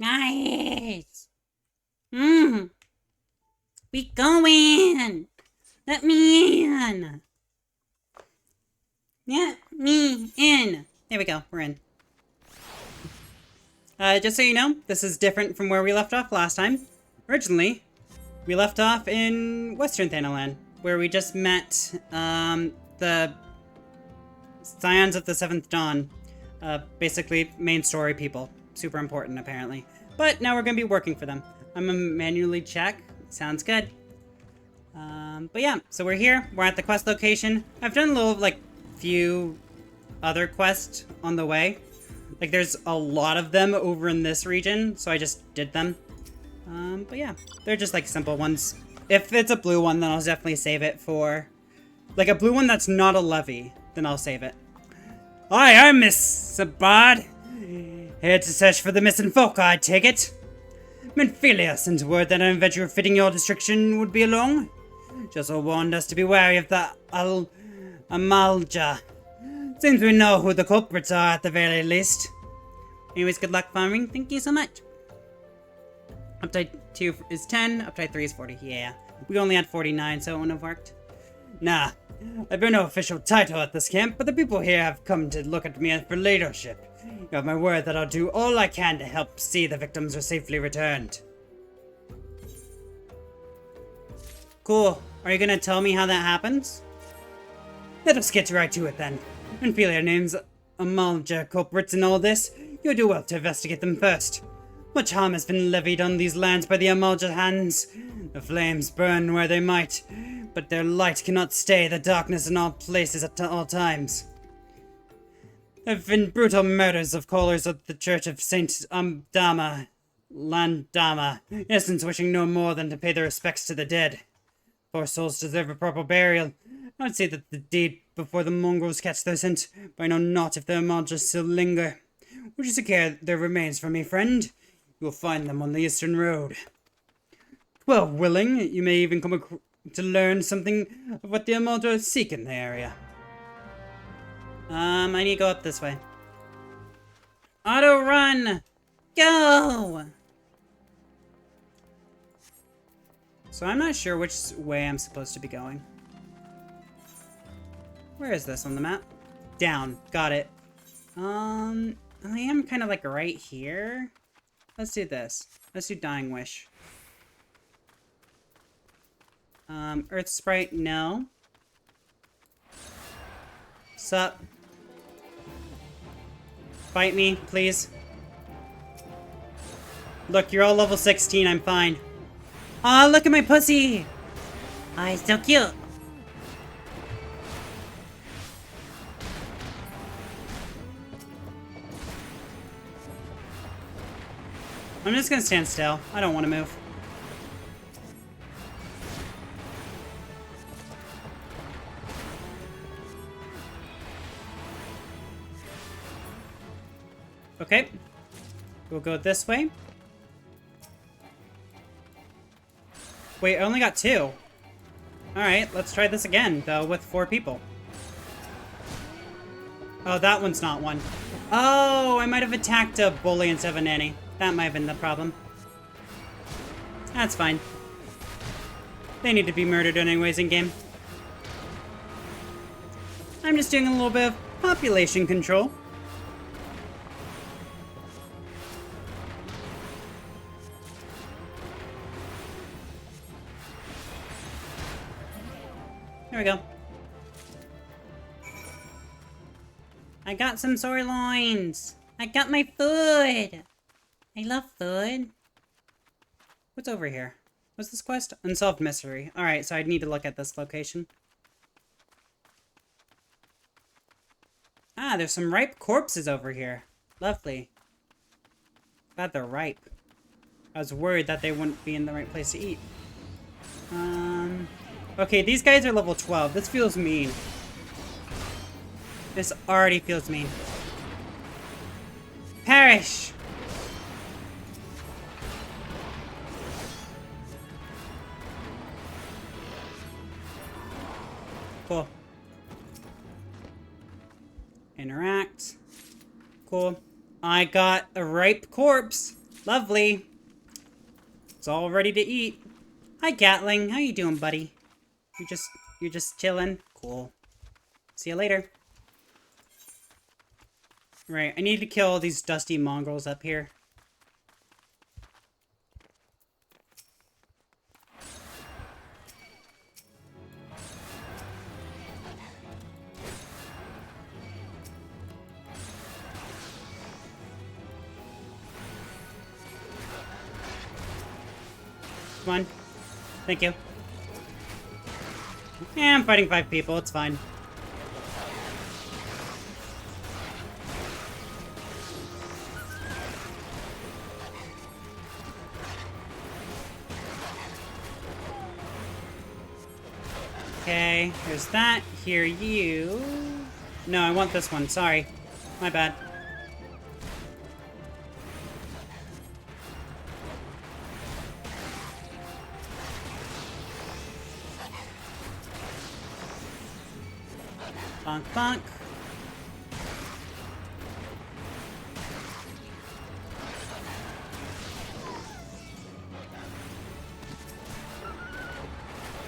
Nice. Mmm. We going. Let me in. Let me in. There we go. We're in. Just so you know, this is different from where we left off last time. Originally, we left off in Western Thanalan, where we just met the Scions of the Seventh Dawn. Basically, main story people. Super important, apparently. But now we're going to be working for them. I'm going to manually check. Sounds good. But yeah, so we're here. We're at the quest location. I've done a little, few other quests on the way. There's a lot of them over in this region, so I just did them. But yeah, they're just, simple ones. If it's a blue one, then I'll definitely save it for... a blue one that's not a levy, then I'll save it. Hi, I'm Miss Sabad. Here to search for the missing folk, I take it. Menphilia sent word that an adventurer fitting your description would be along. She also warned us to be wary of the Amalja. Seems we know who the culprits are at the very least. Anyways, good luck farming. Thank you so much. Uptide 2 is 10, uptide 3 is 40. Yeah, we only had 49, so it wouldn't have worked. Nah, I bear no official title at this camp, but the people here have come to look at me for leadership. You have my word that I'll do all I can to help see the victims are safely returned. Cool. Are you gonna tell me how that happens? Let us get right to it then. And feel your names Amalja culprits in all this, you'll do well to investigate them first. Much harm has been levied on these lands by the Amalja hands. The flames burn where they might, but their light cannot stay the darkness in all places at all times. There have been brutal murders of callers of the Church of Saint Amdama, Landama, innocents wishing no more than to pay their respects to the dead. Poor souls deserve a proper burial. I would say that the deed before the mongrels catch their scent, but I know not if the Amalja still linger. Would you secure their remains for me, friend? You will find them on the Eastern Road. Well, willing, you may even come to learn something of what the Amalja seek in the area. I need to go up this way. Auto run! Go! So I'm not sure which way I'm supposed to be going. Where is this on the map? Down. Got it. I am kind of right here. Let's do this. Let's do Dying Wish. Earth Sprite, no. Sup? Fight me, please. Look, you're all level 16, I'm fine. Aw, look at my pussy! Oh, he's so cute. I'm just gonna stand still. I don't want to move. Okay. We'll go this way. Wait, I only got 2. Alright, let's try this again, though, with 4 people. Oh, that one's not one. Oh, I might have attacked a bully instead of a nanny. That might have been the problem. That's fine. They need to be murdered anyways in-game. I'm just doing a little bit of population control. There we go. I got some sirloins. I got my food. I love food. What's over here? What's this quest? Unsolved mystery. Alright, so I need to look at this location. Ah, there's some ripe corpses over here. Lovely. Glad they're ripe. I was worried that they wouldn't be in the right place to eat. Okay, these guys are level 12. This feels mean. This already feels mean. Perish! Cool. Interact. Cool. I got a ripe corpse. Lovely. It's all ready to eat. Hi, Gatling. How you doing, buddy? You're just chilling? Cool. See you later. Right, I need to kill all these dusty mongrels up here. Come on. Thank you. Yeah, I'm fighting 5 people. It's fine. Okay, here's that. Here you... No, I want this one. Sorry. My bad. Bonk, bonk.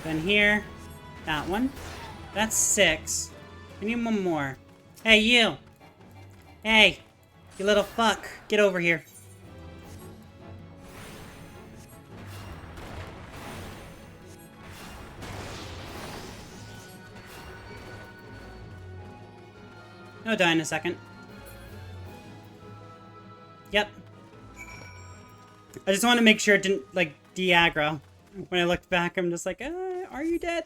Then here. That one. That's 6. I need one more. Hey, you! Hey! You little fuck. Get over here. He'll die in a second. Yep. I just want to make sure it didn't, like, de-aggro. When I looked back, I'm just like, are you dead?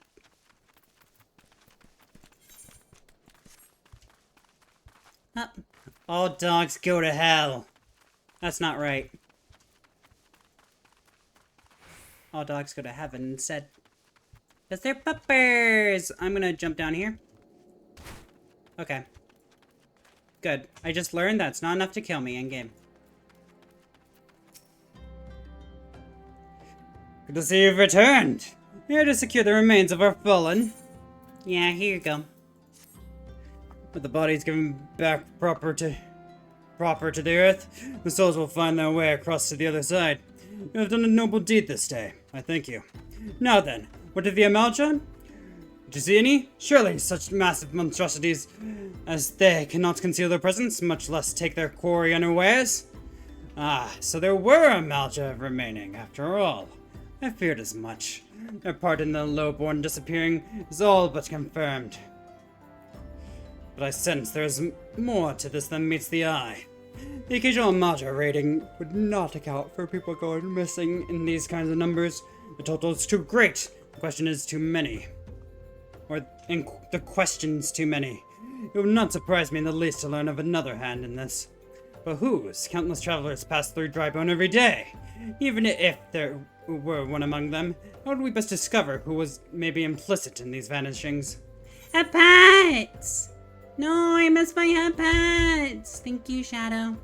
All dogs go to hell. That's not right. All dogs go to heaven instead. Because they're puppers! I'm gonna jump down here. Okay. Good. I just learned that's not enough to kill me in-game. Good to see you've returned. Here to secure the remains of our fallen. Yeah, here you go. With the bodies given back proper to the earth, the souls will find their way across to the other side. You have done a noble deed this day. I thank you. Now then, what of the Amalja? Did you see any? Surely such massive monstrosities as they cannot conceal their presence, much less take their quarry unawares. Ah, so there were Amalja remaining, after all. I feared as much. Their part in the lowborn disappearing is all but confirmed. But I sense there is more to this than meets the eye. The occasional Amalja raiding would not account for people going missing in these kinds of numbers. The total is too great. The question is too many. The question's too many. It would not surprise me in the least to learn of another hand in this. But whose? Countless travelers pass through Drybone every day. Even if there were one among them, how would we best discover who was maybe implicit in these vanishings? A pet! No, I miss my pets! Thank you, Shadow.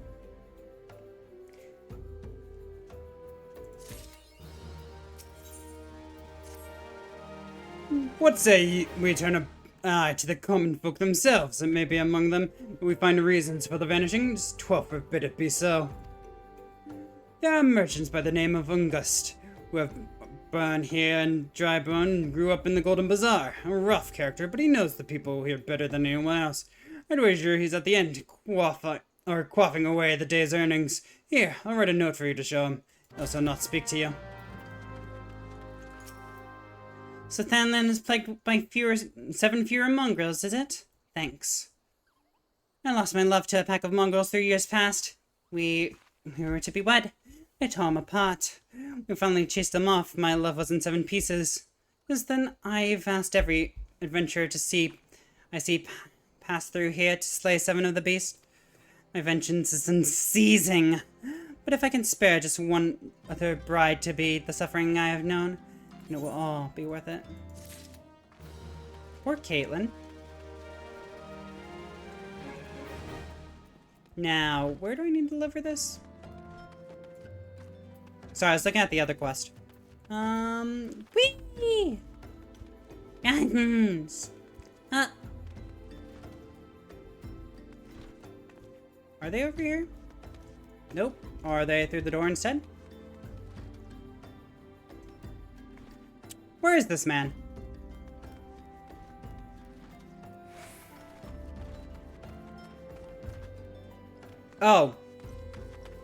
What say we turn an eye to the common folk themselves? It may be among them we find reasons for the vanishings. 12 forbid it be so. There are merchants by the name of Ungust, who have born here in Drybone and grew up in the Golden Bazaar. A rough character, but he knows the people here better than anyone else. I'd wager he's at the end, quaffing away the day's earnings. Here, I'll write a note for you to show him. Also not speak to you. So Thanlan is plagued by 7 fewer mongrels, is it? Thanks. I lost my love to a pack of mongrels 3 years past. We were to be wed. I tore him apart. We finally chased him off. My love was in 7 pieces. Since then, I've asked every adventurer I see pass through here to slay 7 of the beasts. My vengeance is unceasing. But if I can spare just one other bride to be the suffering I have known, it will all be worth it. Poor Caitlin. Now, where do I need to deliver this? Sorry, I was looking at the other quest. Whee! Guidance! Are they over here? Nope. Or are they through the door instead? Where is this man? Oh.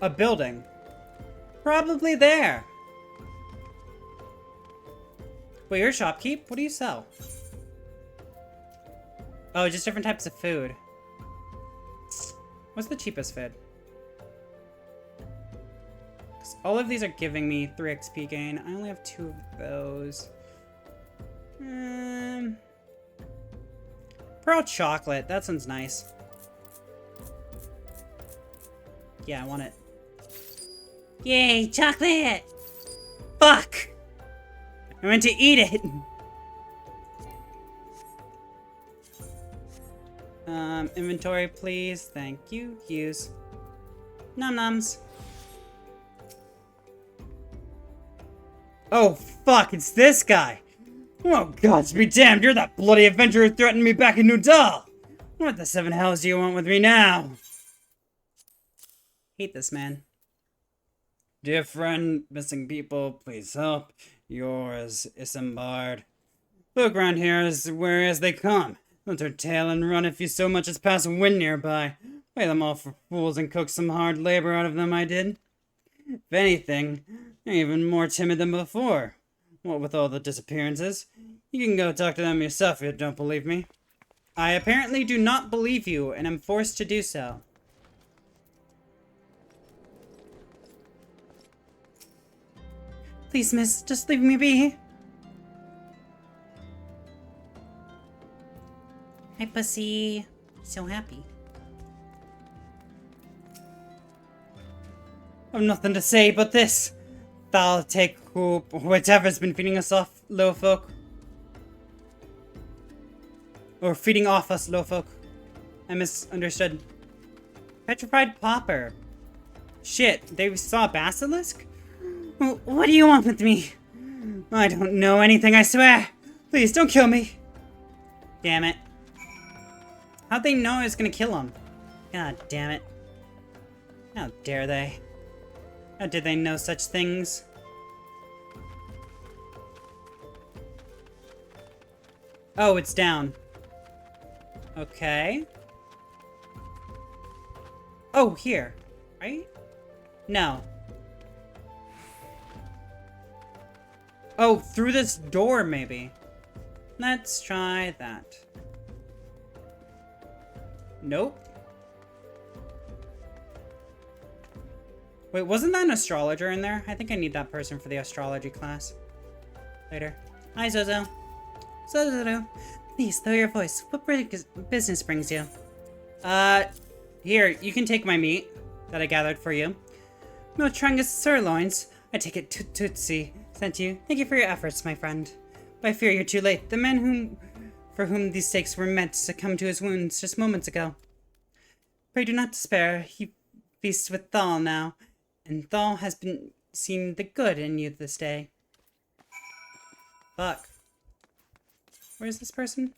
A building. Probably there. Wait, you're a shopkeep? What do you sell? Oh, just different types of food. What's the cheapest food? 'Cause all of these are giving me 3 XP gain. I only have 2 of those. Pearl chocolate. That sounds nice. Yeah, I want it. Yay, chocolate! Fuck! I meant to eat it! Inventory, please. Thank you. Use. Num nums. Oh, fuck, it's this guy! Oh, gods be damned, you're that bloody adventurer who threatened me back in Nudal! What the 7 hells do you want with me now? Hate this man. Dear friend, missing people, please help. Yours, Isekai'd. Look around here as they come. Don't turn tail and run if you so much as pass a wind nearby. Play them all for fools and coax some hard labor out of them, I did. If anything, they're even more timid than before. What with all the disappearances? You can go talk to them yourself if you don't believe me. I apparently do not believe you, and am forced to do so. Please, miss, just leave me be. Hi, pussy. So happy. I've nothing to say but this. Thou'll take whatever's been feeding us off, little folk. Or feeding off us, little folk. I misunderstood. Petrified Pauper. Shit, they saw a basilisk? What do you want with me? I don't know anything, I swear. Please, don't kill me. Damn it. How'd they know I was gonna kill him? God damn it. How dare they? How did they know such things? Oh, it's down. Okay. Oh, here. Right? No. Oh, through this door, maybe. Let's try that. Nope. Wait, wasn't that an astrologer in there? I think I need that person for the astrology class. Later. Hi, Zozo. Zozo. Please, lower your voice. What business brings you? Here, you can take my meat that I gathered for you. Miltrungus sirloins. I take it Tootsie sent you. Thank you for your efforts, my friend. But I fear you're too late. The man for whom these steaks were meant succumbed to his wounds just moments ago. Pray do not despair. He feasts with Thal now, and Thal has seen the good in you this day. Fuck. Where's this person?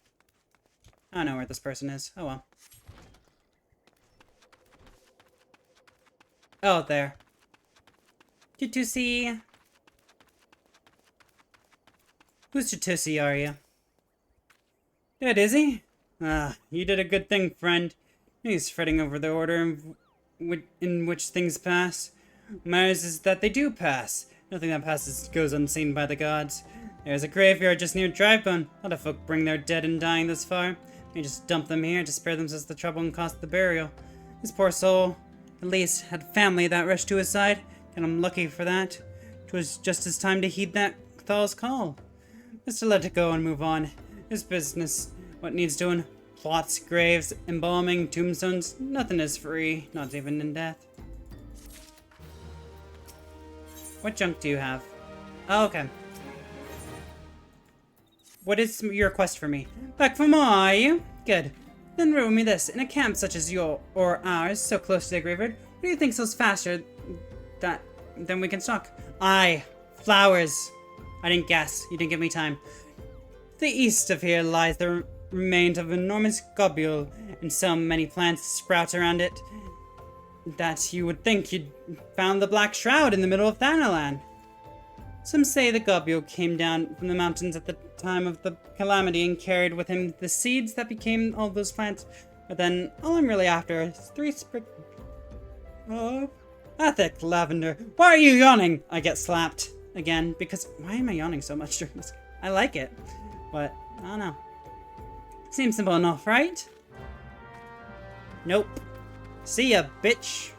I don't know where this person is. Oh well. Oh, there. Tutusi. Whose Tutusi are you? Dead, is he? Ah, you did a good thing, friend. He's fretting over the order in which things pass. What matters is that they do pass. Nothing that passes goes unseen by the gods. There's a graveyard just near Drivebone. A lot of folk bring their dead and dying this far. They just dump them here to spare themselves the trouble and cost of the burial. This poor soul, at least, had family that rushed to his side, and I'm lucky for that. 'Twas just his time to heed that Thal's call. Just to let it go and move on. His business, what needs doing? Plots, graves, embalming, tombstones. Nothing is free, not even in death. What junk do you have? Oh, okay. What is your request for me? Back for more, are you? Good. Then riddle me this. In a camp such as your or ours, so close to the graveyard, what do you think sells faster than we can stock? Aye, flowers. I didn't guess. You didn't give me time. To the east of here lies the remains of an enormous globule, and so many plants sprout around it. that you would think you'd found the Black Shroud in the middle of Thanalan. Some say the Gobyo came down from the mountains at the time of the calamity and carried with him the seeds that became all those plants. But then, all I'm really after is 3 sprig of Athic lavender. Why are you yawning? I get slapped again because why am I yawning so much during this? I like it, but I don't know. Seems simple enough, right? Nope. See ya, bitch.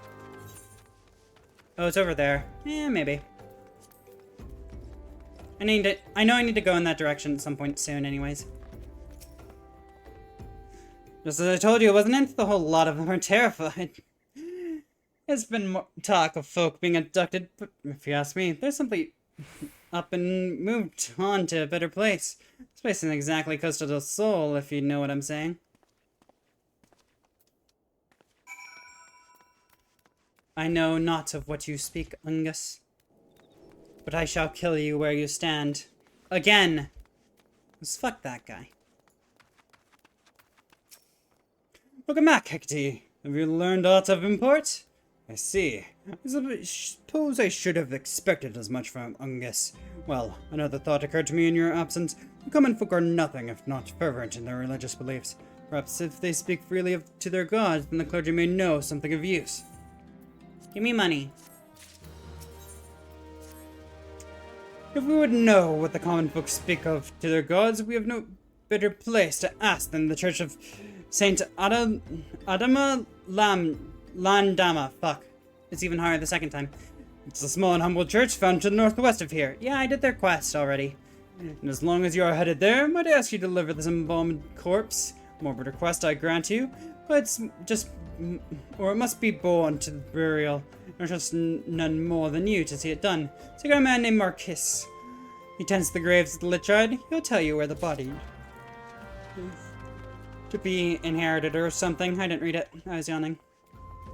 Oh, it's over there. Maybe. I know I need to go in that direction at some point soon anyways. Just as I told you, it wasn't it? The whole lot of them are terrified. There's been more talk of folk being abducted, but if you ask me, they're simply up and moved on to a better place. This place isn't exactly Costa del Sol, if you know what I'm saying. I know not of what you speak, Ungus. But I shall kill you where you stand. Again! Let's fuck that guy. Welcome back, Hecate. Have you learned aught of import? I see. I suppose I should have expected as much from Ungus. Well, another thought occurred to me in your absence. The common folk are nothing if not fervent in their religious beliefs. Perhaps if they speak freely to their gods, then the clergy may know something of use. Give me money. If we would know what the common folk speak of to their gods, we have no better place to ask than the Church of Saint Adama Landama. Fuck. It's even higher the second time. It's a small and humble church found to the northwest of here. Yeah, I did their quest already. And as long as you are headed there, might I ask you to deliver this embalmed corpse? Morbid request, I grant you, but it's just... or it must be borne to the burial. I trust none more than you to see it done. So you got a man named Marquis. He tends the graves of the Licharde. He'll tell you where the body is to be inherited or something. I didn't read it. I was yawning.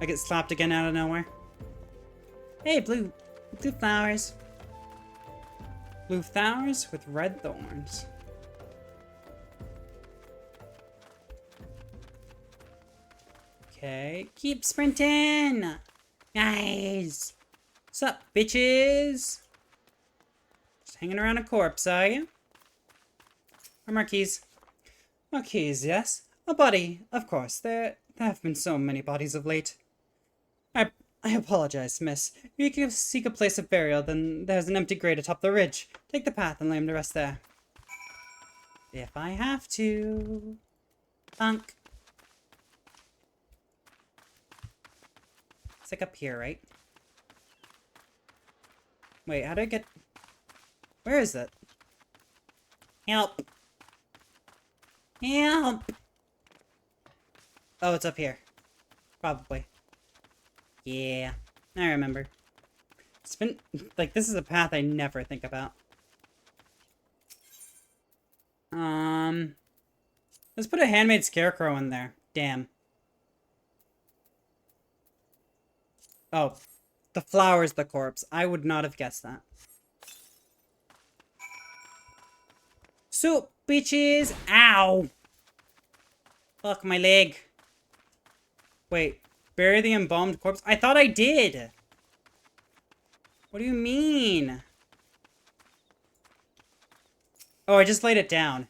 I get slapped again out of nowhere. Hey, blue flowers. Blue flowers with red thorns. Okay, keep sprinting! Nice! What's up, bitches? Just hanging around a corpse, are you? Or Marquise? Marquise, yes. A body, of course. There have been so many bodies of late. I apologize, miss. If you can seek a place of burial, then there's an empty grave atop the ridge. Take the path and lay him to rest there. If I have to. Thunk. It's like up here, right? Wait, how do I get... Where is it? Help! Help! Oh, it's up here. Probably. Yeah, I remember. It's been... like, this is a path I never think about. Let's put a handmade scarecrow in there. Damn. Oh, the flower's the corpse. I would not have guessed that. So, bitches! Ow! Fuck my leg. Wait, bury the embalmed corpse? I thought I did! What do you mean? Oh, I just laid it down.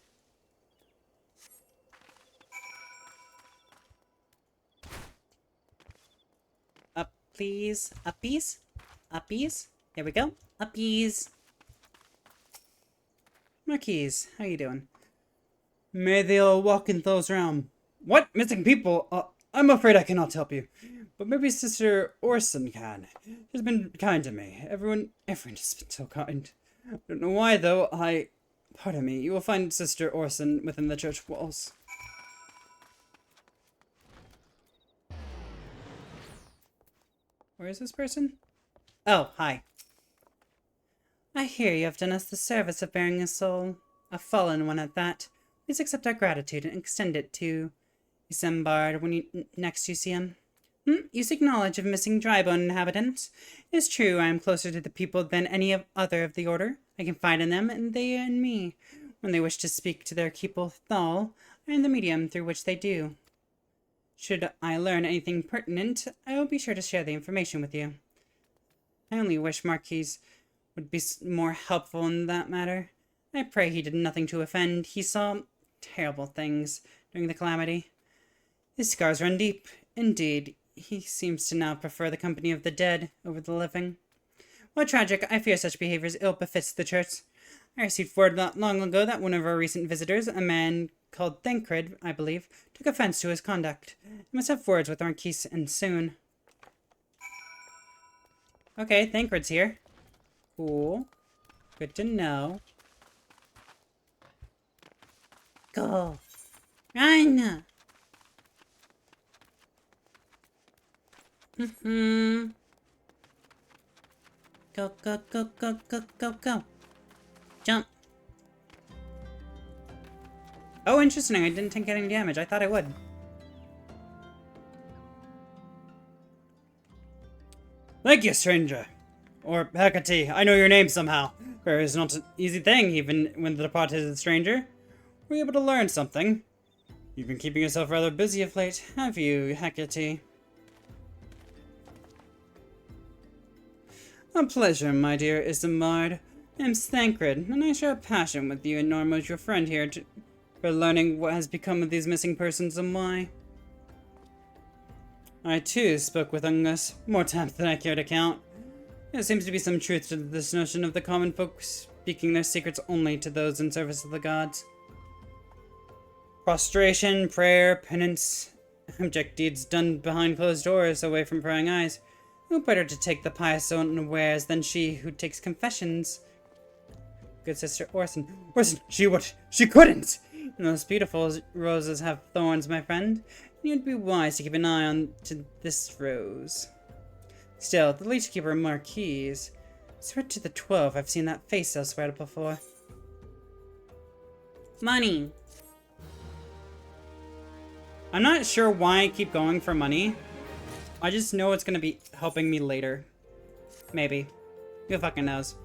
Up, please. Uppies? Uppies? There we go. Uppies. Marquise, how you doing? May they all walk in Thor's realm. What? Missing people? I'm afraid I cannot help you. But maybe Sister Orson can. She's been kind to me. Everyone has been so kind. I don't know why, though. Pardon me. You will find Sister Orson within the church walls. Where is this person? Oh, hi. I hear you have done us the service of bearing a soul. A fallen one at that. Please accept our gratitude and extend it to Isekai'd when next you see him. You seek knowledge of missing drybone inhabitants. It is true I am closer to the people than any other of the order. I confide in them, and they in me. When they wish to speak to their people Thal, I am the medium through which they do. Should I learn anything pertinent, I will be sure to share the information with you. I only wish Marquis would be more helpful in that matter. I pray he did nothing to offend. He saw terrible things during the calamity. His scars run deep. Indeed, he seems to now prefer the company of the dead over the living. While tragic, I fear such behavior ill befits the church. I received word not long ago that one of our recent visitors, a man called Isekai'd, I believe, took offense to his conduct. I must have words with Marquis, and soon. Okay, Isekai'd's here. Cool. Good to know. Go. Run! Go, go, go, go, go, go, go. Jump. Oh, interesting. I didn't take any damage. I thought I would. Thank you, stranger. Or Hecate, I know your name somehow. Prayer is not an easy thing, even when the departed is a stranger. Were you able to learn something? You've been keeping yourself rather busy of late, have you, Hecate? A pleasure, my dear Isekai'd. I am Isekai'd, and I share a passion with you and Norma, your friend here, for learning what has become of these missing persons and why. I, too, spoke with Ungus, more times than I care to count. There seems to be some truth to this notion of the common folk speaking their secrets only to those in service of the gods. Prostration, prayer, penance, abject deeds done behind closed doors, away from prying eyes. Who better to take the pious unawares than she who takes confessions? Good sister Orson. Orson, she couldn't! And those beautiful roses have thorns, my friend. You'd be wise to keep an eye on to this rose. Still, the leech keeper Marquis. Swear to the 12, I've seen that face elsewhere before. Money! I'm not sure why I keep going for money. I just know it's gonna be helping me later. Maybe. Who fucking knows?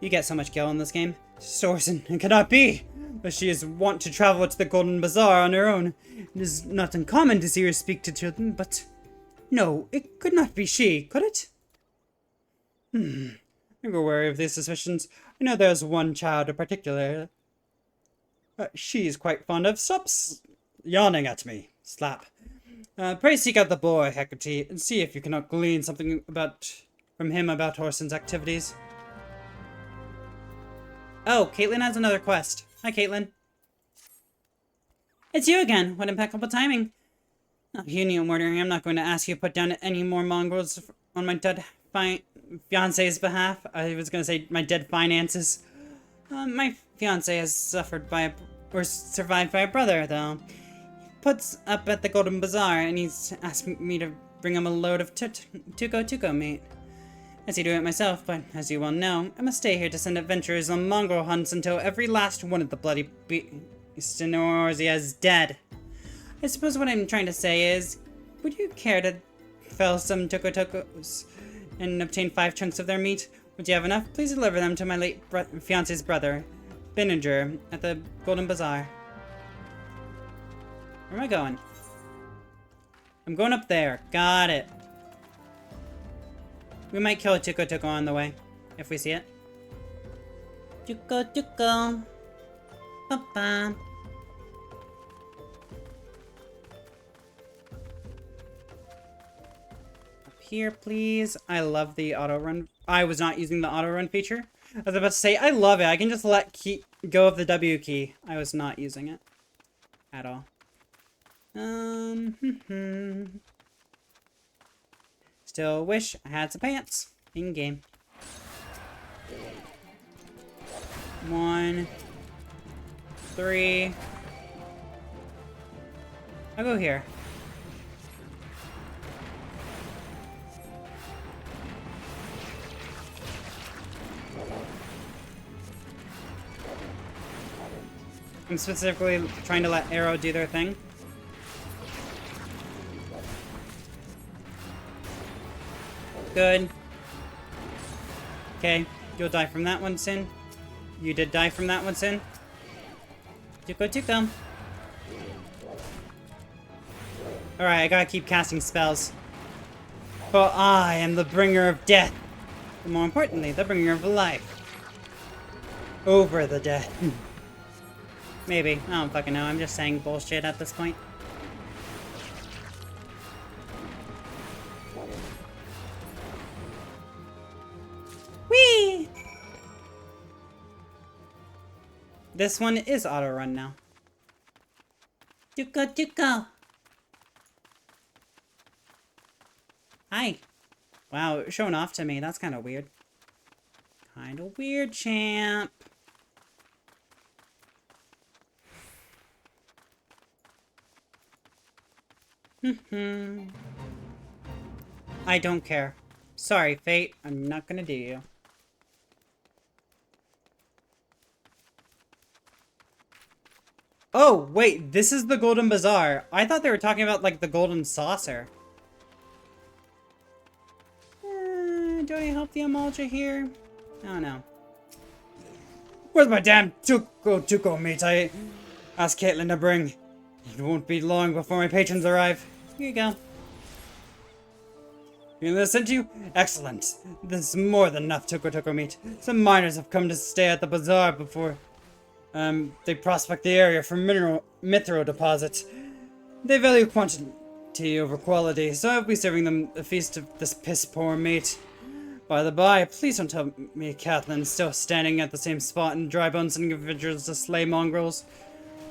You get so much gil in this game. Orson, it cannot be! But she is wont to travel to the Golden Bazaar on her own. It is not uncommon to see her speak to children, but... No, it could not be she, could it? I grow wary of these suspicions. I know there's one child in particular. She is quite fond of... Stop yawning at me. Slap. Pray seek out the boy, Hecate, and see if you cannot glean something from him about Orson's activities. Oh, Caitlin has another quest. Hi, Caitlin. It's you again. What impeccable timing. Oh, you knew I'm ordering. I'm not going to ask you to put down any more mongrels on my dead fiance's behalf. I was going to say my dead finances. My fiance has survived by a brother, though. Puts up at the Golden Bazaar, and he's asked me to bring him a load of tuco meat. I see to it myself, but as you well know, I must stay here to send adventurers on mongrel hunts until every last one of the bloody beasts in Orzia is dead. I suppose what I'm trying to say is, would you care to fell some tucos and obtain 5 chunks of their meat? Would you have enough? Please deliver them to my late fiance's brother, Bininger, at the Golden Bazaar. Where am I going? I'm going up there. Got it. We might kill a tuco on the way, if we see it. Tuco. Ba-ba. Up here, please. I love the auto run. I was not using the auto run feature. I was about to say, I love it. I can just let go of the W key. I was not using it at all. Still wish I had some pants in game. 1, 3. I'll go here. I'm specifically trying to let Arrow do their thing. Good. Okay, you'll die from that one, Sin. You did die from that one, Sin. Tuco. Alright, I gotta keep casting spells. For I am the bringer of death. But more importantly, the bringer of life. Over the death. Maybe. I don't fucking know. I'm just saying bullshit at this point. Whee! This one is auto run now. Tuko. Hi. Wow, showing off to me. That's kind of weird. Kind of weird, champ. I don't care. Sorry, Fate. I'm not gonna do you. Oh, wait. This is the Golden Bazaar. I thought they were talking about, like, the Golden Saucer. Do I help the Amalja here? I don't know. Where's my damn Tuko meat I asked Caitlin to bring? It won't be long before my patrons arrive. Here you go. You listen to you? Excellent. This is more than enough Tuko meat. Some miners have come to stay at the bazaar before they prospect the area for mithril deposits. They value quantity over quality, so I'll be serving them a feast of this piss-poor meat. By the by, please don't tell me Catherine's still standing at the same spot in dry bones and individuals to slay mongrels.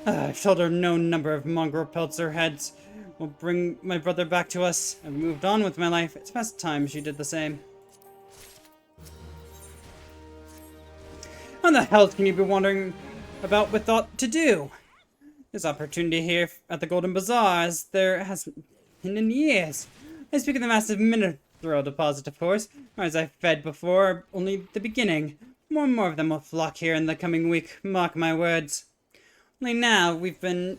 I've told her no number of mongrel pelts or heads will bring my brother back to us. I've moved on with my life. It's past time she did the same. How the hell can you be wondering about with thought to do? There's opportunity here at the Golden Bazaar as there hasn't been in years. I speak of the massive mineral deposit, of course, or as I've fed before, only the beginning. More and more of them will flock here in the coming week, mark my words. Only now, we've been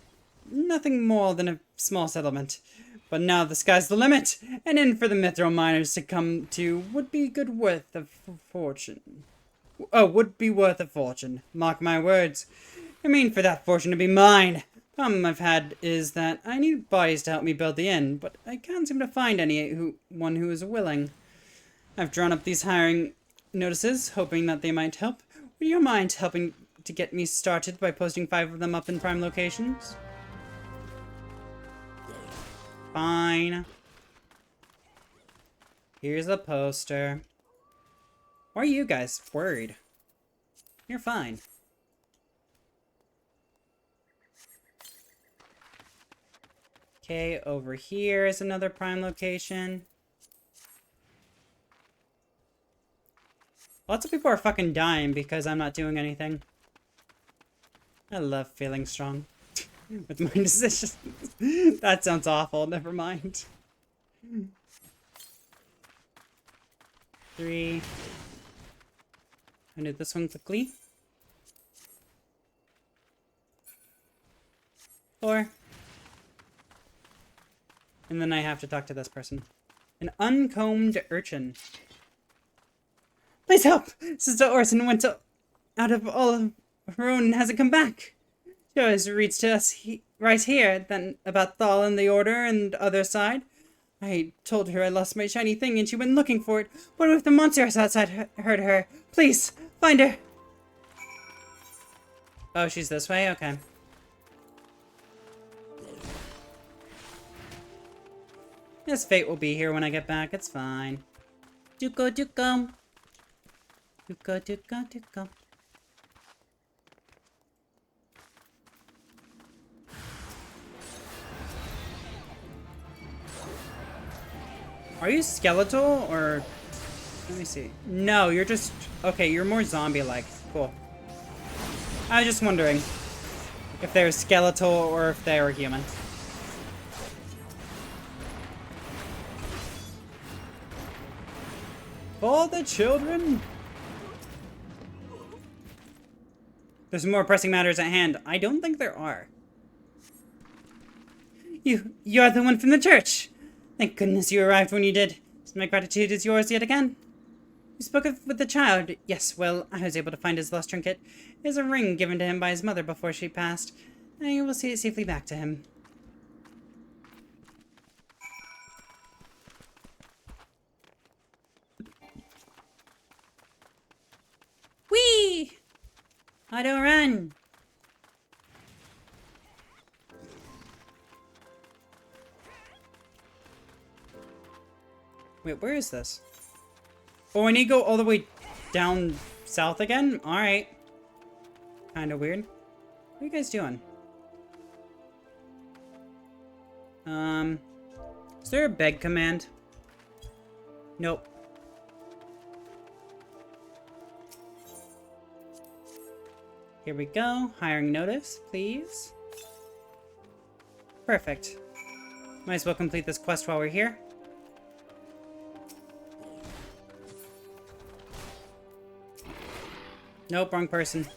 nothing more than a small settlement. But now the sky's the limit, and in for the mithril miners to come to would be worth a fortune. Would be worth a fortune, mark my words. I mean for that fortune to be mine. Problem I've had is that I need bodies to help me build the inn, but I can't seem to find anyone who is willing. I've drawn up these hiring notices, hoping that they might help. Would you mind helping to get me started by posting 5 of them up in prime locations? Fine. Here's a poster. Why are you guys worried? You're fine. Okay, over here is another prime location. Lots of people are fucking dying because I'm not doing anything. I love feeling strong with my decisions. That sounds awful, never mind. 3. I do this one quickly. 4. And then I have to talk to this person. An uncombed urchin. Please help! Sister Orson went out of all of her own and hasn't come back. She always reads to us right here, then about Thal and the Order and the other side. I told her I lost my shiny thing and she went looking for it. What if the monsters outside heard her? Please, find her! Oh, she's this way? Okay. This Fate will be here when I get back. It's fine. Tuko. Tuko. Are you skeletal or... Let me see. No, you're just... Okay, you're more zombie-like. Cool. I was just wondering if they were skeletal or if they were human. For the children? There's more pressing matters at hand. I don't think there are. You're the one from the church. Thank goodness you arrived when you did. My gratitude is yours yet again. You spoke with the child. Yes, well, I was able to find his lost trinket. It is a ring given to him by his mother before she passed. And you will see it safely back to him. Auto run! Wait, where is this? Oh, I need to go all the way down south again? Alright. Kinda weird. What are you guys doing? Is there a beg command? Nope. Here we go. Hiring notice, please. Perfect. Might as well complete this quest while we're here. Nope, wrong person.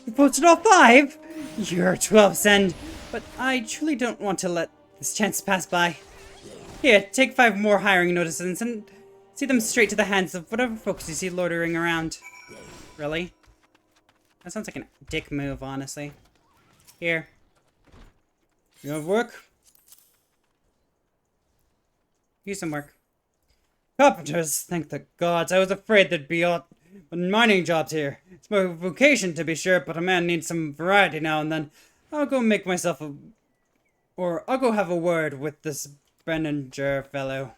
You posted all 5? You're 12 send, but I truly don't want to let this chance pass by. Here, take 5 more hiring notices and see them straight to the hands of whatever folks you see loitering around. Really? That sounds like a dick move, honestly. Here. You have work? Use some work. Carpenters, thank the gods. I was afraid there'd be all mining jobs here. It's my vocation, to be sure, but a man needs some variety now and then. I'll go make myself a... Or I'll go have a word with this Benninger fellow.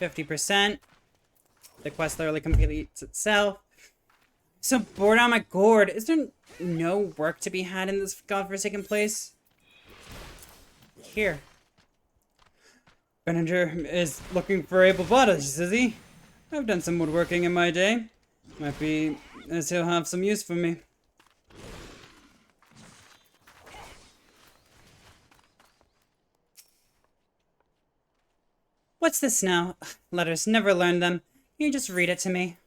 %. The quest literally completes itself. So bored out my gourd. Is there no work to be had in this godforsaken place? Here. Benninger is looking for able bodies, is he? I've done some woodworking in my day. Might be as he'll have some use for me. What's this now? Letters, never learned them. You just read it to me.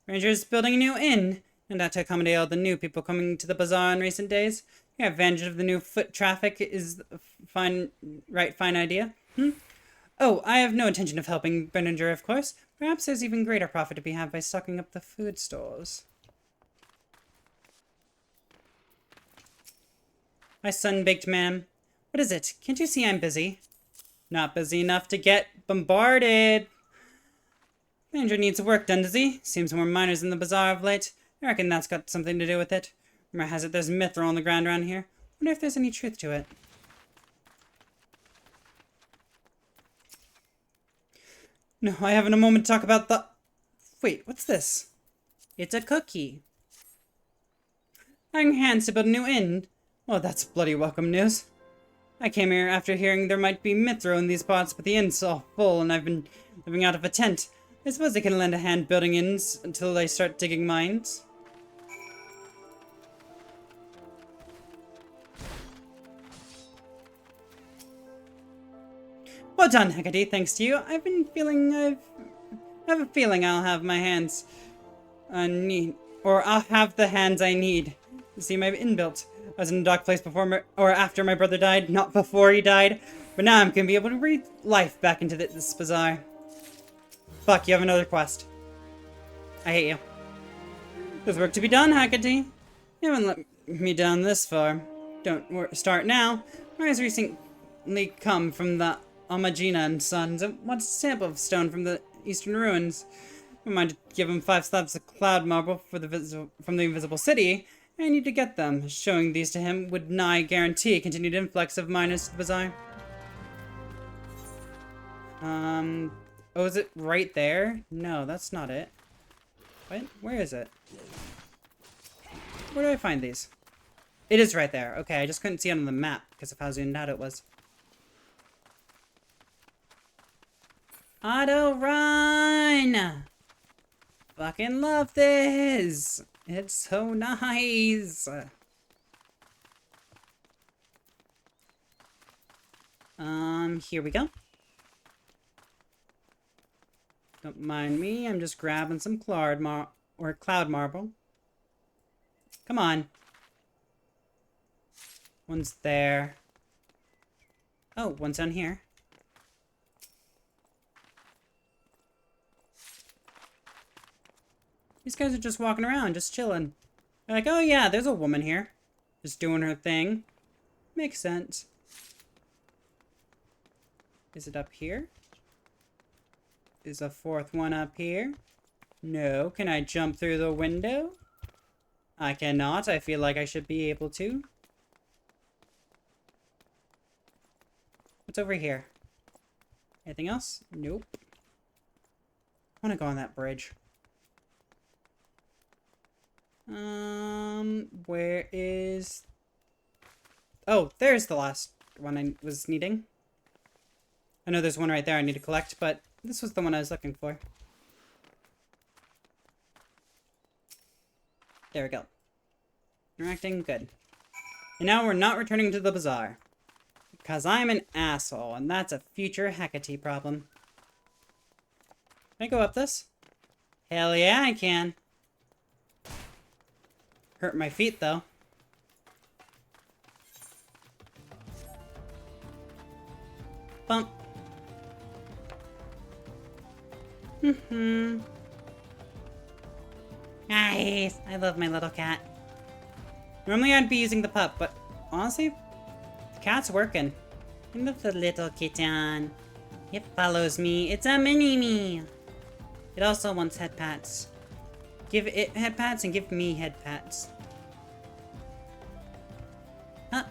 Ranger's building a new inn, and that to accommodate all the new people coming to the bazaar in recent days. Your advantage of the new foot traffic is a fine idea. Oh, I have no intention of helping Benninger, of course. Perhaps there's even greater profit to be had by stocking up the food stores. My sun-baked man. What is it? Can't you see I'm busy? Not busy enough to get bombarded. Benninger needs work done, does he? Seems more miners in the bazaar of late. I reckon that's got something to do with it. Rumor has it there's mithril on the ground around here. Wonder if there's any truth to it. No, I haven't a moment to talk about the... Wait, what's this? It's a cookie. Hiring hands to build a new inn. Oh, that's bloody welcome news. I came here after hearing there might be mithril in these parts, but the inn's all full and I've been living out of a tent. I suppose I can lend a hand building inns until I start digging mines. Well done, Hecate, thanks to you. I have a feeling I'll have my hands I'll have the hands I need to see my inn built. I was in a dark place before or after my brother died, not before he died. But now I'm gonna be able to breathe life back into this bazaar. Fuck, you have another quest. I hate you. There's work to be done, Hecate. You haven't let me down this far. Don't start now. I was recently come from the Almagina and Sons and wants a sample of stone from the eastern ruins. I'm minded to give him 5 slabs of cloud marble from the invisible city. I need to get them. Showing these to him would nigh guarantee continued influx of miners to the bazaar. Oh, is it right there? No, that's not it. What? Where is it? Where do I find these? It is right there. Okay, I just couldn't see it on the map because of how zoomed out it was. Auto run! Fucking love this! It's so nice! Here we go. Don't mind me, I'm just grabbing some cloud marble. Come on. One's there. Oh, one's down here. These guys are just walking around, just chilling. They're like, oh yeah, there's a woman here. Just doing her thing. Makes sense. Is it up here? Is a fourth one up here? No. Can I jump through the window? I cannot. I feel like I should be able to. What's over here? Anything else? Nope. I want to go on that bridge. Where is... Oh, there's the last one I was needing. I know there's one right there I need to collect, but this was the one I was looking for. There we go. Interacting, good. And now we're not returning to the bazaar. Because I'm an asshole, and that's a future Hecate problem. Can I go up this? Hell yeah, I can. Hurt my feet, though. Bump. Nice. I love my little cat. Normally I'd be using the pup, but honestly, the cat's working. I love the little kitten. It follows me. It's a mini-me. It also wants head pats. Give it head pats and give me head pats. Huh.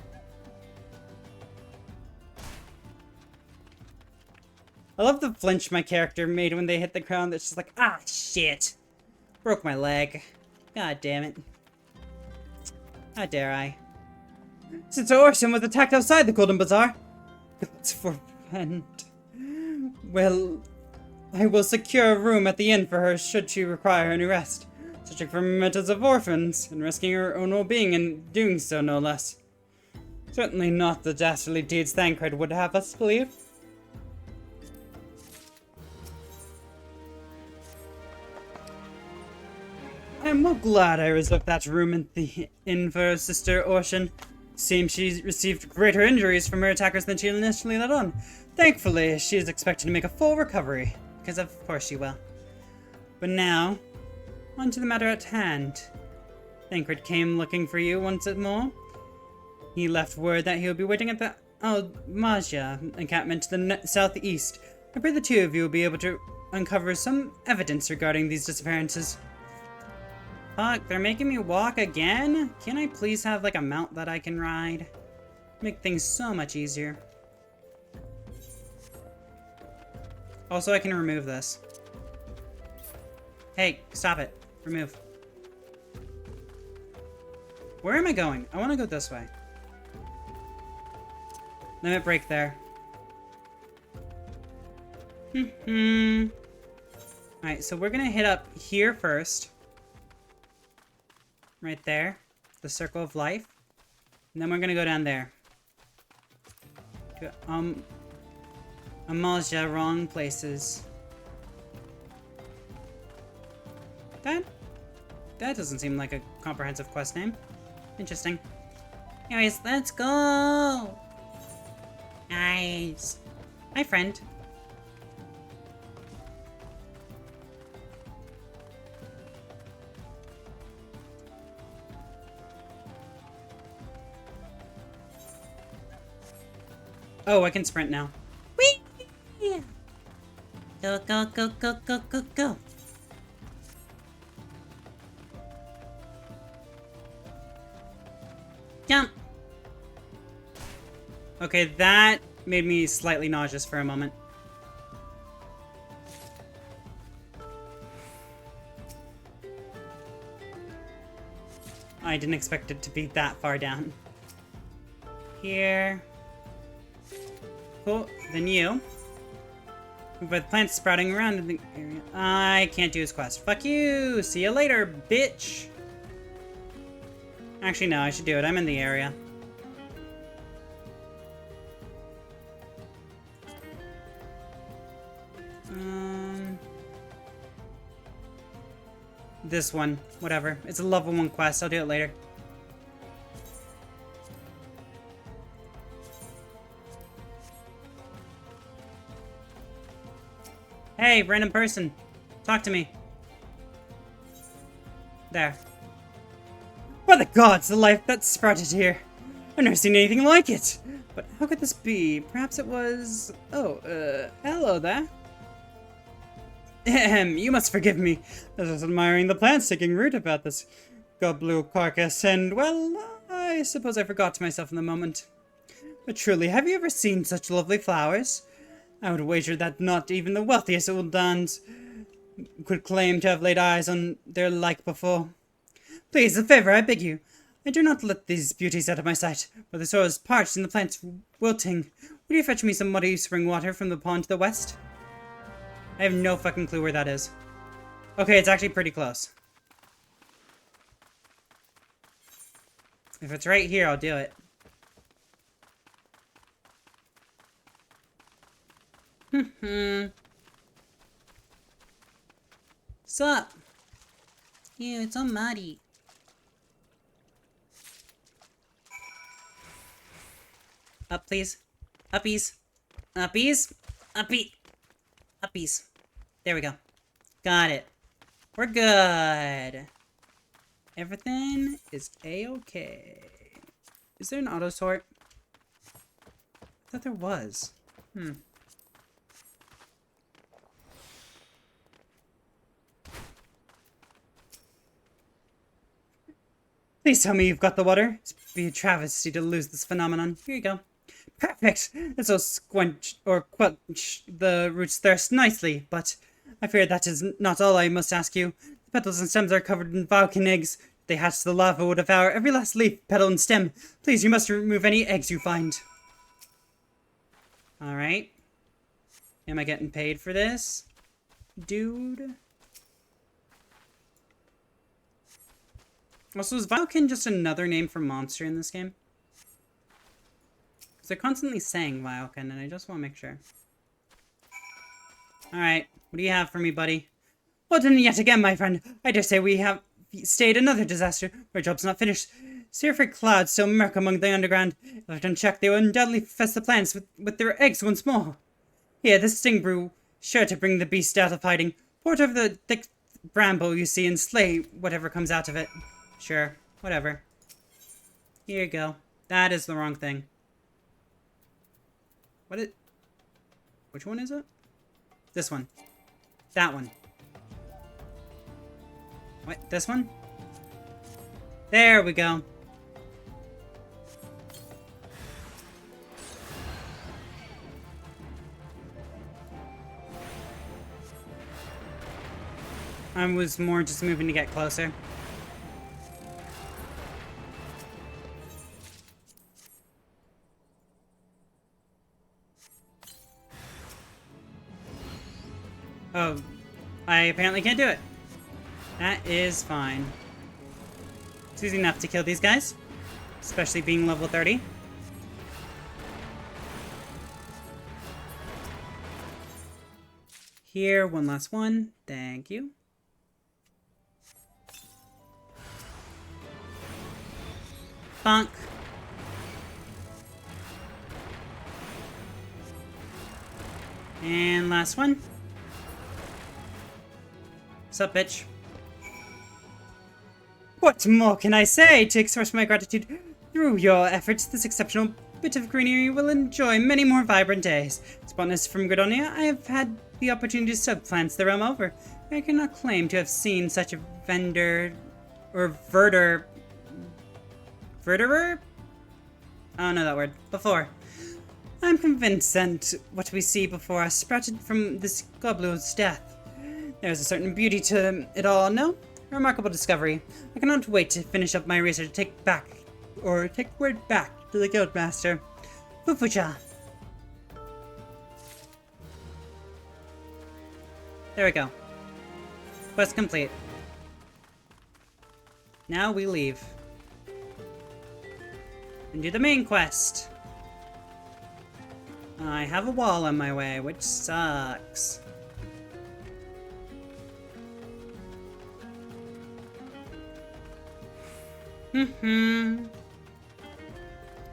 I love the flinch my character made when they hit the ground. It's just like, ah, shit. Broke my leg. God damn it. How dare I? Since Orson was attacked outside the Golden Bazaar. God's forfend. Well, I will secure a room at the inn for her should she require any rest. Searching for mementos of orphans, and risking her own well-being in doing so, no less. Certainly not the dastardly deeds Thancred would have us believe. I'm well glad I reserved that room in the inn for her sister Ocean. Seems she received greater injuries from her attackers than she initially let on. Thankfully, she is expected to make a full recovery, because of course she will. But now, on to the matter at hand. Thancred came looking for you once more. He left word that he will be waiting at the Almagia encampment to the southeast. I pray the two of you will be able to uncover some evidence regarding these disappearances. Fuck, they're making me walk again? Can I please have, like, a mount that I can ride? Make things so much easier. Also, I can remove this. Hey, stop it. Remove. Where am I going? I want to go this way. Limit break there. Alright, so we're gonna hit up here first. Right there. The circle of life. And then we're gonna go down there. Amalja, wrong places. That doesn't seem like a comprehensive quest name. Interesting. Anyways, let's go! Nice. Hi, friend. Oh, I can sprint now. Whee! Go, go, go, go, go, go, go. Jump! Okay, that made me slightly nauseous for a moment. I didn't expect it to be that far down. Here. Cool. Then you. With plants sprouting around in the area. I can't do his quest. Fuck you! See you later, bitch! Actually, no, I should do it. I'm in the area. This one. Whatever. It's a level 1 quest. I'll do it later. Hey, random person. Talk to me. There. By the gods, the life that sprouted here. I've never seen anything like it. But how could this be? Perhaps it was... Oh, hello there. Ahem, you must forgive me. I was admiring the plants taking root about this gobblue carcass, and, well, I suppose I forgot myself in the moment. But truly, have you ever seen such lovely flowers? I would wager that not even the wealthiest old dons could claim to have laid eyes on their like before. Please, a favor, I beg you. I do not let these beauties out of my sight, for the soil is parched and the plants wilting. Would you fetch me some muddy spring water from the pond to the west? I have no fucking clue where that is. Okay, it's actually pretty close. If it's right here, I'll do it. Sup? Ew, it's all muddy. Up, please. Uppies. Uppies. Uppie. Uppies. There we go. Got it. We're good. Everything is a-okay. Is there an auto sort? I thought there was. Please tell me you've got the water. It'd be a travesty to lose this phenomenon. Here you go. Perfect! This will squench or quench the root's thirst nicely, but I fear that is not all I must ask you. The petals and stems are covered in volcan eggs. If they hatch, the lava will devour every last leaf, petal, and stem. Please, you must remove any eggs you find. Alright. Am I getting paid for this? Dude. Also, is Vilcan just another name for monster in this game? Because they're constantly saying Vilcan, and I just want to make sure. Alright, what do you have for me, buddy? Well done yet again, my friend. I dare say we have stayed another disaster. Our job's not finished. Seraphic clouds still murk among the underground. If left unchecked, they will undoubtedly infest the plants with their eggs once more. Here, this sting brew, sure to bring the beast out of hiding. Pour it over the thick bramble you see and slay whatever comes out of it. Sure, whatever. Here you go. That is the wrong thing. Which one is it? This one. That one. What? This one? There we go. I was more just moving to get closer. Oh, I apparently can't do it. That is fine. It's easy enough to kill these guys, especially being level 30. Here, one last one. Thank you. Bonk. And last one. What's up, bitch? What more can I say to express my gratitude? Through your efforts, this exceptional bit of greenery will enjoy many more vibrant days. As botanist from Gredonia, I have had the opportunity to stud plants the realm over. I cannot claim to have seen such a verderer? I don't know that word. Before. I'm convinced that what we see before us sprouted from this gobbler's death. There's a certain beauty to it all, no? A remarkable discovery. I cannot wait to finish up my research to take word back to the Guildmaster. Fufucha. There we go. Quest complete. Now we leave. And do the main quest. I have a wall on my way, which sucks.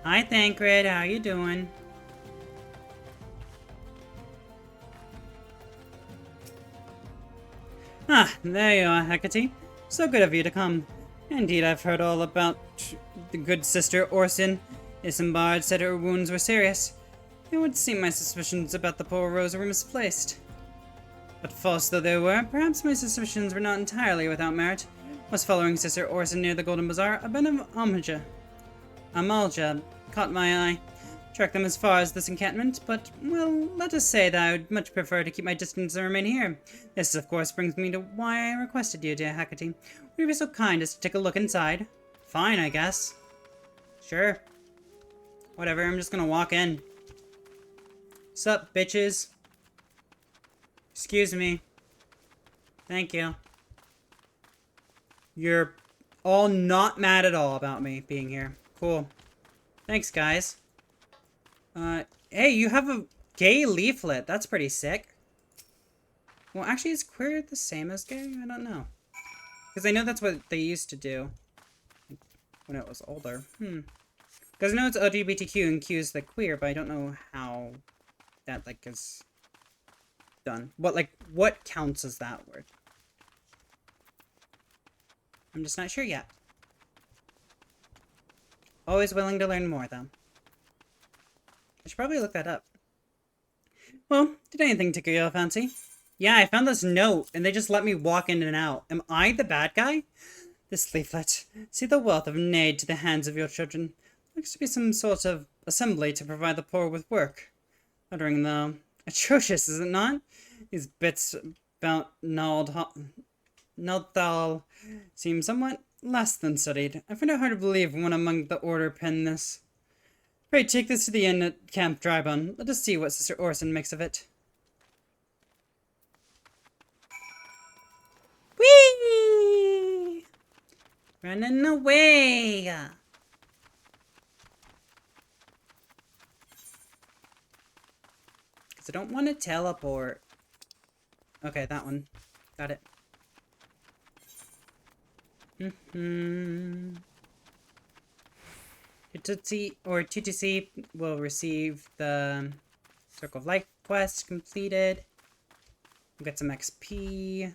Hi, Thancred. How you doing? Ah, there you are, Hecate. So good of you to come. Indeed, I've heard all about the good sister Orson. Isekai'd said her wounds were serious. It would seem my suspicions about the poor Rose were misplaced. But false though they were, perhaps my suspicions were not entirely without merit. I was following Sister Orson near the Golden Bazaar. A bit of Amalja caught my eye. Tracked them as far as this encampment, but, well, let us say that I would much prefer to keep my distance and remain here. This, of course, brings me to why I requested you, dear Hecate. Would you be so kind as to take a look inside? Fine, I guess. Sure. Whatever, I'm just gonna walk in. Sup, bitches? Excuse me. Thank you. You're all not mad at all about me being here. Cool. Thanks, guys. Hey, you have a gay leaflet. That's pretty sick. Well, actually, is queer the same as gay? I don't know. Because I know that's what they used to do when it was older. Because I know it's LGBTQ and Q is the queer, but I don't know how that, like, is done. What counts as that word? I'm just not sure yet. Always willing to learn more, though. I should probably look that up. Well, did anything tickle your fancy? Yeah, I found this note, and they just let me walk in and out. Am I the bad guy? This leaflet. See the wealth of aid to the hands of your children. Looks to be some sort of assembly to provide the poor with work. Uttering the atrocious, is it not? These bits about Naldal seem somewhat less than studied. I find it hard to believe one among the order penned this. Pray take this to the inn at Camp Drybone. Let us see what Sister Orson makes of it. Whee! Running away! Because I don't want to teleport. Okay, that one. Got it. TTC will receive the Circle of Life quest completed. We'll get some XP.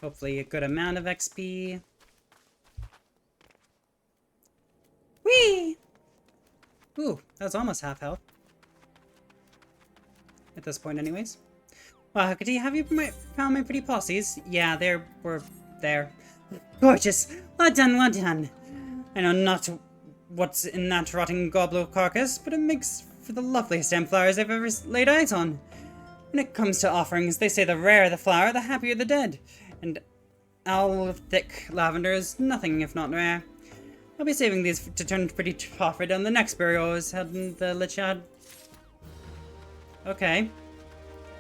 Hopefully a good amount of XP. Whee! Ooh, that was almost half health. At this point anyways. Well, Hecate, have you found my pretty posses? Yeah, they were there. Gorgeous! Well done, well done. I know not what's in that rotting goblet carcass, but it makes for the loveliest damn flowers I've ever laid eyes on. When it comes to offerings, they say the rarer the flower, the happier the dead. And owl thick lavender is nothing if not rare. I'll be saving these to turn pretty profit on the next burial is held in the Lichad. Okay.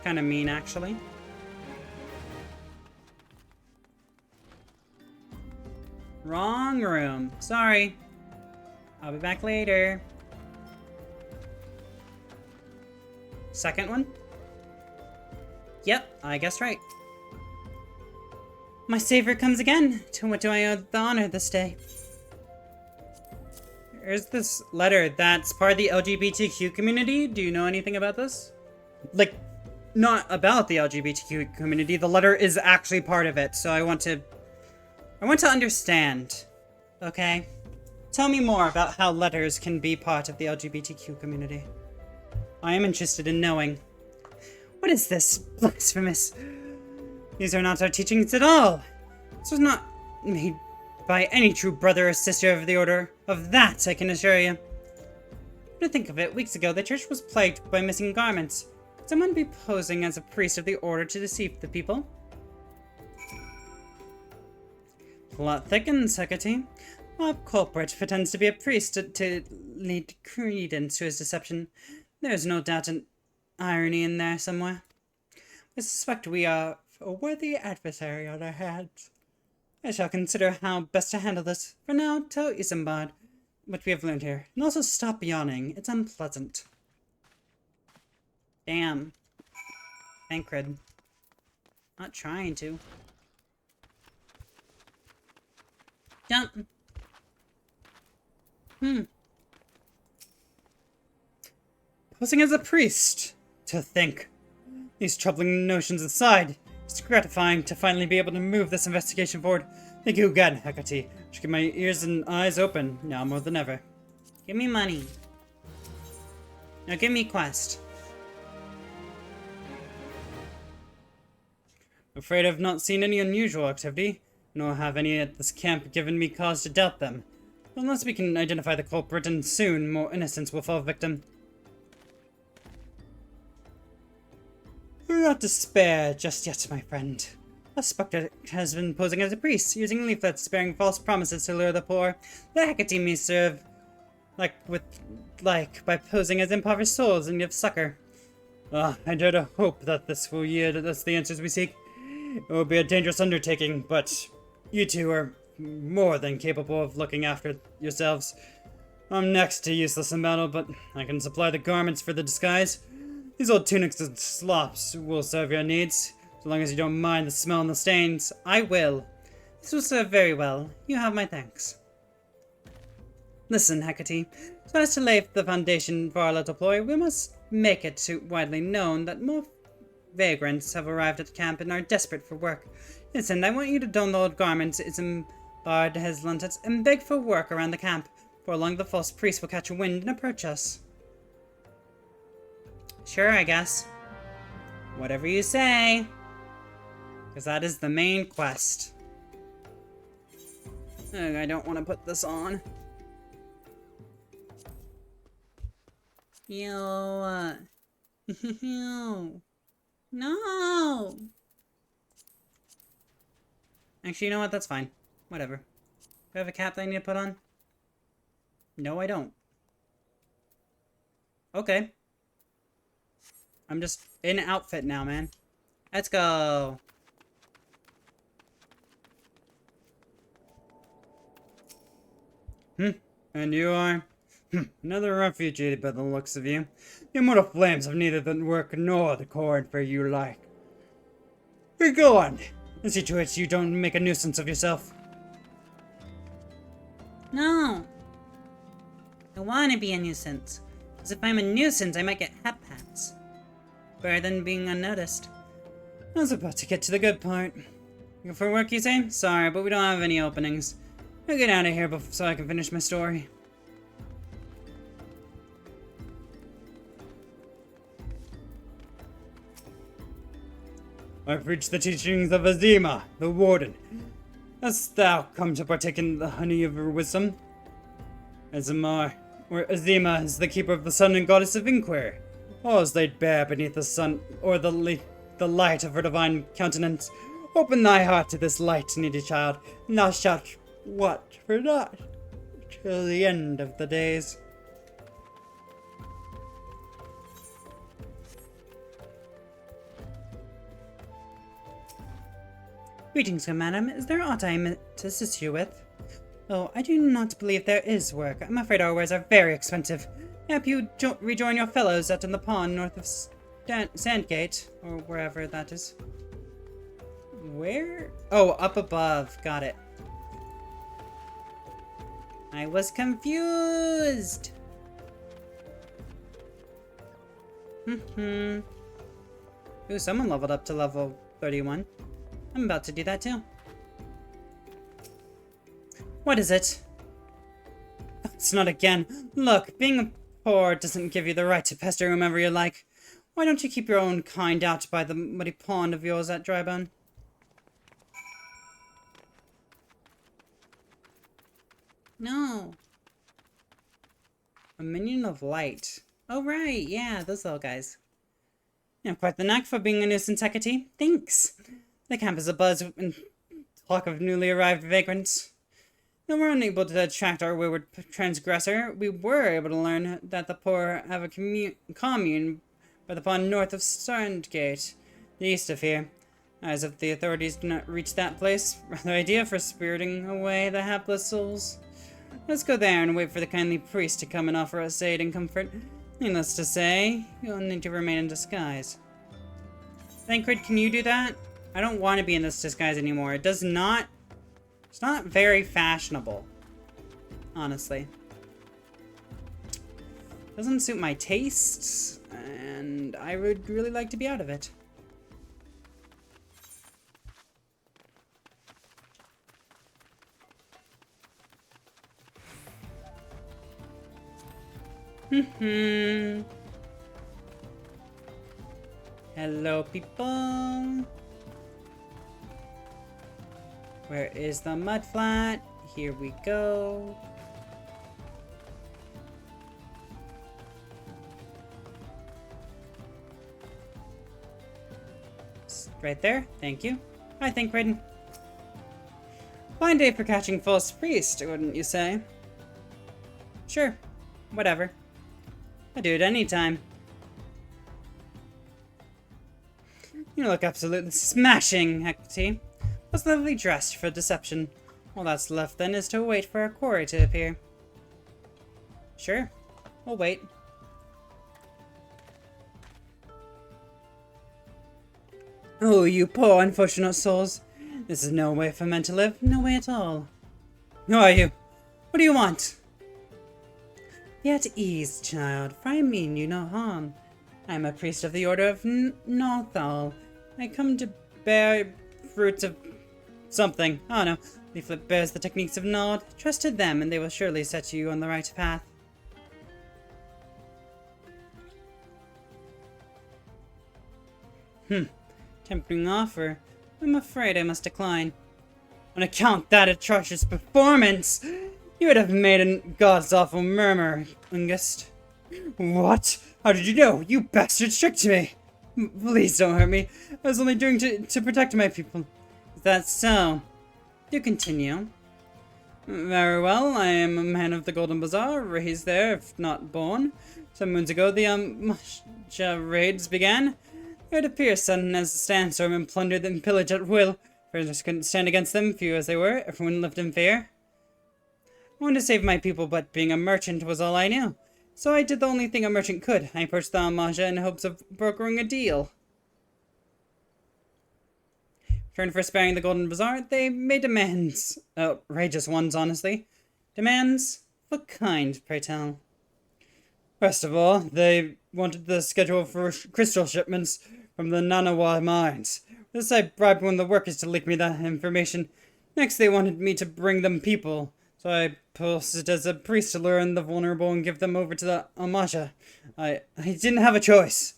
Kinda mean, actually. Wrong room. Sorry. I'll be back later. Second one? Yep, I guessed right. My savior comes again. To what do I owe the honor this day? There's this letter that's part of the LGBTQ community. Do you know anything about this? Like, not about the LGBTQ community. The letter is actually part of it, so I want to understand. Okay? Tell me more about how letters can be part of the LGBTQ community. I am interested in knowing. What is this? Blasphemous. These are not our teachings at all. This was not made by any true brother or sister of the order. Of that, I can assure you. To think of it, weeks ago, the church was plagued by missing garments. Could someone be posing as a priest of the order to deceive the people? Plot thickens, Hecate. A culprit pretends to be a priest to lead credence to his deception. There's no doubt an irony in there somewhere. I suspect we are a worthy adversary on our hands. I shall consider how best to handle this. For now, tell Isekai'd what we have learned here. And also stop yawning. It's unpleasant. Damn. Thancred. Not trying to. Jump. Posing as a priest. To think. These troubling notions aside, it's gratifying to finally be able to move this investigation forward. Thank you again, Hecate. I should keep my ears and eyes open, now more than ever. Give me money. Now give me quest. Afraid I've not seen any unusual activity, nor have any at this camp given me cause to doubt them. Unless we can identify the culprit, and soon more innocents will fall victim. Do not despair just yet, my friend. A spectre has been posing as a priest, using leaflets bearing false promises to lure the poor. The Hecate may serve by posing as impoverished souls in need of succor. I dare to hope that this will yield us the answers we seek. It will be a dangerous undertaking, but you two are more than capable of looking after yourselves. I'm next to useless in battle, but I can supply the garments for the disguise. These old tunics and slops will serve your needs, so long as you don't mind the smell and the stains. I will. This will serve very well. You have my thanks. Listen, Hecate, so as to lay the foundation for our little ploy, we must make it widely known that more vagrants have arrived at camp and are desperate for work. Listen, I want you to don the old garments Isekai'd has lent us and beg for work around the camp, for long the false priest will catch a wind and approach us. Sure, I guess. Whatever you say. Because that is the main quest. Ugh, I don't want to put this on. Yo. No. Actually, you know what? That's fine. Whatever. Do I have a cap that I need to put on? No, I don't. Okay. I'm just in outfit now, man. Let's go. And you are? Another refugee by the looks of you. The immortal flames have neither the work nor the cord for you like. Go on, and see to it you don't make a nuisance of yourself. No. I want to be a nuisance. Because if I'm a nuisance, I might get hep pats. Better than being unnoticed. I was about to get to the good part. You for work, you say? Sorry, but we don't have any openings. I'll get out of here so I can finish my story. I've reached the teachings of Azima, the warden. Hast thou come to partake in the honey of her wisdom? Azima is the keeper of the sun and goddess of inquiry. All is laid bare beneath the sun, or the light of her divine countenance. Open thy heart to this light, needy child, and thou shalt watch for naught till the end of the days. Greetings, good madam. Is there aught I may to assist you with? Oh, I do not believe there is work. I'm afraid our wares are very expensive. Perhaps you rejoin your fellows out in the pond north of Sandgate, or wherever that is. Where? Oh, up above. Got it. I was confused. Ooh, someone leveled up to level 31. I'm about to do that too. What is it? It's not again. Look, being poor doesn't give you the right to pester whomever you like. Why don't you keep your own kind out by the muddy pond of yours at Drybone? No. A minion of light. Oh, right. Yeah, those little guys. You have quite the knack for being a nuisance, Hecate. Thanks. The camp is abuzz with talk of newly arrived vagrants. Though we're unable to attract our wayward transgressor, we were able to learn that the poor have a commune by the pond north of Sandgate, the east of here. As if the authorities do not reach that place, rather idea for spiriting away the hapless souls. Let's go there and wait for the kindly priest to come and offer us aid and comfort. Needless to say, you'll need to remain in disguise. Thancred, can you do that? I don't want to be in this disguise anymore. It's not very fashionable. Honestly. Doesn't suit my tastes, and I would really like to be out of it. Hello, people. Where is the mud flat? Here we go. Right there. Thank you. I think, Raiden. Fine day for catching false priest, wouldn't you say? Sure. Whatever. I do it anytime. You look absolutely smashing, Hecate. Was lovely dressed for deception. All that's left then is to wait for our quarry to appear. Sure. We'll wait. Oh, you poor unfortunate souls. This is no way for men to live. No way at all. Who are you? What do you want? Be at ease, child, for I mean you no harm. I am a priest of the order of Northal. I come to bear fruits of something. I don't know. Leaflet bears the techniques of Nod. Trust to them, and they will surely set you on the right path. Tempting offer. I'm afraid I must decline. On account that atrocious performance, you would have made a god's awful murmur, Ungust. What? How did you know? You bastard tricked me! Please don't hurt me. I was only doing to protect my people. Is that so? Do continue. Very well, I am a man of the Golden Bazaar, raised there, if not born. Some moons ago, the Masha raids began. It appears sudden as a sandstorm and plundered and pillaged at will. Prisoners couldn't stand against them, few as they were. Everyone lived in fear. I wanted to save my people, but being a merchant was all I knew. So I did the only thing a merchant could. I approached the Amaja in hopes of brokering a deal. In return for sparing the Golden Bazaar, they made demands. Outrageous ones, honestly. Demands? What kind, pray tell? First of all, they wanted the schedule for crystal shipments from the Nanawa mines. This I bribed one of the workers to leak me that information. Next, they wanted me to bring them people. So I posed as a priest to lure in the vulnerable and give them over to the Amasha. I didn't have a choice.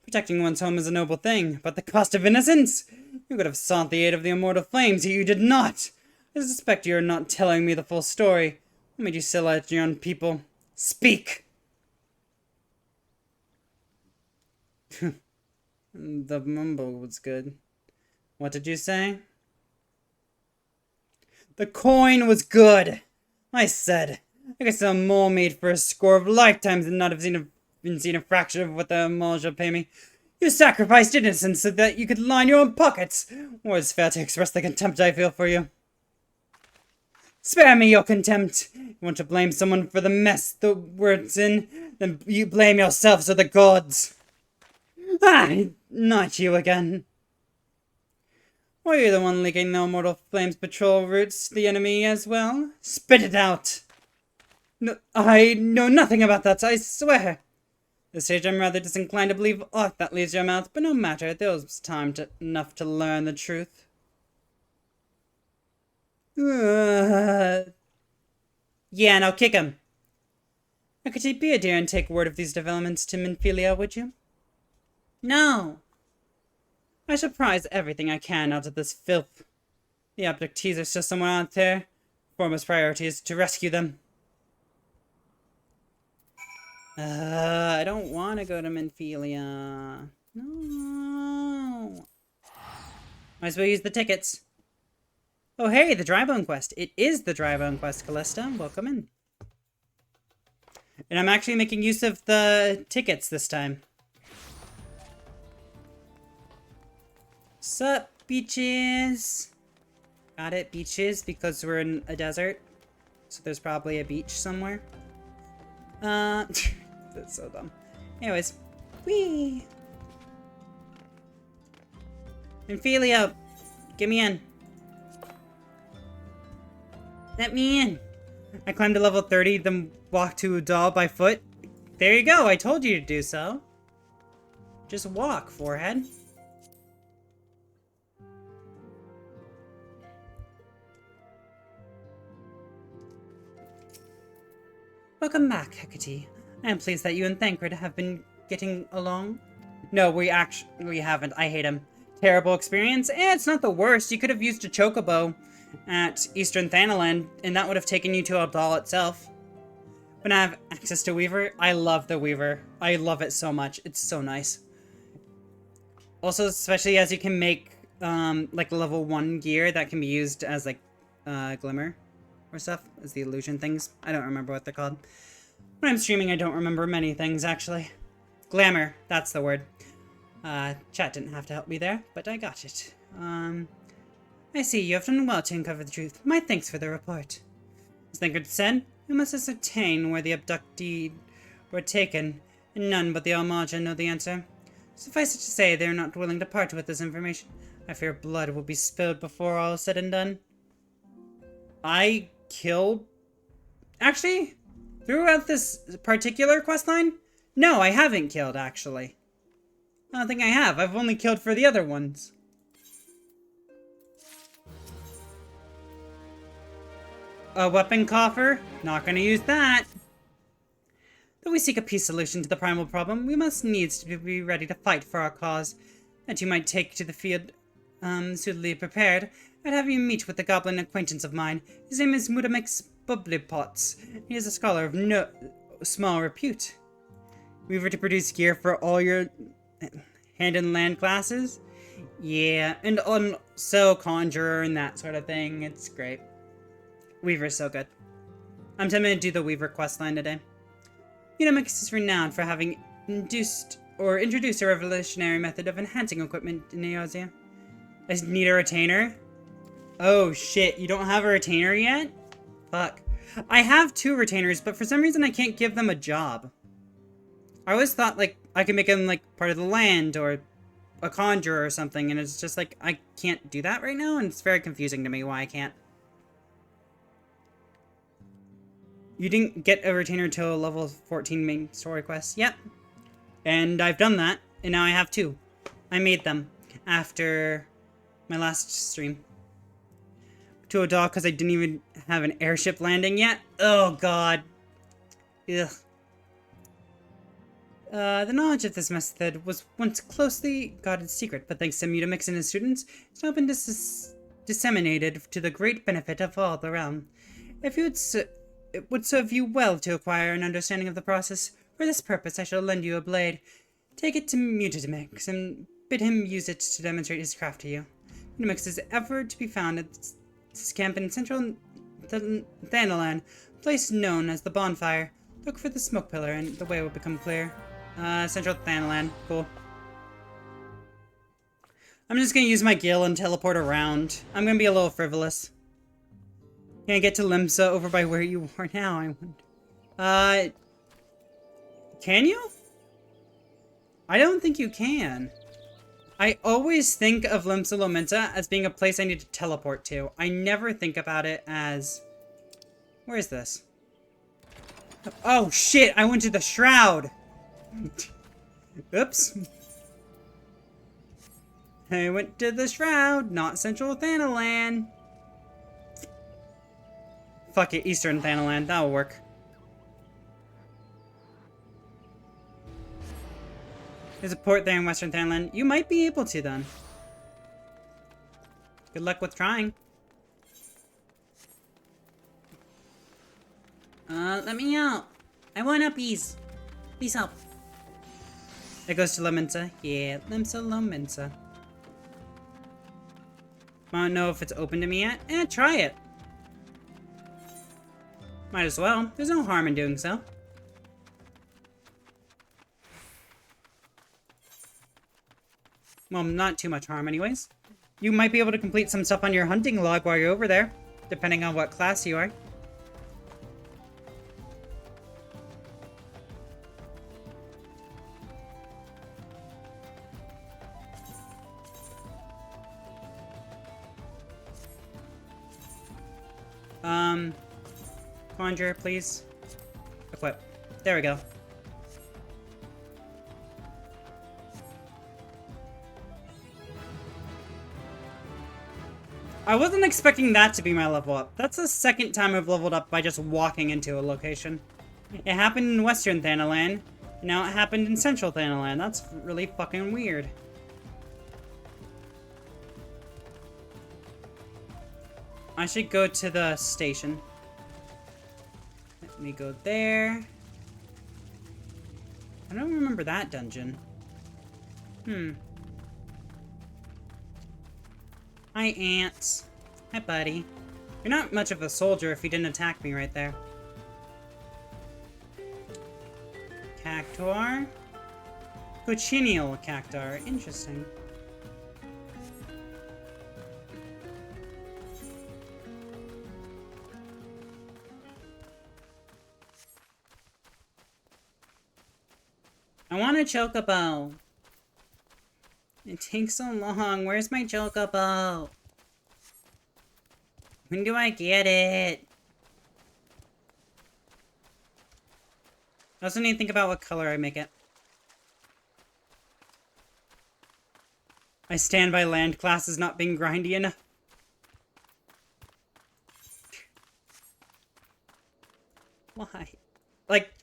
Protecting one's home is a noble thing, but the cost of innocence? You could have sought the aid of the immortal flames, yet you did not. I suspect you are not telling me the full story. What made you sell out your own people? Speak! The mumble was good. What did you say? The coin was good! I said. I guess a mole made for a score of lifetimes and not have seen a fraction of what the mole shall pay me. You sacrificed innocence so that you could line your own pockets. Or it's fair to express the contempt I feel for you. Spare me your contempt. You want to blame someone for the mess the world's in? Then you blame yourselves or the gods. Ah, not you again. Were you the one leaking the immortal flames patrol routes to the enemy as well? Spit it out! No, I know nothing about that, I swear. At this stage I'm rather disinclined to believe aught that leaves your mouth, but no matter, there was time enough to learn the truth. Yeah, now kick him. Now could you be a dear and take word of these developments to Minfilia, would you? No! I shall prize everything I can out of this filth. The abductees are still somewhere out there. Foremost priority is to rescue them. I don't want to go to Minfilia. No. Might as well use the tickets. Oh, hey, the Drybone quest. It is the Drybone quest, Callista. Welcome in. And I'm actually making use of the tickets this time. Sup, beaches? Got it, beaches, because we're in a desert. So there's probably a beach somewhere. That's so dumb. Anyways, whee! Minfilia, get me in. Let me in. I climbed to level 30, then walked to Udal by foot. There you go, I told you to do so. Just walk, forehead. Welcome back, Hecate. I am pleased that you and Thancred have been getting along. No, we haven't. I hate him. Terrible experience. It's not the worst. You could have used a chocobo at Eastern Thanaland, and that would have taken you to Abdal itself. When I have access to Weaver, I love the Weaver. I love it so much. It's so nice. Also, especially as you can make, like, level 1 gear that can be used as, like, glimmer or stuff, as the illusion things. I don't remember what they're called. When I'm streaming, I don't remember many things, actually. Glamour, that's the word. Chat didn't have to help me there, but I got it. I see, you have done well to uncover the truth. My thanks for the report. As Thancred said, we must ascertain where the abductees were taken, and none but the Almaja know the answer. Suffice it to say, they are not willing to part with this information. I fear blood will be spilled before all is said and done. I killed... Actually, throughout this particular questline, no, I haven't killed, actually. I don't think I have. I've only killed for the other ones. A weapon coffer? Not gonna use that. Though we seek a peace solution to the primal problem, we must needs to be ready to fight for our cause. That you might take to the field, suitably prepared, I'd have you meet with a goblin acquaintance of mine. His name is Mudamix Bubblypots. He is a scholar of no small repute. We were to produce gear for all your hand and land classes? Yeah, and also Conjurer and that sort of thing. It's great. Weaver's so good. I'm tempted to do the Weaver questline today. Unimix is renowned for having introduced a revolutionary method of enhancing equipment in Eorzea. I need a retainer? Oh shit, you don't have a retainer yet? Fuck. I have 2 retainers, but for some reason I can't give them a job. I always thought, like, I could make them, like, part of the land, or a conjurer or something, and it's just like, I can't do that right now, and it's very confusing to me why I can't. You didn't get a retainer until level 14 main story quest. Yep. And I've done that, and now I have 2. I made them after my last stream. To a dog because I didn't even have an airship landing yet. Oh god. Ugh. The knowledge of this method was once closely guarded secret, but thanks to Mutamix and his students, it's now been disseminated to the great benefit of all the realm. If you would it would serve you well to acquire an understanding of the process. For this purpose, I shall lend you a blade. Take it to Mutamix and bid him use it to demonstrate his craft to you. Mutamix is ever to be found at this camp in central Thanalan, a place known as the Bonfire. Look for the smoke pillar and the way will become clear. Central Thanalan. Cool. I'm just gonna use my Gil and teleport around. I'm gonna be a little frivolous. Can I get to Limsa over by where you are now, I wonder? Can you? I don't think you can. I always think of Limsa Lominsa as being a place I need to teleport to. I never think about it as... Where is this? Oh shit, I went to the Shroud! Oops. I went to the Shroud, not Central Thanalan. Fuck it, Eastern Thanalan, that'll work. There's a port there in Western Thanalan. You might be able to, then. Good luck with trying. Let me out. I want uppies. Please help. It goes to Lominsa. Yeah, Limsa Lominsa. I don't know if it's open to me yet. Try it. Might as well. There's no harm in doing so. Well, not too much harm anyways. You might be able to complete some stuff on your hunting log while you're over there, depending on what class you are. Conjure, please. Equip. There we go. I wasn't expecting that to be my level up. That's the second time I've leveled up by just walking into a location. It happened in Western Thanalan, and now it happened in Central Thanalan. That's really fucking weird. I should go to the station. Let me go there. I don't remember that dungeon. Hi, ants. Hi, buddy. You're not much of a soldier if you didn't attack me right there. Cactuar? Cochineal cactuar. Interesting. I want a chocobo. It takes so long. Where's my chocobo? When do I get it? I also need to think about what color I make it. I stand by land classes not being grindy enough. Why? Like,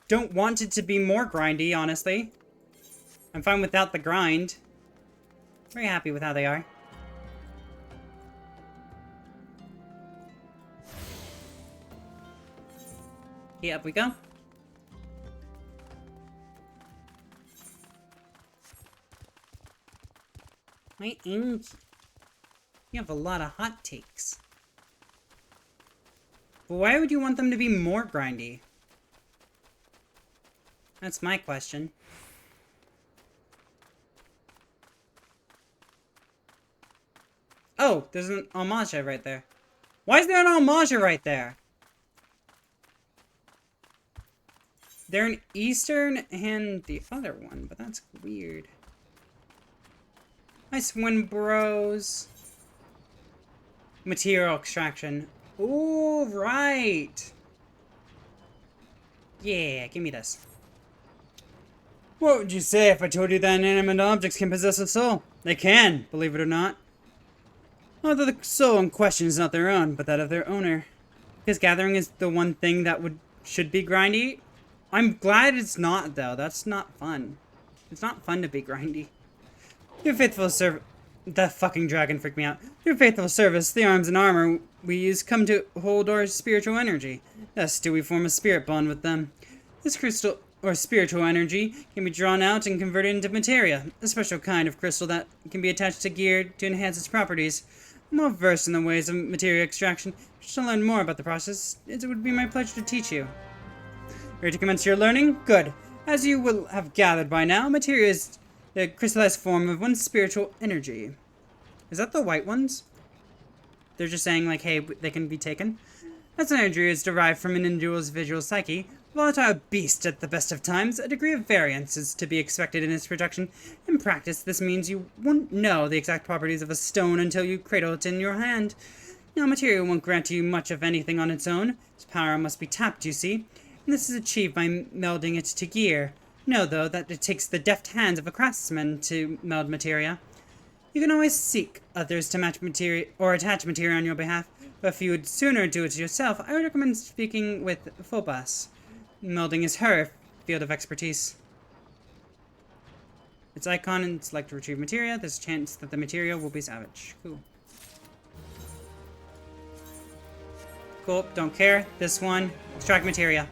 don't want it to be more grindy, honestly. I'm fine without the grind. Very happy with how they are. Okay, up we go. My Inky. You have a lot of hot takes. But why would you want them to be more grindy? That's my question. Oh, there's an homage right there. Why is there an homage right there? They're an Eastern and the other one, but that's weird. Nice win, bros. Material extraction. Ooh, right. Yeah, give me this. What would you say if I told you that inanimate objects can possess a soul? They can, believe it or not. Although the soul in question is not their own, but that of their owner. Because gathering is the one thing that should be grindy. I'm glad it's not, though. That's not fun. It's not fun to be grindy. Through faithful service... That fucking dragon freaked me out. Through faithful service, the arms and armor we use come to hold our spiritual energy. Thus do we form a spirit bond with them. This crystal, or spiritual energy, can be drawn out and converted into materia. A special kind of crystal that can be attached to gear to enhance its properties. I'm well versed in the ways of materia extraction. If you wish to learn more about the process, it would be my pleasure to teach you. Ready to commence your learning? Good. As you will have gathered by now, materia is the crystallized form of one spiritual energy. Is that the white ones? They're just saying, like, hey, they can be taken? That energy is derived from an individual's visual psyche. Volatile beast at the best of times, a degree of variance is to be expected in its production. In practice, this means you won't know the exact properties of a stone until you cradle it in your hand. Now, materia won't grant you much of anything on its own. Its power must be tapped, you see. And this is achieved by melding it to gear. Know, though, that it takes the deft hands of a craftsman to meld materia. You can always seek others to match materia or attach materia on your behalf, but if you would sooner do it yourself, I would recommend speaking with Phobos. Melding is her field of expertise. Its icon and select to retrieve materia. There's a chance that the materia will be savage. Cool. Cool, don't care. This one, extract materia.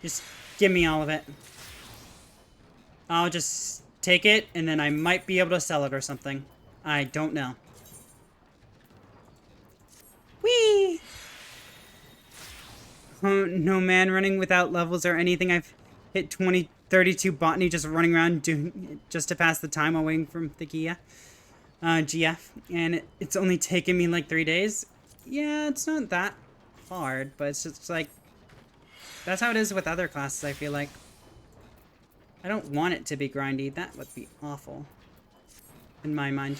Just give me all of it. I'll just take it, and then I might be able to sell it or something. I don't know. Whee! Oh, no man running without levels or anything. I've hit 32 botany just running around doing just to pass the time while waiting for the GF. And it's only taken me like 3 days. Yeah, it's not that hard, but it's just like... That's how it is with other classes, I feel like. I don't want it to be grindy. That would be awful. In my mind.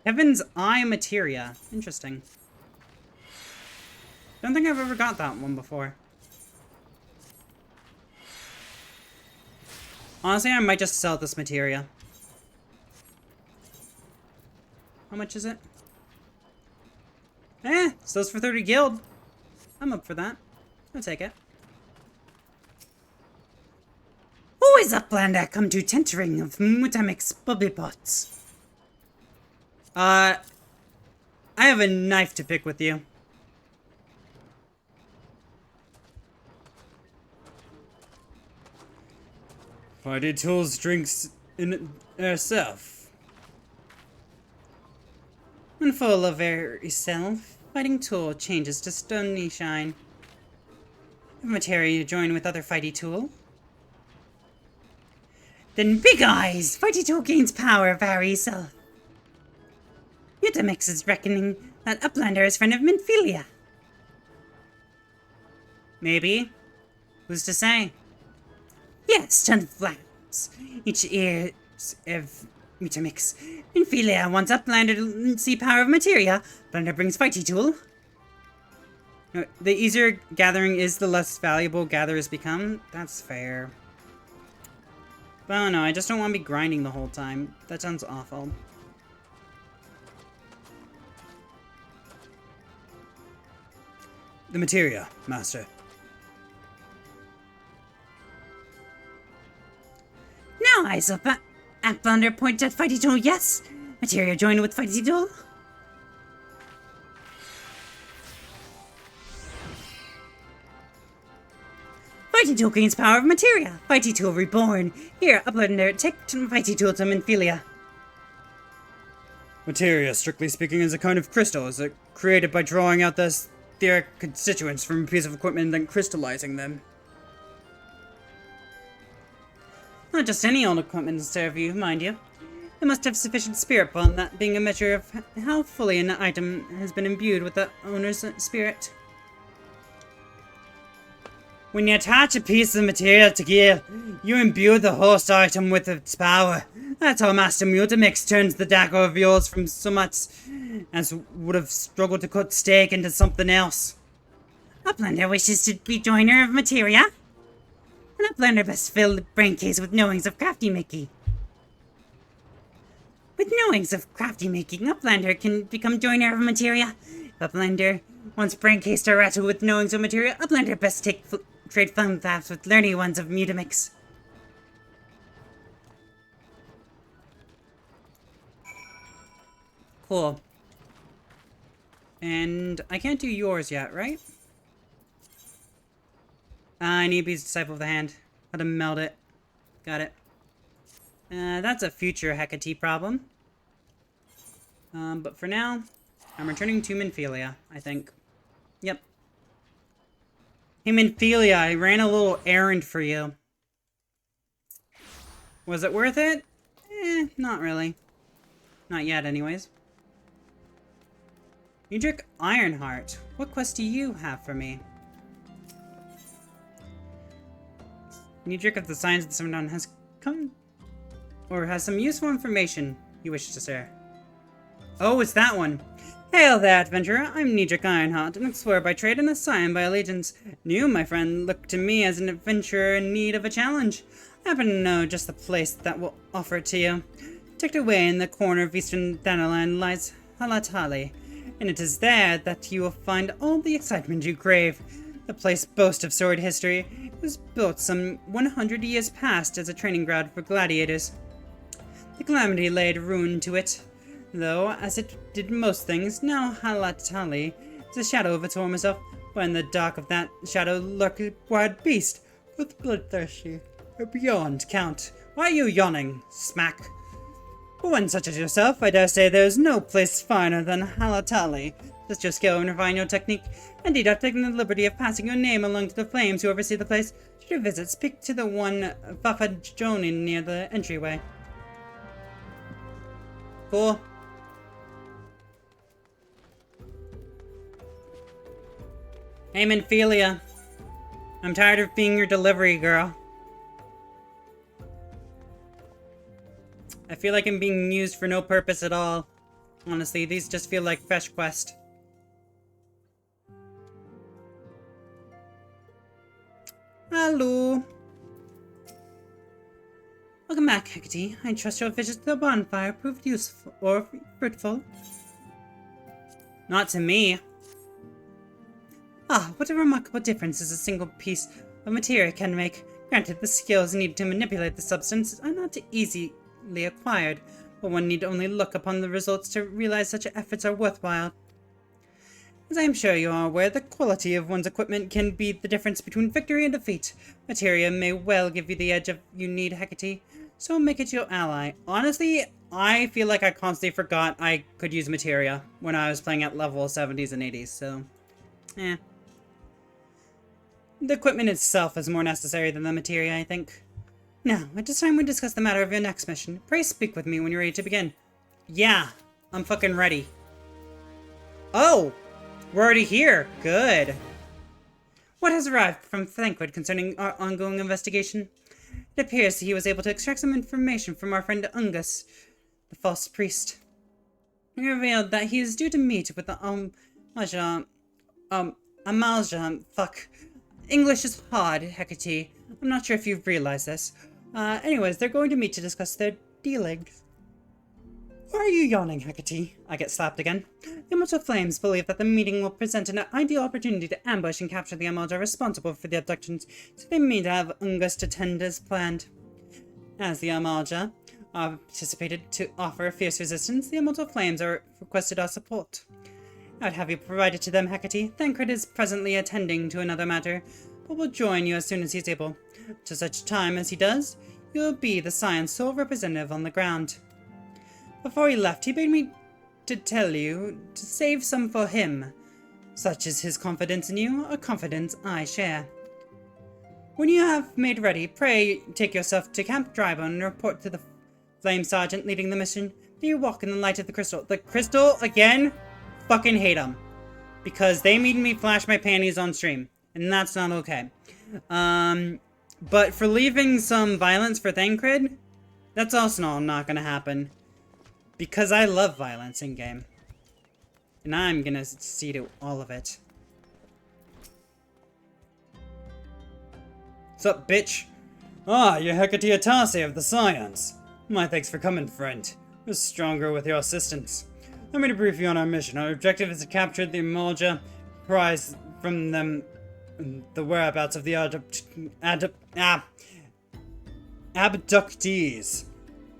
Heaven's Eye Materia. Interesting. Don't think I've ever got that one before. Honestly, I might just sell this materia. How much is it? Still for 30 guild. I'm up for that. I'll take it. Who is Uplander come to tentering of Mutamik's bubbly pots? I have a knife to pick with you. Party Tools drinks in herself. When full of herself, Fighting Tool changes to stony shine. If materia join with other Fighty Tool, then Big Eyes! Fighty Tool gains power of herself. Mutamix is reckoning that Uplander is friend of Minfilia. Maybe. Who's to say? Yes, 10 flaps. Each ear of Mutamix. Minfilia wants Uplander to see power of materia. Uplander brings Fighty Tool. The easier gathering is, the less valuable gatherers become. That's fair. But I don't know, I just don't want to be grinding the whole time. That sounds awful. The materia, master. Now, eyes up. Uplander point at Fighty Tool, yes. Materia join with Fighty Tool. Fighty Tool gains power of materia. Fighty Tool reborn. Here, Uplander, take Fighty Tool to Minfilia. Materia, strictly speaking, is a kind of crystal. Is it created by drawing out the etheric constituents from a piece of equipment and then crystallizing them? Not just any old equipment to serve you, mind you. It must have sufficient spirit bond, that being a measure of how fully an item has been imbued with the owner's spirit. When you attach a piece of material to gear, you imbue the host item with its power. That's how Master Mutamix turns the dagger of yours from so much as would have struggled to cut steak into something else. Uplander wishes to be joiner of materia. An Uplander best fill the brain case with knowings of crafty making. With knowings of crafty making, Uplander can become joiner of materia. If Uplander wants brain case to rattle with knowings of materia, Uplander best trade fun thefts with learning ones of Mutamix. Cool. And I can't do yours yet, right? I need to be Disciple of the Hand. How to meld it. Got it. That's a future Hecate problem. But for now, I'm returning to Minfilia, I think. Yep. Hey, Minfilia, I ran a little errand for you. Was it worth it? Not really. Not yet, anyways. Niedric Ironheart, what quest do you have for me? Niedric of the Signs of the Summerdawn has come... or has some useful information you wish to share. Oh, it's that one. Hail there, adventurer. I'm Niedric Ironheart, an explorer by trade and a scion by allegiance. You, my friend, look to me as an adventurer in need of a challenge. I happen to know just the place that will offer it to you. Tucked away in the corner of eastern Thanalan lies Halatali, and it is there that you will find all the excitement you crave. The place boasts of storied history. It was built some 100 years past as a training ground for gladiators. The calamity laid ruin to it, though, as it did most things. Now Halatali is a shadow of its former self, but in the dark of that shadow lurk a wild beast, both bloodthirsty or beyond count. Why are you yawning, Smack? For one such as yourself, I dare say there is no place finer than Halatali. Test your skill and refine your technique. Indeed, I've taken the liberty of passing your name along to the flames who oversee the place. Should you visit, speak to the one Vafa Jonin near the entryway. Cool. Hey, Minfilia. I'm tired of being your delivery girl. I feel like I'm being used for no purpose at all. Honestly, these just feel like fetch quest. Hello. Welcome back, Hecate. I trust your visit to the bonfire proved useful or fruitful. Not to me. Ah, what a remarkable difference a single piece of material can make. Granted, the skills needed to manipulate the substance are not easily acquired, but one need only look upon the results to realize such efforts are worthwhile. As I am sure you are aware, the quality of one's equipment can be the difference between victory and defeat. Materia may well give you the edge you need, Hecate, so make it your ally. Honestly, I feel like I constantly forgot I could use materia when I was playing at level 70s and 80s, so eh. The equipment itself is more necessary than the materia, I think. Now, it is time we discuss the matter of your next mission. Pray speak with me when you're ready to begin. Yeah, I'm fucking ready. Oh! We're already here. Good. What has arrived from Isekai'd concerning our ongoing investigation? It appears he was able to extract some information from our friend Ungus, the false priest. He revealed that he is due to meet with the Amalja, fuck. English is hard, Hecate. I'm not sure if you've realized this. Anyways, they're going to meet to discuss their dealings. Why are you yawning, Hecate? I get slapped again. The Immortal Flames believe that the meeting will present an ideal opportunity to ambush and capture the Amalja responsible for the abductions, so they mean to have Ungus attend as planned. As the Amalja participated to offer fierce resistance, the Immortal Flames are requested our support. I'd have you provided to them, Hecate. Thancred is presently attending to another matter, but will join you as soon as he's able. To such time as he does, you'll be the Scion's sole representative on the ground. Before he left, he bade me to tell you to save some for him. Such is his confidence in you, a confidence I share. When you have made ready, pray take yourself to Camp Drybone and report to the Flame Sergeant leading the mission. Do you walk in the light of the crystal? The crystal, again? Fucking hate them. Because they made me flash my panties on stream. And that's not okay. But for leaving some violence for Thancred, that's also not gonna happen. Because I love violence in-game. And I'm gonna see to all of it. What's up, bitch? Ah, you're Hecate Atase of the Scions. My thanks for coming, friend. We're stronger with your assistance. Let me to brief you on our mission. Our objective is to capture the Amalja, prize from them the whereabouts of the abductees.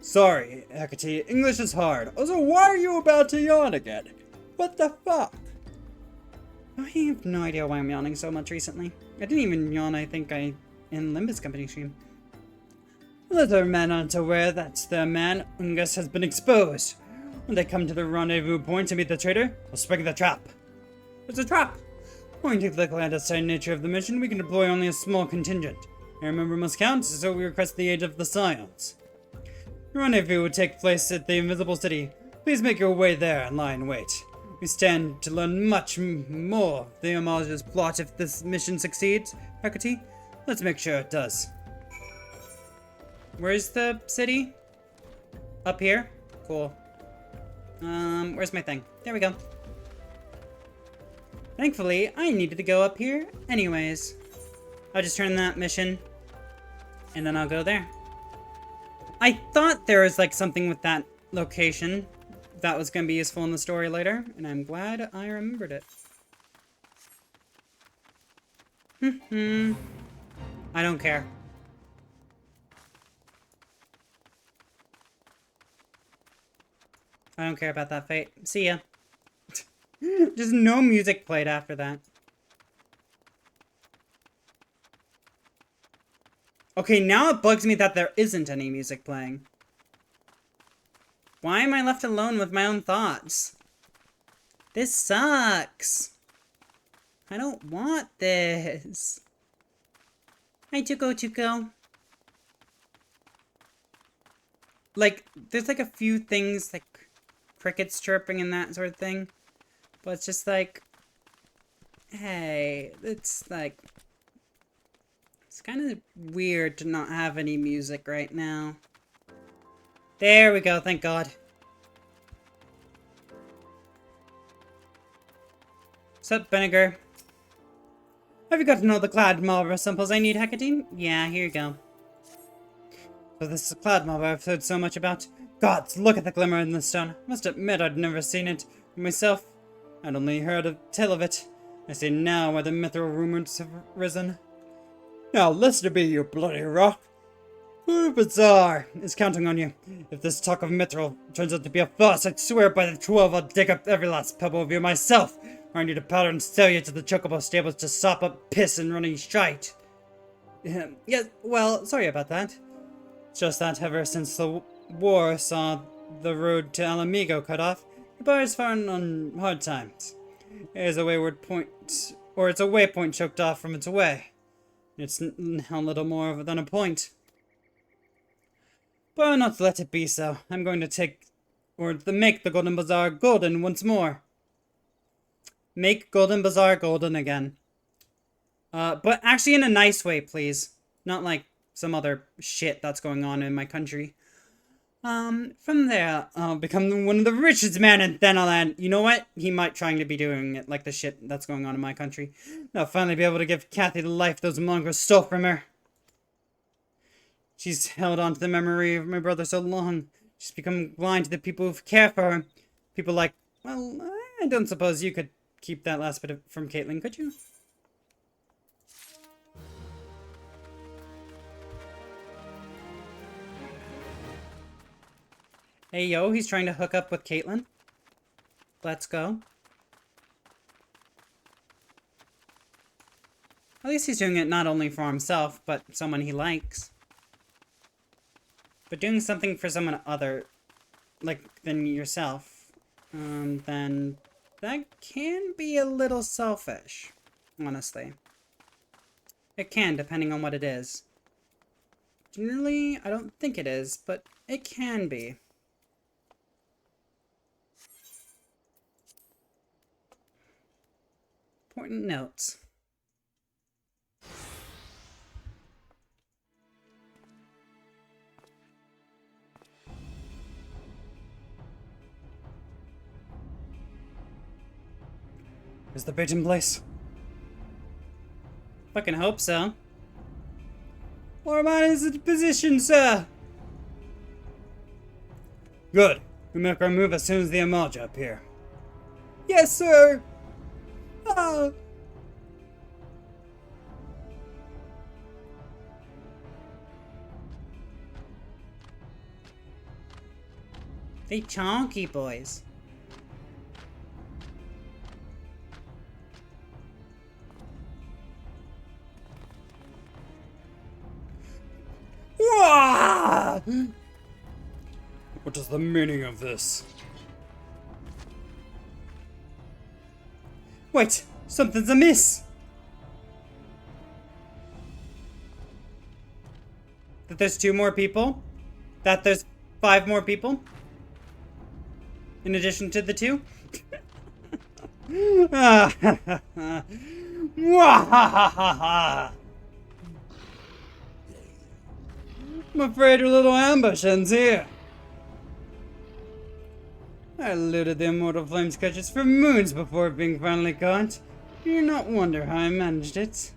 Sorry, Hecate, English is hard. Also, why are you about to yawn again? What the fuck? I have no idea why I'm yawning so much recently. I didn't even yawn, I think, in Limbus Company stream. Let our men aren't aware that their man, Ungus, has been exposed. When they come to the rendezvous point to meet the traitor, we'll spring the trap. It's a trap! Owing to the clandestine nature of the mission, we can deploy only a small contingent. Every member must count, so we request the aid of the Scions. The rendezvous will take place at the Invisible City. Please make your way there and lie in wait. We stand to learn much more of the Amalja's plot if this mission succeeds, Hecate. Let's make sure it does. Where's the city? Up here? Cool. Where's my thing? There we go. Thankfully, I needed to go up here anyways. I'll just turn that mission, and then I'll go there. I thought there was, like, something with that location that was going to be useful in the story later, and I'm glad I remembered it. I don't care. I don't care about that fate. See ya. Just no music played after that. Okay, now it bugs me that there isn't any music playing. Why am I left alone with my own thoughts? This sucks. I don't want this. Hi, Tuko. Like, there's like a few things, like crickets chirping and that sort of thing. But it's just like, hey, it's like, it's kind of weird to not have any music right now. There we go, thank God. What's up, Vinegar? Have you gotten all the Cloud Mob samples I need, Hecate? Yeah, here you go. So this is Cloud Mob I've heard so much about. Gods, look at the glimmer in the stone. Must admit I'd never seen it myself. I'd only heard a tale of it. I see now why the mithril rumors have risen. Now listen to me, you bloody rock. Who Bazaar is counting on you. If this talk of mithril turns out to be a farce, I swear by the 12 I'll dig up every last pebble of you myself. Or I need to powder and sell you to the chocobo stables to sop up piss and running shite. Yes, well, sorry about that. It's just that ever since the war saw the road to Alamigo cut off, the bar has fallen on hard times. It's a wayward point, or it's a waypoint choked off from its way. It's now little more than a point. But I'll not let it be so. I'm going to make the Golden Bazaar golden once more. Make Golden Bazaar golden again. But actually in a nice way, please. Not like some other shit that's going on in my country. From there, I'll become one of the richest men in Thanalan. You know what? He might trying to be doing it like the shit that's going on in my country. I'll finally be able to give Kathy the life those mongrels stole from her. She's held on to the memory of my brother so long. She's become blind to the people who care for her. People like, well, I don't suppose you could keep that last bit from Caitlin, could you? Hey, yo, he's trying to hook up with Caitlin. Let's go. At least he's doing it not only for himself, but someone he likes. But doing something for someone other, than yourself, then that can be a little selfish, honestly. It can, depending on what it is. Generally, I don't think it is, but it can be. Important notes. Is the bait in place? Fucking hope so. Ormond is in position, sir. Good. We make our move as soon as the Amalja appear. Yes, sir. Ah. They chonky boys. What is the meaning of this? Wait, something's amiss. That there's 2 more people? That there's 5 more people? In addition to the 2? I'm afraid a little ambush ends here. I eluded the immortal flames catchers for moons before being finally caught. You not wonder how I managed it.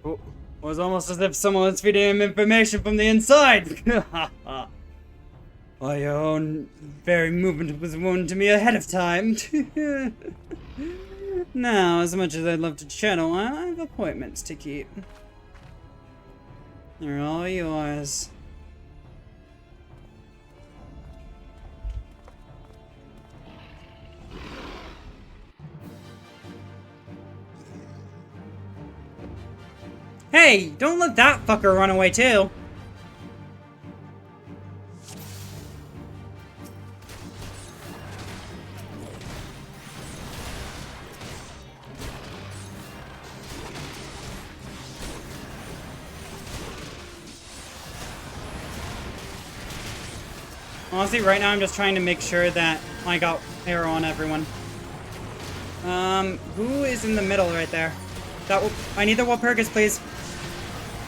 Oh, it was almost as if someone was feeding him information from the inside. Well, your own very movement was known to me ahead of time. Now, as much as I'd love to channel, I have appointments to keep. They're all yours. Hey, don't let that fucker run away too. Honestly, right now I'm just trying to make sure that I got arrow on everyone. Who is in the middle right there? I need the Walpurgis, please.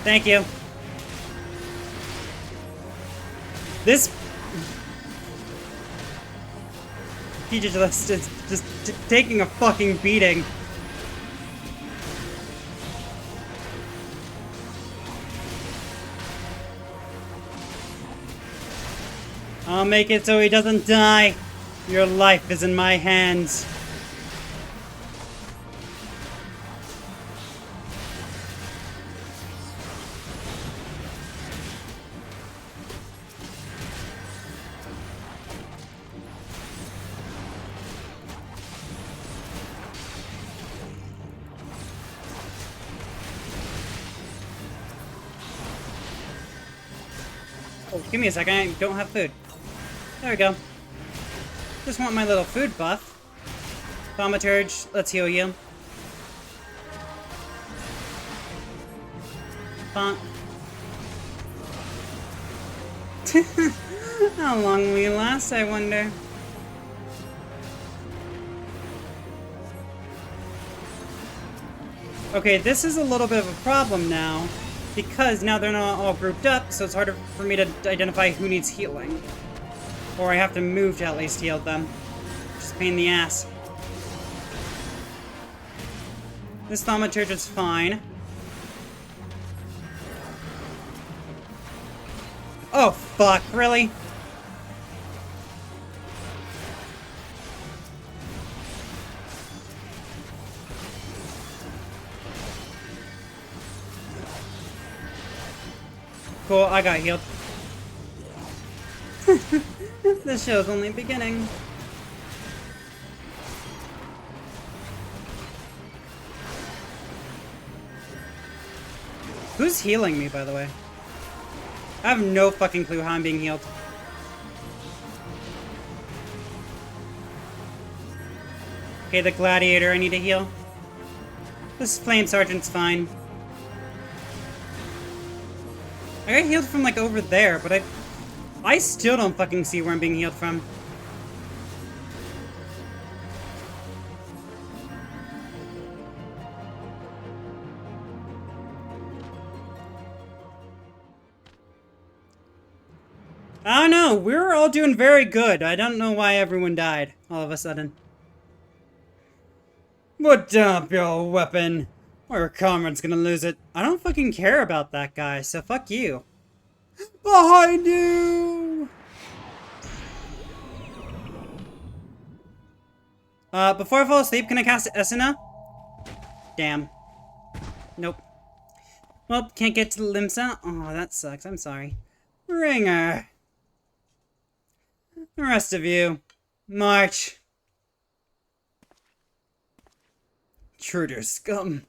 Thank you. This pugilist is just taking a fucking beating. I'll make it so he doesn't die. Your life is in my hands. Oh, give me a second. I don't have food. There we go. Just want my little food buff. Thaumaturge, let's heal you. Bonk. How long will we last, I wonder? Okay, this is a little bit of a problem now, because now they're not all grouped up, so it's harder for me to identify who needs healing. Or I have to move to at least heal them. Just a pain in the ass. This Thaumaturge is fine. Oh, fuck, really? Cool, I got healed. This show's only beginning. Who's healing me, by the way? I have no fucking clue how I'm being healed. Okay, the gladiator I need to heal. This flame sergeant's fine. I got healed from like over there, but I still don't fucking see where I'm being healed from. I don't know, we were all doing very good. I don't know why everyone died all of a sudden. Put up your weapon, or your comrade's gonna lose it. I don't fucking care about that guy, so fuck you. Behind you! Before I fall asleep, can I cast Esuna? Damn. Nope. Well, can't get to the Limsa. Oh, that sucks. I'm sorry. Ringer. The rest of you, march. Traitor scum.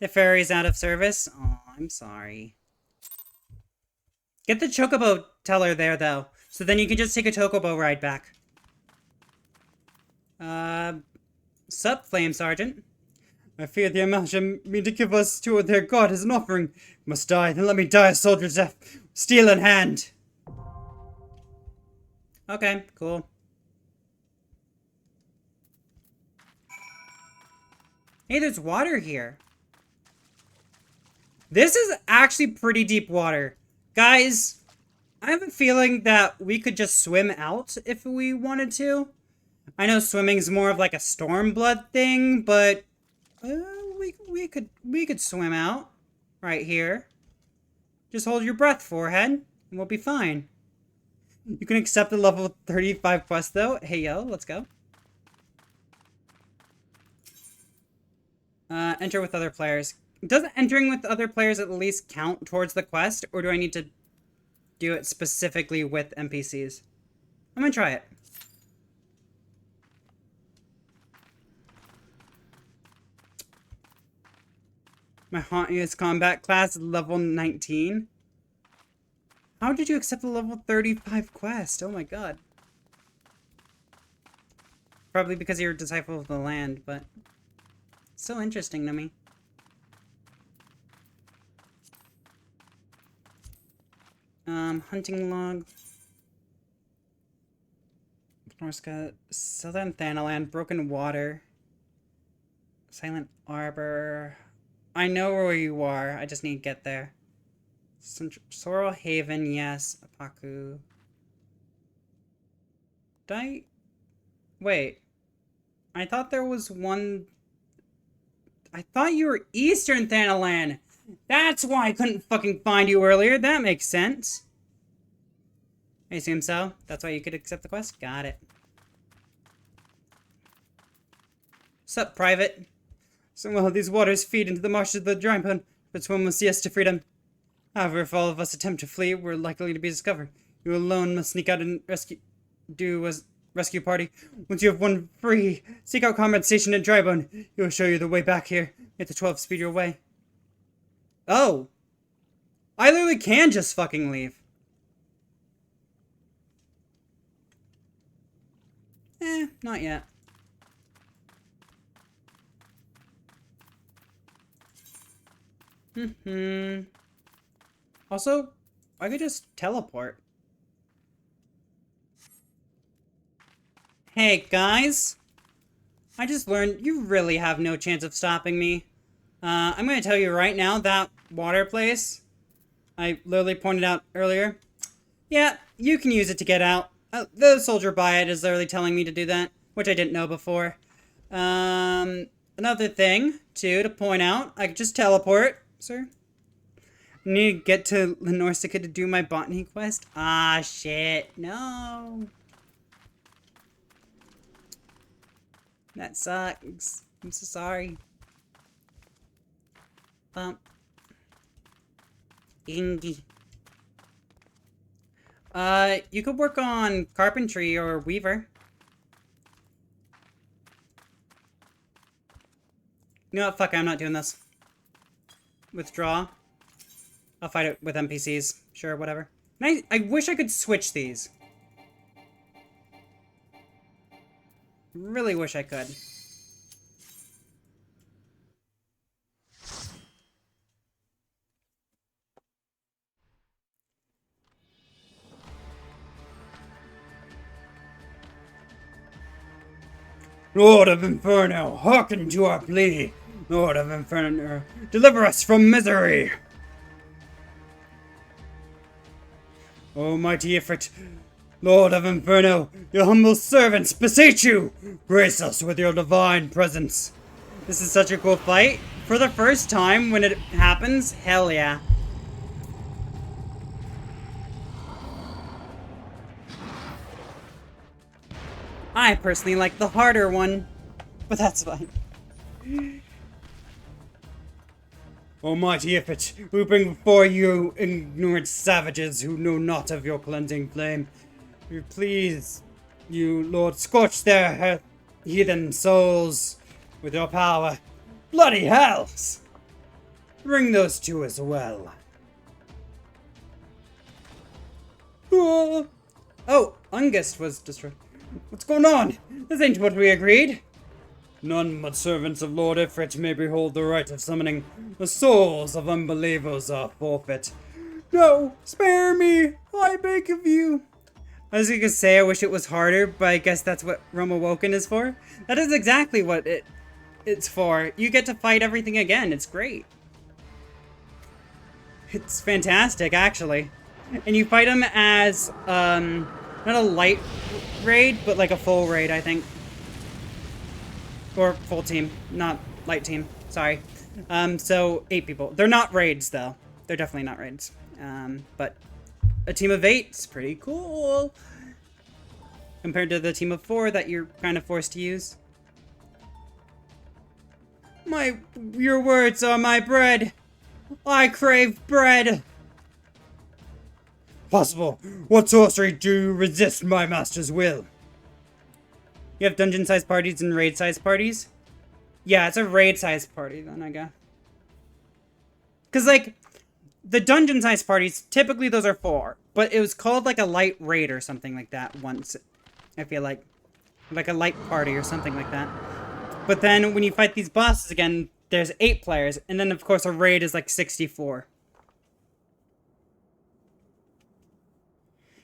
The ferry's out of service? Oh, I'm sorry. Get the chocobo teller there, though. So then you can just take a chocobo ride back. Sup, Flame Sergeant? I fear the Amalgam mean to give us to their god as an offering. Must die, then let me die a soldier's death. Steel in hand. Okay, cool. Hey, there's water here. This is actually pretty deep water. Guys, I have a feeling that we could just swim out if we wanted to. I know swimming's more of like a Stormblood thing, but we could swim out right here. Just hold your breath, forehead, and we'll be fine. You can accept the level 35 quest though. Hey yo, let's go. Enter with other players. Does entering with other players at least count towards the quest, or do I need to do it specifically with NPCs? I'm gonna try it. My hauntiest combat class is level 19. How did you accept the level 35 quest? Oh my god. Probably because you're a disciple of the land, but it's so interesting to me. Hunting log. Norska, Southern Thanaland, Broken Water. Silent Arbor. I know where you are, I just need to get there. Sorrel Haven, yes. Apaku. Wait. I thought there was one... I thought you were Eastern Thanaland! That's why I couldn't fucking find you earlier. That makes sense. I assume so. That's why you could accept the quest? Got it. Sup, Private? Somehow these waters feed into the marshes of the Drybone, but one must see us to freedom. However, if all of us attempt to flee, we're likely to be discovered. You alone must sneak out and do a rescue party. Once you have one free, seek out comrade stationed at Drybone. He will show you the way back here. Make the 12 speed your way. Oh! I literally can just fucking leave. Not yet. Also, I could just teleport. Hey, guys. I just learned you really have no chance of stopping me. I'm gonna tell you right now, that water place I literally pointed out earlier. Yeah, you can use it to get out. The soldier by it is literally telling me to do that, which I didn't know before. Another thing, too, to point out, I could just teleport, sir. I need to get to Lenorsica to do my botany quest. Ah, shit. No. That sucks. I'm so sorry. Ingy. You could work on carpentry or weaver. You know what? Fuck, I'm not doing this. Withdraw. I'll fight it with NPCs. Sure, whatever. And I wish I could switch these. Really wish I could. Lord of Inferno, hearken to our plea. Lord of Inferno, deliver us from misery. Almighty Ifrit, Lord of Inferno, your humble servants beseech you. Grace us with your divine presence. This is such a cool fight. For the first time when it happens, hell yeah. I personally like the harder one, but that's fine. Almighty Ifrit, we bring before you ignorant savages who know not of your cleansing flame. We please you, Lord, scorch their heathen souls with your power. Bloody hells! Bring those two as well. Oh, Ungust was destroyed. What's going on? This ain't what we agreed. None but servants of Lord Ifrit may behold the right of summoning. The souls of unbelievers are forfeit. No, spare me, I beg of you. I was gonna say I wish it was harder, but I guess that's what Realm Awoken is for. That is exactly what it's for. You get to fight everything again. It's great. It's fantastic, actually. And you fight them as, not a light raid, but like a full raid, I think. Or full team, not light team. Sorry. So 8 people. They're not raids, though. They're definitely not raids. But a team of 8 is pretty cool. Compared to the team of 4 that you're kind of forced to use. Your words are my bread. I crave bread. Possible. What sorcery do resist my master's will? You have dungeon-sized parties and raid-sized parties? Yeah, it's a raid-sized party then, I guess. Because, like, the dungeon-sized parties, typically those are 4. But it was called, like, a light raid or something like that once. I feel like. Like a light party or something like that. But then, when you fight these bosses again, there's 8 players. And then, of course, a raid is, like, 64.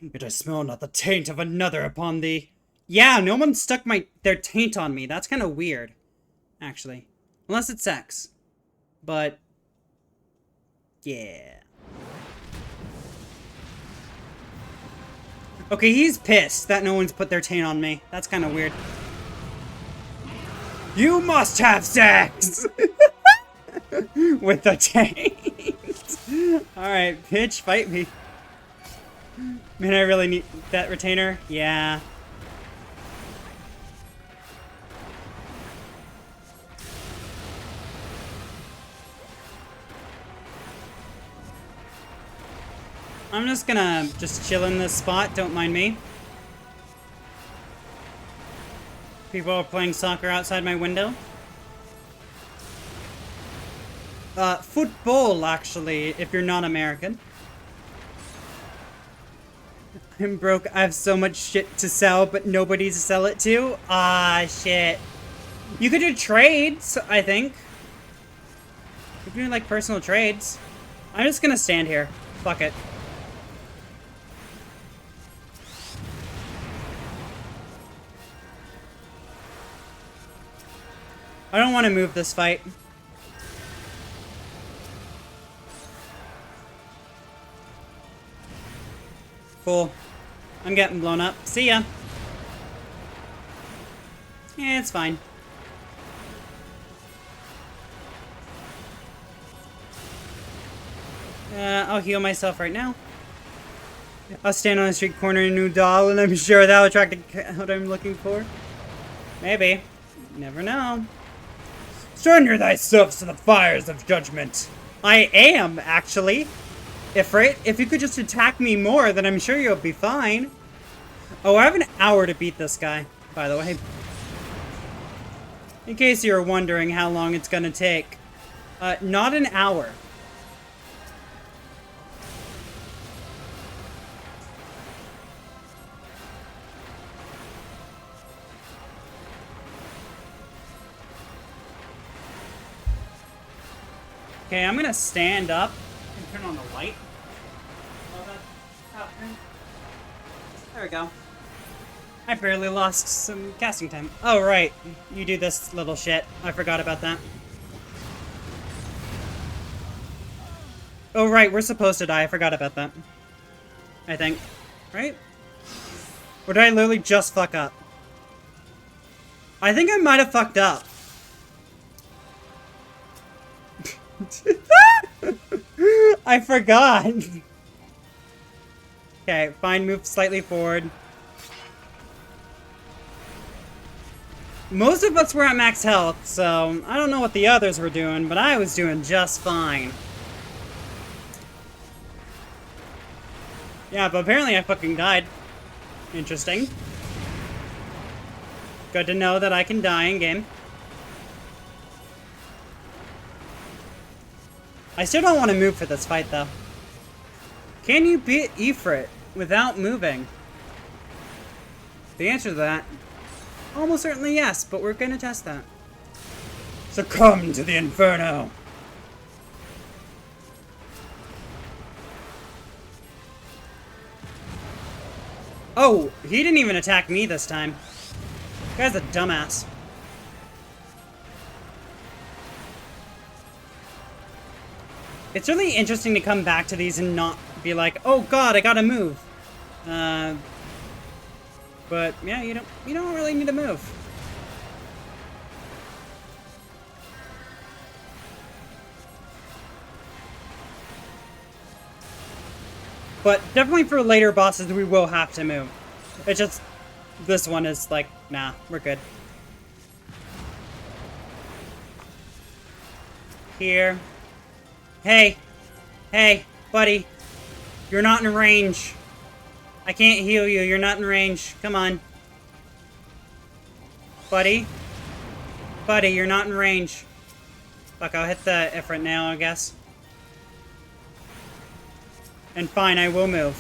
Yet I smell not the taint of another upon thee. Yeah, no one stuck their taint on me. That's kind of weird, actually. Unless it's sex. But, yeah. Okay, he's pissed that no one's put their taint on me. That's kind of weird. You must have sex! With the taint. Alright, bitch, fight me. Man, I really need that retainer. Yeah. I'm just gonna chill in this spot, don't mind me. People are playing soccer outside my window. Football, actually, if you're not American. I'm broke. I have so much shit to sell, but nobody to sell it to. Ah, shit. You could do trades, I think. You could do, like, personal trades. I'm just gonna stand here. Fuck it. I don't want to move this fight. Cool. I'm getting blown up. See ya. Yeah, it's fine. I'll heal myself right now. I'll stand on a street corner in New Doll, and I'm sure that'll attract what I'm looking for. Maybe. Never know. Surrender thyself to the fires of judgment. I am, actually. If you could just attack me more, then I'm sure you'll be fine. Oh, I have an hour to beat this guy, by the way. In case you're wondering how long it's gonna take. Not an hour. Okay, I'm gonna stand up and turn on the light. There we go. I barely lost some casting time. Oh, right. You do this little shit. I forgot about that. Oh, right. We're supposed to die. I forgot about that. I think. Right? Or did I literally just fuck up? I think I might have fucked up. I forgot. Okay, fine, move slightly forward. Most of us were at max health, so I don't know what the others were doing, but I was doing just fine. Yeah, but apparently I fucking died. Interesting. Good to know that I can die in game. I still don't want to move for this fight, though. Can you beat Ifrit without moving? The answer to that, almost certainly yes, but we're gonna test that. Succumb to the inferno! Oh, he didn't even attack me this time. This guy's a dumbass. It's really interesting to come back to these and not be like, oh god, I gotta move. But yeah, you don't really need to move. But definitely for later bosses, we will have to move. It's just, this one is like, nah, we're good. Here. Hey, buddy, you're not in range. I can't heal you, you're not in range. Come on. Buddy, you're not in range. Fuck, I'll hit the Ifrit now, I guess. And fine, I will move.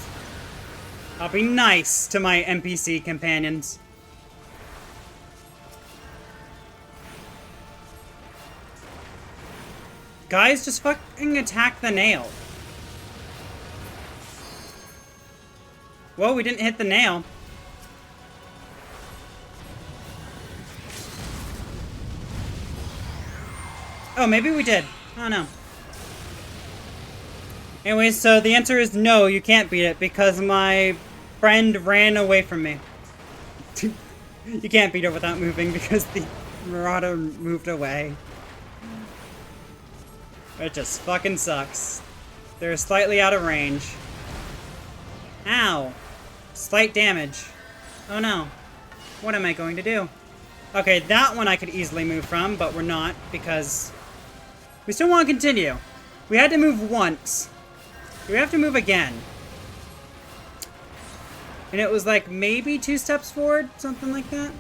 I'll be nice to my NPC companions. Guys, just fucking attack the nail. Whoa, we didn't hit the nail. Oh, maybe we did. I don't know. Anyways, so the answer is no, you can't beat it because my friend ran away from me. You can't beat it without moving because the Marauder moved away. It just fucking sucks. They're slightly out of range. Ow. Slight damage. Oh no. What am I going to do? Okay, that one I could easily move from, but we're not, because we still want to continue. We had to move once. We have to move again. And it was like maybe 2 steps forward, something like that.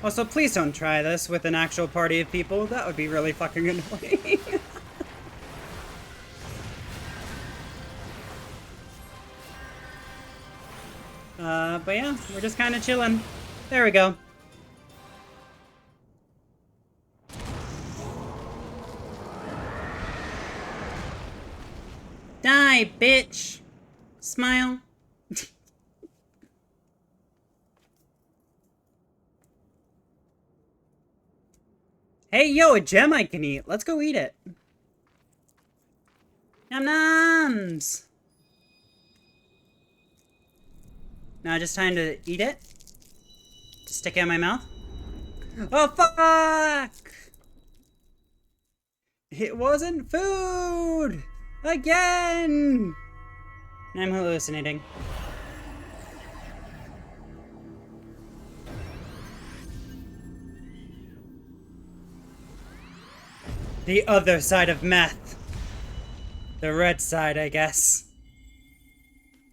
Also, please don't try this with an actual party of people. That would be really fucking annoying. But yeah, we're just kind of chilling. There we go. Die, bitch! Smile. Hey, yo, a gem I can eat. Let's go eat it. Nom noms! Now just time to eat it. To stick it in my mouth. Oh, fuck! It wasn't food! Again! I'm hallucinating. The other side of meth. The red side, I guess.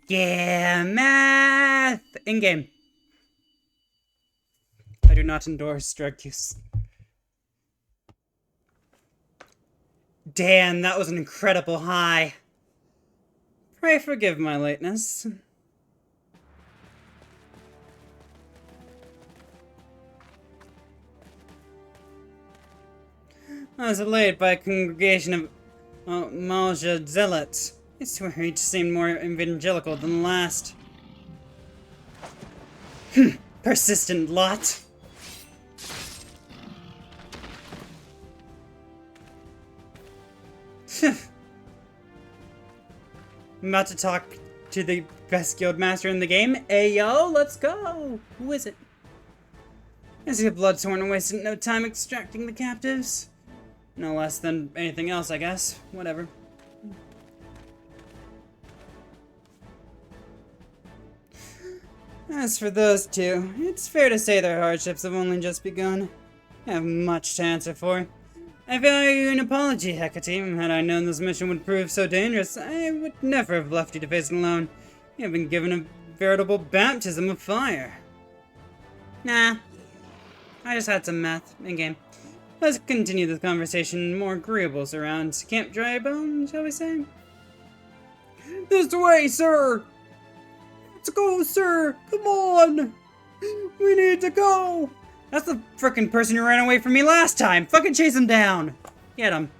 Yeah, meth! In-game. I do not endorse drug use. Damn, that was an incredible high. Pray forgive my lateness. I was delayed by a congregation of Malja zealots. I swear each seemed more evangelical than the last. Persistent lot. I'm about to talk to the best guild master in the game. Ayo, let's go! Who is it? I see a Bloodsworn and wasted no time extracting the captives. No less than anything else, I guess. Whatever. As for those two, it's fair to say their hardships have only just begun. I have much to answer for. I value an apology, Hecate. Had I known this mission would prove so dangerous, I would never have left you to face it alone. You have been given a veritable baptism of fire. Nah. I just had some meth in-game. Let's continue this conversation in more agreeable surrounds. Camp Drybone, shall we say? This way, sir! Let's go, sir! Come on! We need to go! That's the frickin' person who ran away from me last time! Fucking chase him down! Get him.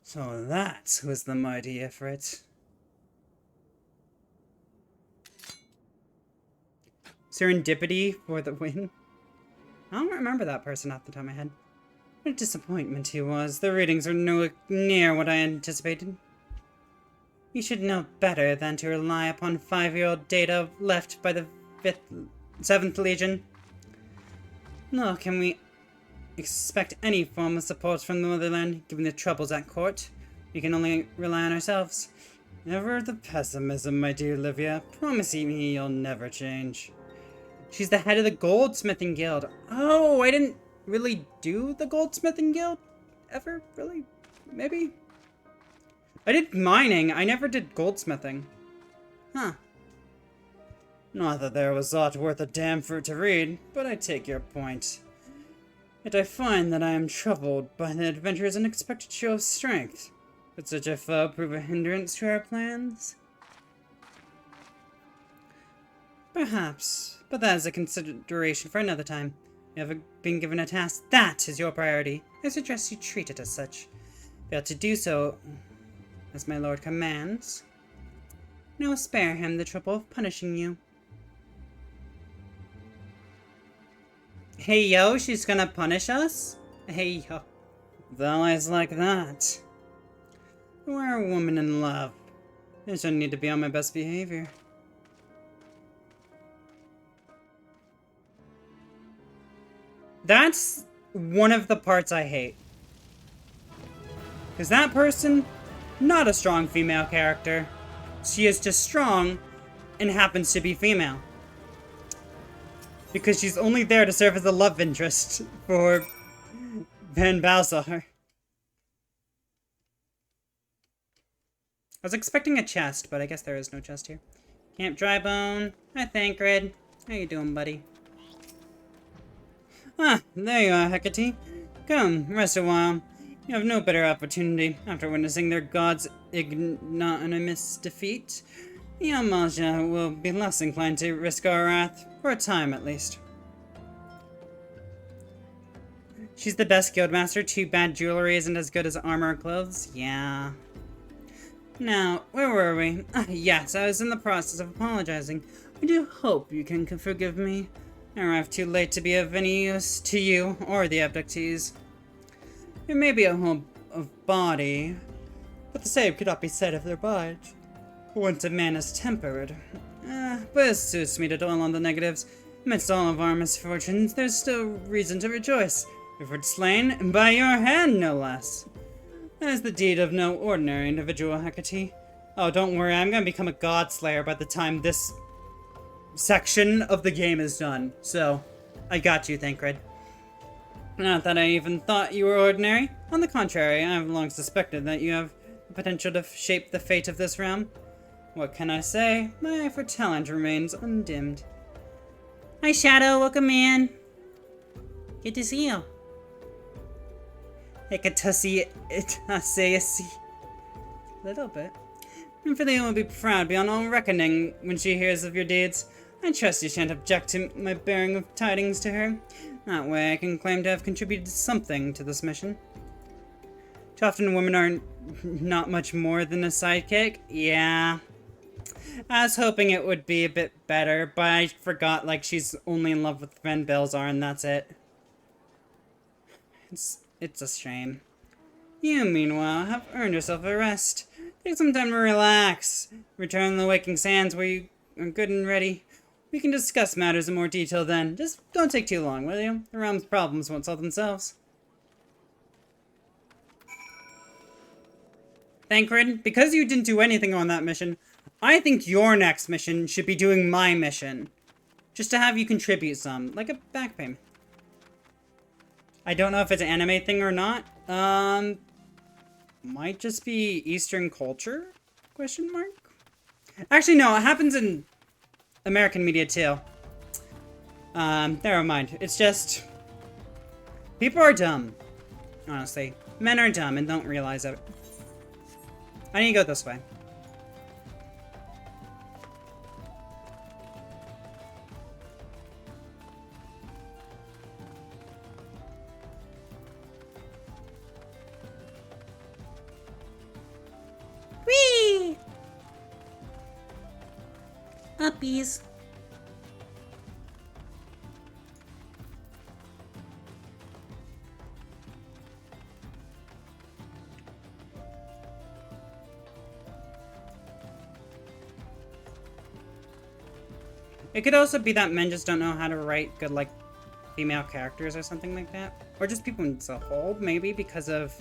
So that was the mighty Ifrit. Serendipity for the win? I don't remember that person off the top of my head. What a disappointment he was. The readings are nowhere near what I anticipated. You should know better than to rely upon 5-year-old data left by the 7th Legion. Nor can we expect any form of support from the motherland, given the troubles at court. We can only rely on ourselves. Never the pessimism, my dear Livia. Promise me you'll never change. She's the head of the Goldsmithing Guild. Oh, I didn't really do the Goldsmithing Guild ever, really? Maybe? I did mining. I never did goldsmithing. Huh. Not that there was aught worth a damn fruit to read, but I take your point. Yet I find that I am troubled by the adventurer's unexpected show of strength. Could such a foe prove a hindrance to our plans? Perhaps, but that is a consideration for another time. You have been given a task that is your priority. I suggest you treat it as such. Fail to do so, as my lord commands, and I will spare him the trouble of punishing you. Hey yo, she's gonna punish us? Hey yo. With allies like that. We're a woman in love. I shouldn't need to be on my best behavior. That's one of the parts I hate. Because that person, not a strong female character. She is just strong and happens to be female. Because she's only there to serve as a love interest for Van Balzar. I was expecting a chest, but I guess there is no chest here. Camp Drybone. Hi, Thancred. How you doing, buddy? Ah, there you are, Hecate. Come, rest a while. You have no better opportunity after witnessing their god's ignominious defeat. The Amaja will be less inclined to risk our wrath, for a time at least. She's the best guildmaster. Too bad jewelry isn't as good as armor or clothes. Yeah. Now, where were we? Yes, I was in the process of apologizing. I do hope you can forgive me. I arrived too late to be of any use to you or the abductees. There may be a hope of body, but the same could not be said of their mind. Once a man is tempered. But it suits me to dwell on the negatives. Amidst all of our misfortunes, there's still reason to rejoice. If slain, by your hand, no less. That is the deed of no ordinary individual, Hecate. Oh, don't worry, I'm gonna become a god slayer by the time this section of the game is done. So, I got you, Thancred. Not that I even thought you were ordinary. On the contrary, I have long suspected that you have the potential to shape the fate of this realm. What can I say? My eye for talent remains undimmed. Hi, Shadow. Welcome in. Good to see you. Hecate, a little bit. Nymphalia will be proud beyond all reckoning when she hears of your deeds. I trust you shan't object to my bearing of tidings to her. That way I can claim to have contributed something to this mission. Too often women are not much more than a sidekick. Yeah. I was hoping it would be a bit better, but I forgot, like, she's only in love with Van Belzar and that's it. It's a shame. You, meanwhile, have earned yourself a rest. Take some time to relax. Return to the waking sands where you are good and ready. We can discuss matters in more detail then. Just don't take too long, will you? The realm's problems won't solve themselves. Thancred, because you didn't do anything on that mission, I think your next mission should be doing my mission. Just to have you contribute some, like a back payment. I don't know if it's an anime thing or not. Might just be Eastern culture? Question mark? Actually, no, it happens in American media too. Never mind. It's just... people are dumb. Honestly. Men are dumb and don't realize it. I need to go this way. Whee! Uppies. It could also be that men just don't know how to write good, like, female characters or something like that. Or just people as a whole, maybe, because of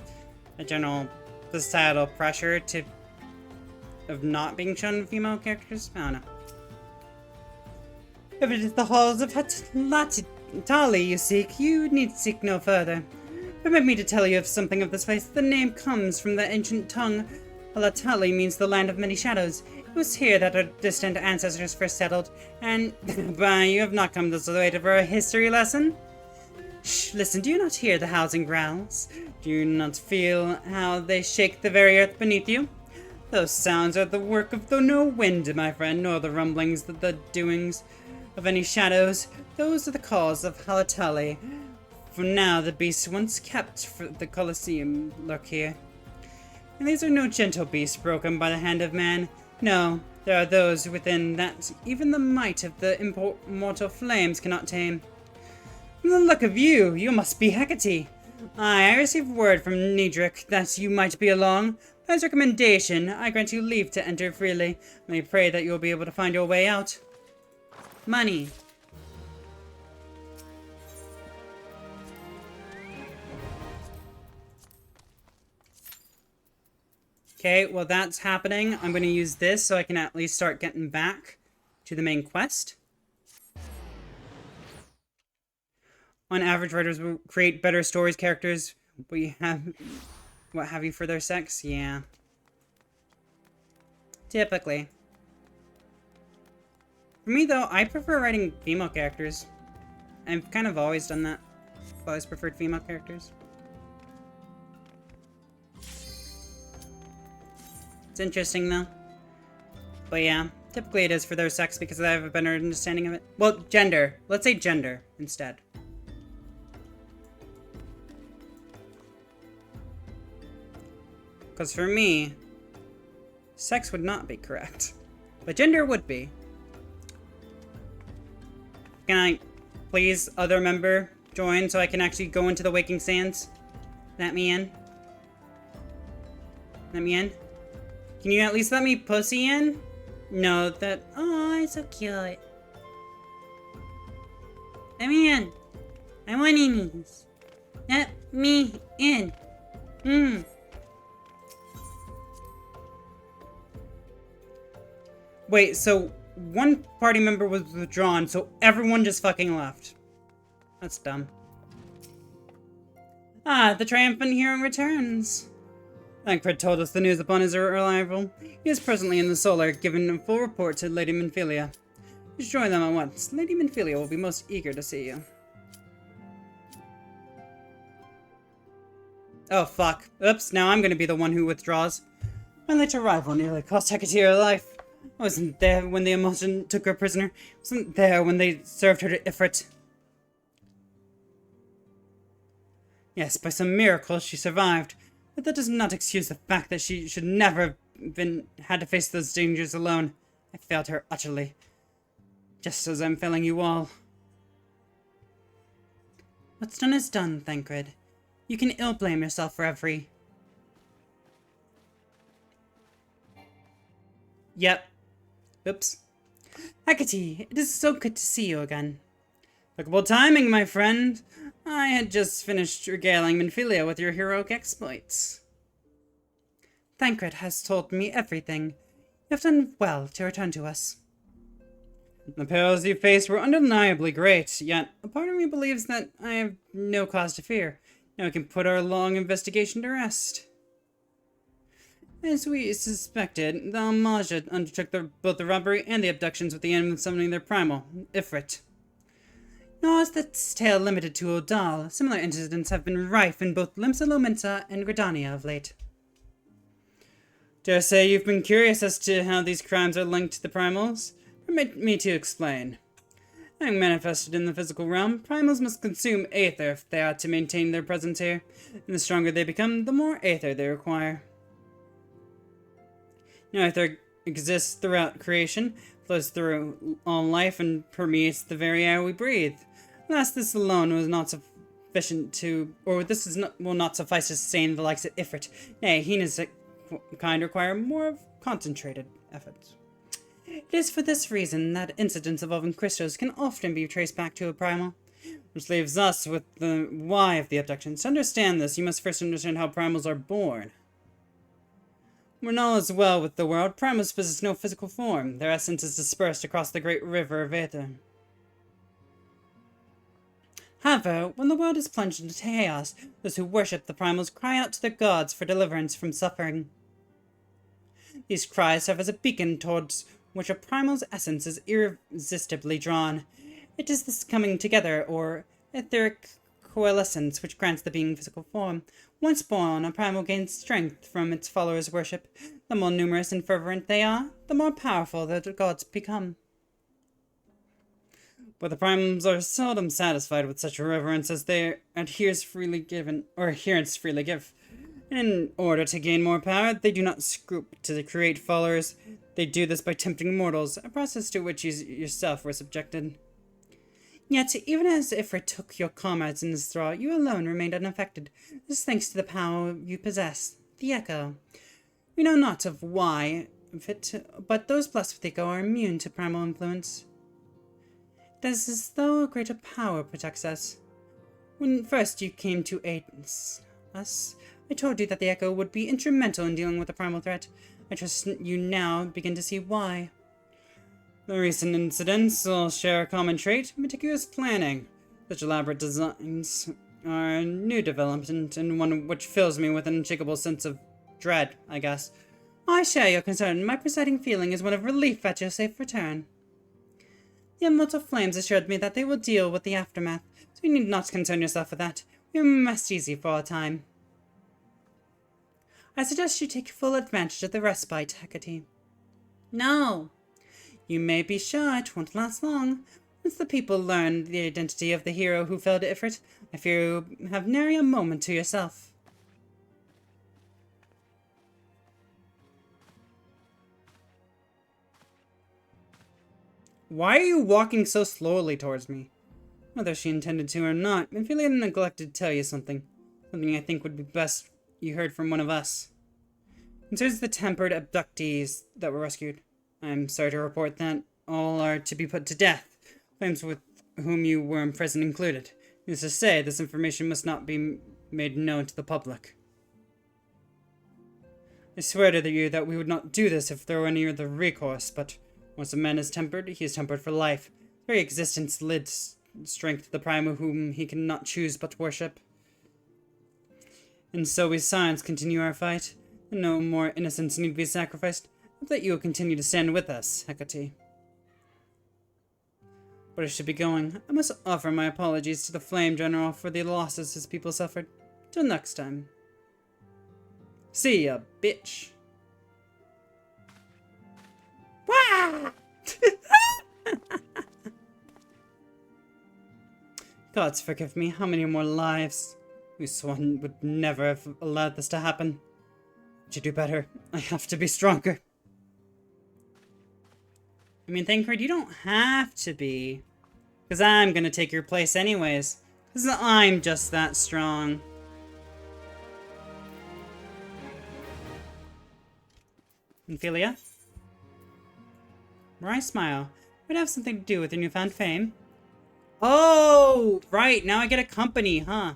a general societal pressure of not being shown female characters. I don't know. If it is the halls of Halatali you seek, you need seek no further. Permit me to tell you of something of this place. The name comes from the ancient tongue. Halatali means the land of many shadows. It was here that our distant ancestors first settled, and bah, you have not come this way for a history lesson? Shh, listen, do you not hear the housing growls? Do you not feel how they shake the very earth beneath you? Those sounds are the work of no wind, my friend, nor the rumblings, the doings of any shadows. Those are the calls of Halatali. For now, the beasts once kept for the Colosseum lurk here. And these are no gentle beasts broken by the hand of man. No, there are those within that even the might of the immortal flames cannot tame. From the look of you, you must be Hecate. I received word from Nedric that you might be along. By his recommendation, I grant you leave to enter freely. I pray that you will be able to find your way out. Money. Okay, well that's happening. I'm going to use this so I can at least start getting back to the main quest. On average, writers will create better stories, characters, what have you for their sex? Yeah. Typically. For me, though, I prefer writing female characters. I've kind of always done that. I've always preferred female characters. It's interesting, though. But yeah, typically it is for their sex because I have a better understanding of it. Well, gender. Let's say gender instead. Because for me, sex would not be correct. But gender would be. Can I please, other member, join so I can actually go into the Waking Sands? Let me in. Let me in. Can you at least let me pussy in? No, that... Oh, it's so cute. Let me in. I want enemies. Let me in. Wait, so one party member was withdrawn, so everyone just fucking left. That's dumb. Ah, the triumphant hero returns. Thancred told us the news upon his arrival. He is presently in the Solar, giving a full report to Lady Minfilia. You should join them at once. Lady Minfilia will be most eager to see you. Oh, fuck. Oops, now I'm gonna be the one who withdraws. My late arrival nearly cost Hecate her life. I wasn't there when the Emulsion took her prisoner. I wasn't there when they served her to Ifrit. Yes, by some miracle she survived. But that does not excuse the fact that she should never have had to face those dangers alone. I failed her utterly. Just as I'm failing you all. What's done is done, Thancred. You can ill blame yourself for every... Yep. Oops. Hecate, it is so good to see you again. Impeccable timing, my friend. I had just finished regaling Minfilia with your heroic exploits. Thancred has told me everything. You have done well to return to us. The perils you faced were undeniably great, yet a part of me believes that I have no cause to fear. Now we can put our long investigation to rest. As we suspected, the Almaja undertook both the robbery and the abductions with the aim of summoning their primal, Ifrit. Nor is this tale limited to Odal. Similar incidents have been rife in both Limsa Lominsa and Gridania of late. Dare say you've been curious as to how these crimes are linked to the primals? Permit me to explain. Having manifested in the physical realm, primals must consume aether if they are to maintain their presence here, and the stronger they become, the more aether they require. Now, aether exists throughout creation, flows through all life, and permeates the very air we breathe. Alas, this alone was not sufficient to, or this is not, will not suffice to sustain the likes of Ifrit. Nay, he and his kind require more of concentrated efforts. It is for this reason that incidents involving crystals can often be traced back to a primal, which leaves us with the why of the abductions. To understand this, you must first understand how primals are born. When all is well with the world, primals possess no physical form. Their essence is dispersed across the great river of aether. However, when the world is plunged into chaos, those who worship the primals cry out to their gods for deliverance from suffering. These cries serve as a beacon towards which a primal's essence is irresistibly drawn. It is this coming together, or etheric coalescence, which grants the being physical form. Once born, a primal gains strength from its followers' worship. The more numerous and fervent they are, the more powerful the gods become. But the primals are seldom satisfied with such reverence as their adherents freely give. In order to gain more power, they do not scruple to create followers. They do this by tempting mortals, a process to which you yourself were subjected. Yet, even as Ifrit took your comrades in his thrall, you alone remained unaffected. This is thanks to the power you possess, the Echo. We know not of why, but those blessed with the Echo are immune to primal influence. It is as though a greater power protects us. When first you came to aid us, I told you that the Echo would be instrumental in dealing with the primal threat. I trust you now begin to see why. The recent incidents all share a common trait, meticulous planning. Such elaborate designs are a new development, and one which fills me with an unshakable sense of dread, I guess. I share your concern. My presiding feeling is one of relief at your safe return. The immortal flames assured me that they will deal with the aftermath, so you need not concern yourself with that. We will rest easy for a time. I suggest you take full advantage of the respite, Hecate. No. You may be sure it won't last long. Once the people learn the identity of the hero who felled Ifrit, I fear you have nary a moment to yourself. Why are you walking so slowly towards me? Whether she intended to or not, I feel like I neglected to tell you something. Something I think would be best you heard from one of us. Concerns the tempered abductees that were rescued. I am sorry to report that all are to be put to death, flames with whom you were imprisoned included. Needless to say, this information must not be made known to the public. I swear to you that we would not do this if there were any other recourse, but once a man is tempered, he is tempered for life. His very existence lends strength to the primal whom he cannot choose but worship. And so we silence continue our fight, and no more innocents need be sacrificed. Hope that you will continue to stand with us, Hecate. But I should be going. I must offer my apologies to the Flame General for the losses his people suffered. Till next time. See ya, bitch. Wah! Gods forgive me, how many more lives? We sworn would never have allowed this to happen. Would you do better? I have to be stronger. I mean, Thancred, you don't have to be. Because I'm gonna take your place anyways. Because I'm just that strong. Ophelia? Where I smile. Might have something to do with your newfound fame. Oh, right. Now I get a company, huh?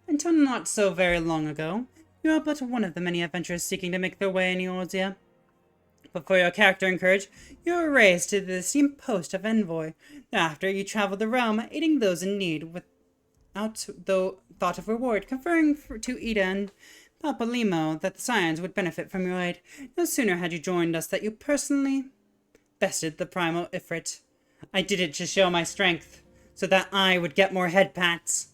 Until not so very long ago, you are but one of the many adventurers seeking to make their way in Eorzea. But for your character and courage, you were raised to the esteemed post of envoy. Thereafter, you traveled the realm, aiding those in need without though thought of reward, conferring to Ida and Papalimo that the Scions would benefit from your aid. No sooner had you joined us that you personally bested the primal Ifrit. I did it to show my strength, so that I would get more head pats.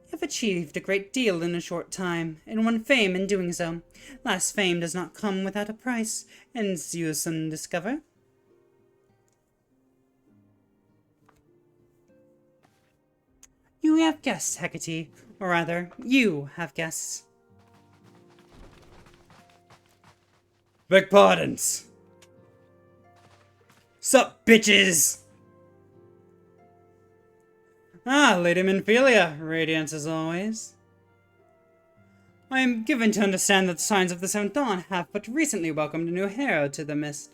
You have achieved a great deal in a short time, and won fame in doing so. Last fame does not come without a price, as you soon discover. You have guests, Hecate, or rather, you have guests. Beg pardons. Sup, bitches? Ah, Lady Minphilia, radiance as always. I am given to understand that the Signs of the Seventh Dawn have but recently welcomed a new hero to the Mist.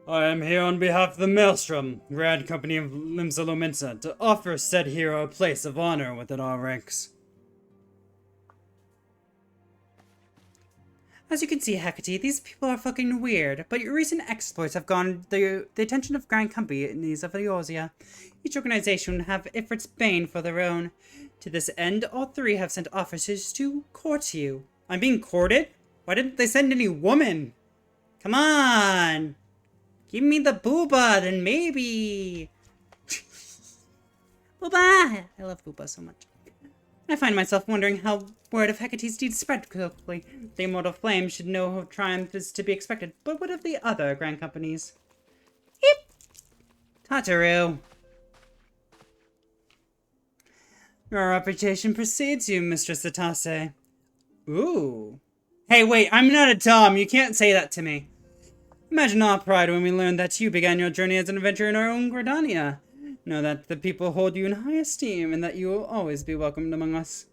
I am here on behalf of the Maelstrom, Grand Company of Limsa to offer said hero a place of honor within our ranks. As you can see, Hecate, these people are fucking weird, but your recent exploits have gone the attention of Grand Companies of Eorzea. Each organization will have Ifrit's bane for their own. To this end, all three have sent officers to court you. I'm being courted? Why didn't they send any woman? Come on! Give me the booba, then maybe! Booba! I love booba so much. I find myself wondering how word of Hecate's deeds spread quickly. The immortal flame should know of triumph is to be expected, but what of the other grand companies? Yep. Tataru. Your reputation precedes you, Mistress Atase. Ooh. Hey, wait, I'm not a Tom. You can't say that to me. Imagine our pride when we learned that you began your journey as an adventurer in our own Gridania. Know that the people hold you in high esteem and that you will always be welcomed among us.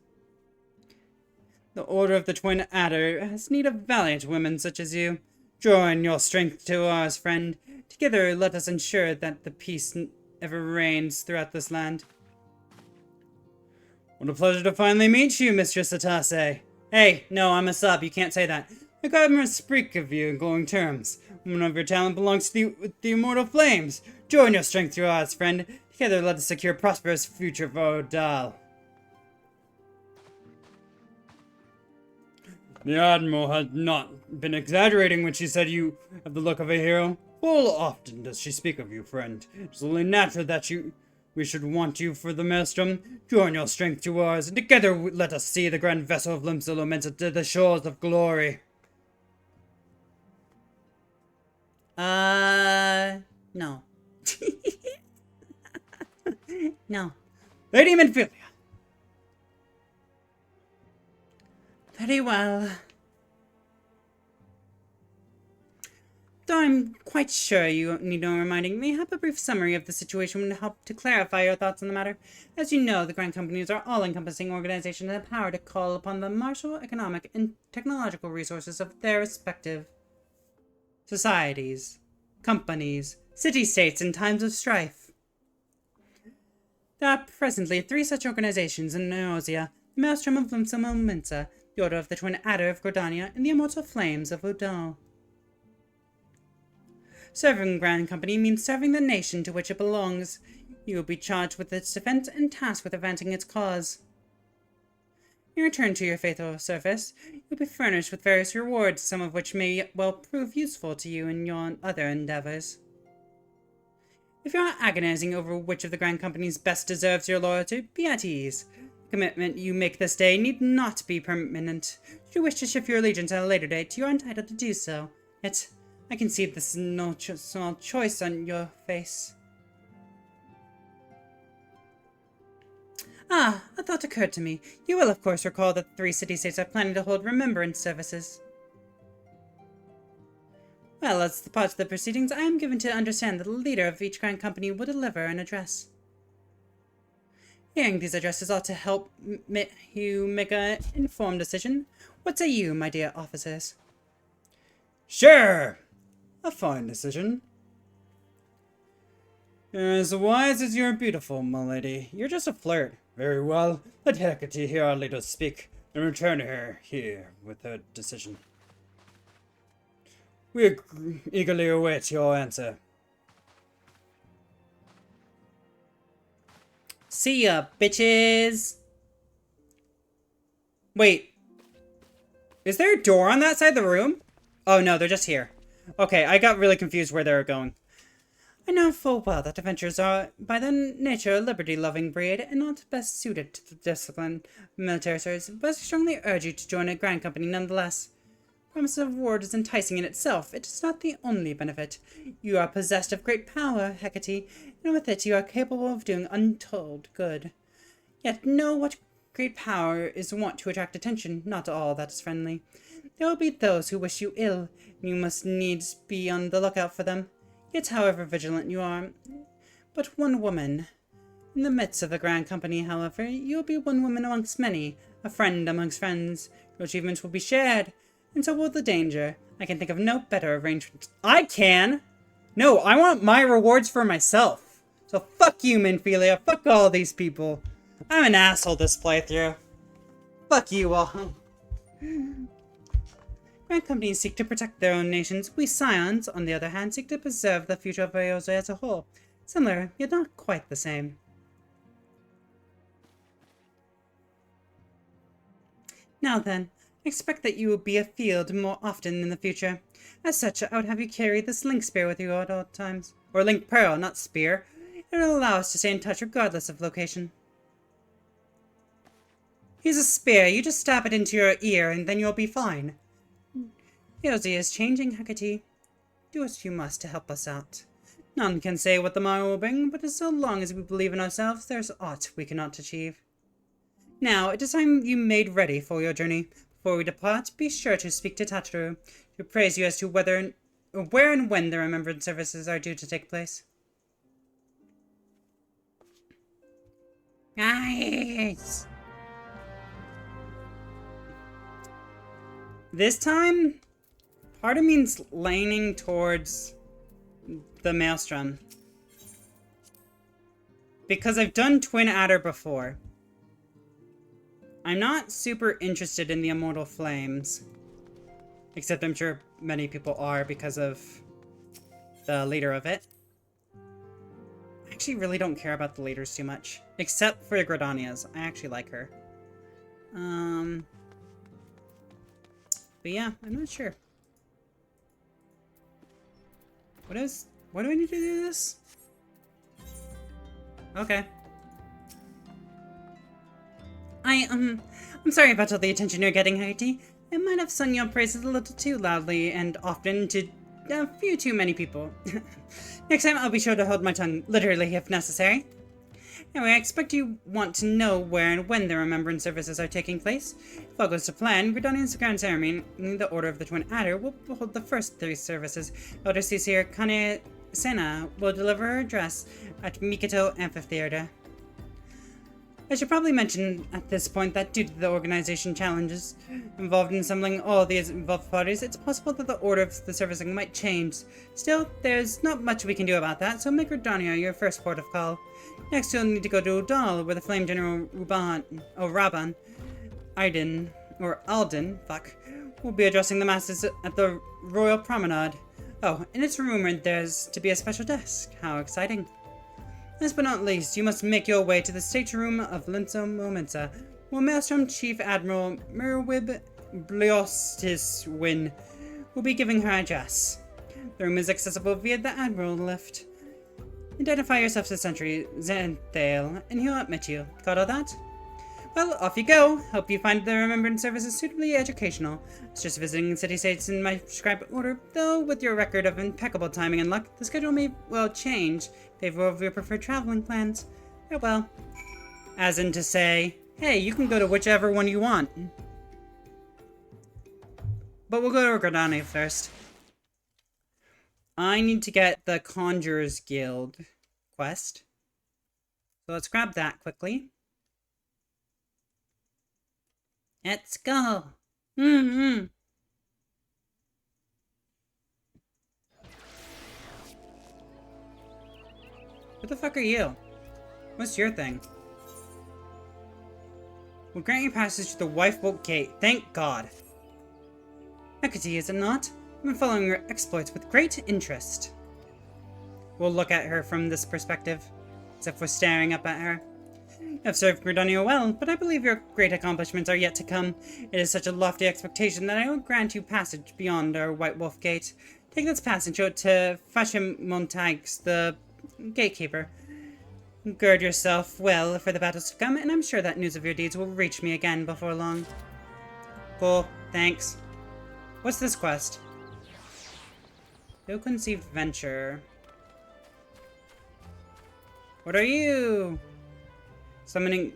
The Order of the Twin Adder has need of valiant women such as you. Join your strength to ours, friend. Together, let us ensure that the peace ever reigns throughout this land. What a pleasure to finally meet you, Mistress Atase. Hey, no, I'm a sub. You can't say that. I got a speak of you in glowing terms. One of your talent belongs to the immortal flames. Join your strength to ours, friend. Together, let us secure a prosperous future for Odal. The Admiral had not been exaggerating when she said you have the look of a hero. Full often does she speak of you, friend. It's only natural that we should want you for the Maelstrom. Join your strength to ours, and together let us see the grand vessel of Limsa lamented to the shores of glory. No. No. Lady Minfilia. Very well. Though I'm quite sure you need no reminding, may I have a brief summary of the situation would help to clarify your thoughts on the matter. As you know, the Grand Companies are all-encompassing organizations that have power to call upon the martial, economic, and technological resources of their respective societies, companies, city-states in times of strife. There are presently 3 such organizations in Neosia: the Maelstrom of Limsa, the Order of the Twin Adder of Gordania, and the Immortal Flames of Udal. Serving Grand Company means serving the nation to which it belongs. You will be charged with its defense and tasked with advancing its cause. In return to your faithful service, you'll be furnished with various rewards, some of which may well prove useful to you in your other endeavors. If you are agonizing over which of the Grand Companies best deserves your loyalty, be at ease. The commitment you make this day need not be permanent. Should you wish to shift your allegiance at a later date, you are entitled to do so. Yet, I can see this is no small choice on your face. Ah, a thought occurred to me. You will, of course, recall that the 3 city-states are planning to hold remembrance services. Well, as the part of the proceedings, I am given to understand that the leader of each Grand Company will deliver an address. Hearing these addresses ought to help you make an informed decision. What say you, my dear officers? Sure! A fine decision. You're as wise as you're beautiful, my lady. You're just a flirt. Very well. Let Hecate hear our leader speak, and return her here with her decision. We eagerly await your answer. See ya, bitches! Wait. Is there a door on that side of the room? Oh no, they're just here. Okay, I got really confused where they were going. I know full well that adventurers are, by their nature, a liberty-loving breed, and not best suited to the discipline of military service, but I strongly urge you to join a Grand Company nonetheless. Promise of reward is enticing in itself. It is not the only benefit. You are possessed of great power, Hecate, and with it you are capable of doing untold good. Yet know what great power is wont to attract attention, not all that is friendly. There will be those who wish you ill, and you must needs be on the lookout for them. Yet, however vigilant you are, but one woman. In the midst of the Grand Company, however, you will be one woman amongst many, a friend amongst friends. Your achievements will be shared, and so will the danger. I can think of no better arrangement. I can! No, I want my rewards for myself. So fuck you, Minfilia. Fuck all these people. I'm an asshole this playthrough. Fuck you all. Grand companies seek to protect their own nations. We Scions, on the other hand, seek to preserve the future of Eorzea as a whole. Similar, yet not quite the same. Now then, I expect that you will be afield more often in the future. As such, I would have you carry this link spear with you at all times. Or link pearl, not spear. It will allow us to stay in touch regardless of location. Here's a spear. You just stab it into your ear and then you'll be fine. Eorzea is changing, Hecate. Do what you must to help us out. None can say what the morrow will bring, but so long as we believe in ourselves, there's aught we cannot achieve. Now, it is time you made ready for your journey. Before we depart, be sure to speak to Tataru, to praise you as to where and when the remembrance services are due to take place. Nice! This time, part of me's leaning towards the Maelstrom. Because I've done Twin Adder before. I'm not super interested in the Immortal Flames. Except I'm sure many people are because of the leader of it. I actually really don't care about the leaders too much. Except for Gridania's. I actually like her. But yeah, I'm not sure. Why do I need to do this? Okay. I'm sorry about all the attention you're getting, Heidi. I might have sung your praises a little too loudly and often to a few too many people. Next time I'll be sure to hold my tongue, literally if necessary. Anyway, I expect you want to know where and when the remembrance services are taking place. If all goes to plan, Gridanian's grand ceremony in the Order of the Twin Adder will hold the first 3 services. Elder Cecile Kane Sena will deliver her address at Mikoto Amphitheater. I should probably mention at this point that due to the organization challenges involved in assembling all the involved parties, it's possible that the order of the servicing might change. Still, there's not much we can do about that, so make Gridania your first port of call. Next, you'll need to go to Udal, where the Flame General Raban, Alden, will be addressing the masses at the Royal Promenade. Oh, and it's rumored there's to be a special desk. How exciting. Last but not least, you must make your way to the stateroom of Linso Momensa, where Maelstrom Chief Admiral Merwib Bliostiswin will be giving her address. The room is accessible via the Admiral lift. Identify yourself to Sentry Xanthale, and he'll admit you. Got all that? Well, off you go. Hope you find the Remembrance Services suitably educational. It's just visiting city-states in my prescribed order, though with your record of impeccable timing and luck, the schedule may well change in favor of your preferred traveling plans. Farewell. As in to say, hey, you can go to whichever one you want. But we'll go to Gridania first. I need to get the Conjurer's Guild quest. So let's grab that quickly. Let's go. What the fuck are you? What's your thing? We'll grant you passage to the Wife Bolt Gate. Thank God. Hecate, is it not? I've been following your exploits with great interest. We'll look at her from this perspective, as if we're staring up at her. You have served Gridania well, but I believe your great accomplishments are yet to come. It is such a lofty expectation that I will grant you passage beyond our White Wolf Gate. Take this passage out to Fashim Montagues, the gatekeeper. Gird yourself well for the battles to come, and I'm sure that news of your deeds will reach me again before long. Cool, thanks. What's this quest? Ill-conceived venture. What are you? Summoning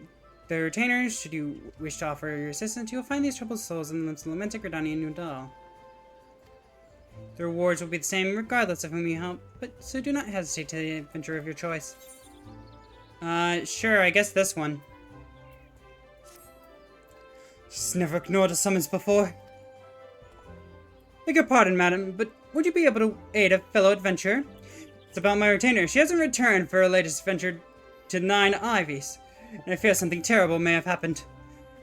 the retainers, should you wish to offer your assistance, you'll find these troubled souls in the lamented Gridania and Udal. The rewards will be the same regardless of whom you help, but so do not hesitate to venture of your choice. Sure, I guess this one. She's never ignored a summons before. Beg your pardon, madam, but would you be able to aid a fellow adventurer? It's about my retainer. She hasn't returned for her latest venture to 9 Ivies, and I fear something terrible may have happened.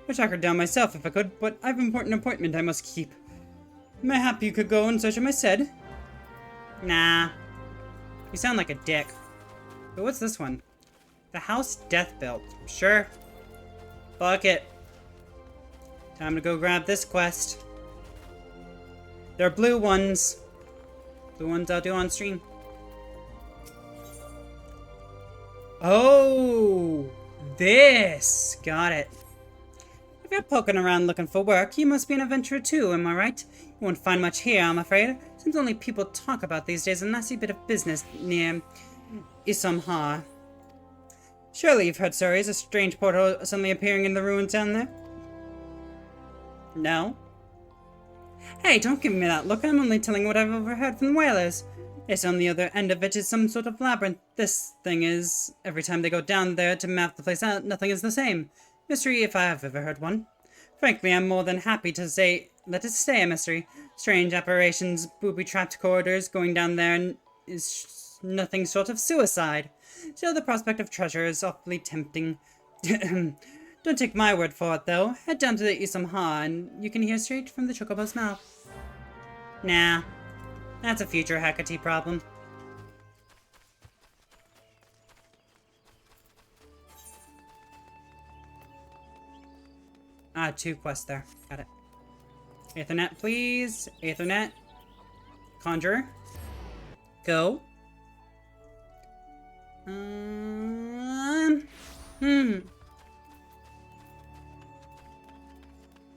I'd track her down myself if I could, but I've an important appointment I must keep. Am I happy you could go in search of my stead? Nah. You sound like a dick. But what's this one? The House Death Belt. Sure. Fuck it. Time to go grab this quest. They're blue ones. The ones I'll do on stream. Oh! This! Got it. If you're poking around looking for work, you must be an adventurer too, am I right? You won't find much here, I'm afraid, since only people talk about these days a nasty bit of business near Isamha. Surely you've heard stories of strange portal suddenly appearing in the ruins down there? No? Hey, don't give me that look, I'm only telling what I've overheard from the whalers. Yes, on the other end of it is some sort of labyrinth. This thing is, every time they go down there to map the place out, nothing is the same. Mystery if I have ever heard one. Frankly, I'm more than happy to say, let it stay a mystery. Strange apparitions, booby-trapped corridors, going down there is nothing short of suicide. Still, the prospect of treasure is awfully tempting. Don't take my word for it, though. Head down to the Isamha, and you can hear straight from the Chocobo's mouth. Nah. That's a future Hecate problem. Ah, 2 quests there. Got it. Aethernet, please. Aethernet. Conjurer. Go. And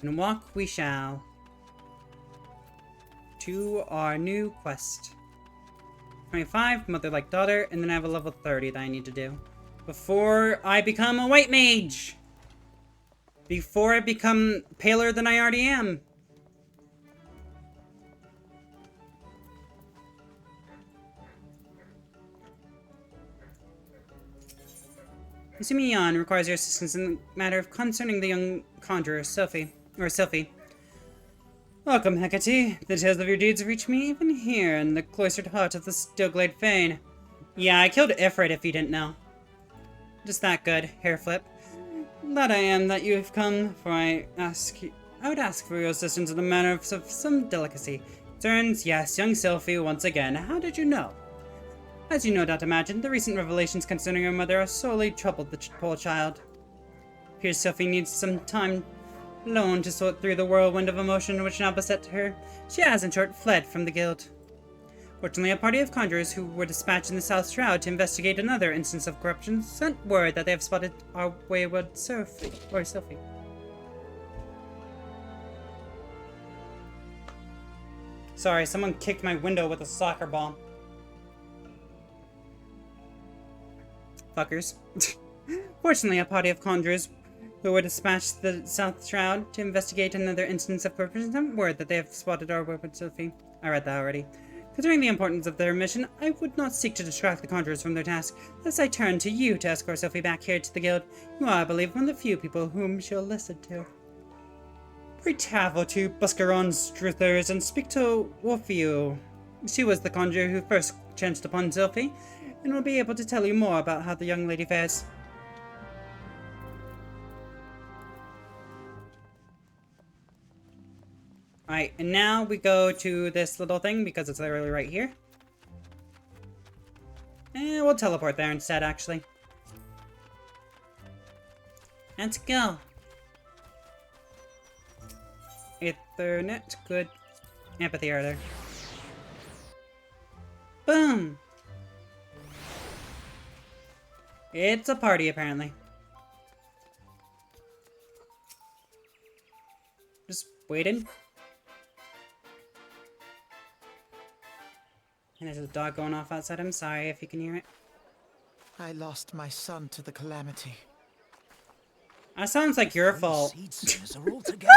walk we shall. To our new quest. 25, mother like daughter, and then I have a level 30 that I need to do. Before I become a white mage! Before I become paler than I already am. Sumiyan requires your assistance in the matter of concerning the young conjurer, Sylphie. Welcome, Hecate. The tales of your deeds reach me even here in the cloistered heart of the Stillglade Fane. Yeah, I killed Ifrit if you didn't know. Just that good, hair flip. Glad I am that you have come, for I would ask for your assistance in the matter of some delicacy. Concerns, yes, young Sylphie once again. How did you know? As you no doubt imagine, the recent revelations concerning her mother have sorely troubled the poor child. Appears Sylphie needs some time alone to sort through the whirlwind of emotion which now beset her. She has, in short, fled from the guild. Fortunately, a party of conjurers who were dispatched in the South Shroud to investigate another instance of corruption sent word that they have spotted our wayward Sylphie. Sorry, someone kicked my window with a soccer ball. Fuckers. Fortunately, a party of conjurers who were dispatched to the South Shroud to investigate another instance of corruption sent word that they have spotted our wayward Sylphie. I read that already. Considering the importance of their mission, I would not seek to distract the conjurers from their task. Thus I turn to you to escort Sylphie back here to the guild. You are, I believe, one of the few people whom she'll listen to. Pray travel to Buscaron's Struthers and speak to Wolfio. She was the conjurer who first chanced upon Sylphie, and will be able to tell you more about how the young lady fares. Alright, and now we go to this little thing because it's literally right here. And we'll teleport there instead, actually. Let's go. Ethernet, good. Amphitheater. Boom! It's a party, apparently. Just waiting. And there's a dog going off outside. I'm sorry if you can hear it. I lost my son to the calamity. That sounds like your fault. Are all together.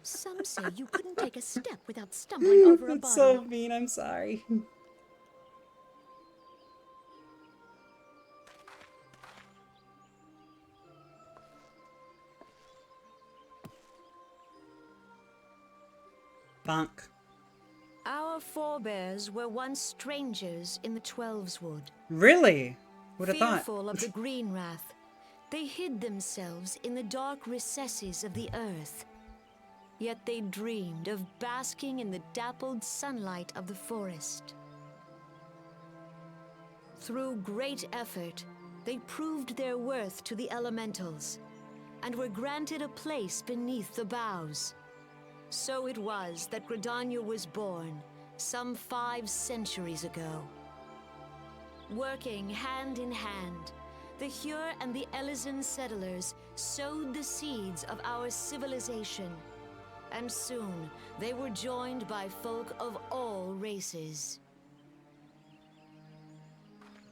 Some say you couldn't take a step without stumbling over a That's body. so mean, I'm sorry. Bonk. Our forebears were once strangers in the Twelveswood. Really? Would have thought. Fearful of the green wrath, they hid themselves in the dark recesses of the earth. Yet they dreamed of basking in the dappled sunlight of the forest. Through great effort, they proved their worth to the elementals, and were granted a place beneath the boughs. So it was that Gridania was born, some 5 centuries ago. Working hand in hand, the Hyur and the Elysian settlers sowed the seeds of our civilization, and soon they were joined by folk of all races.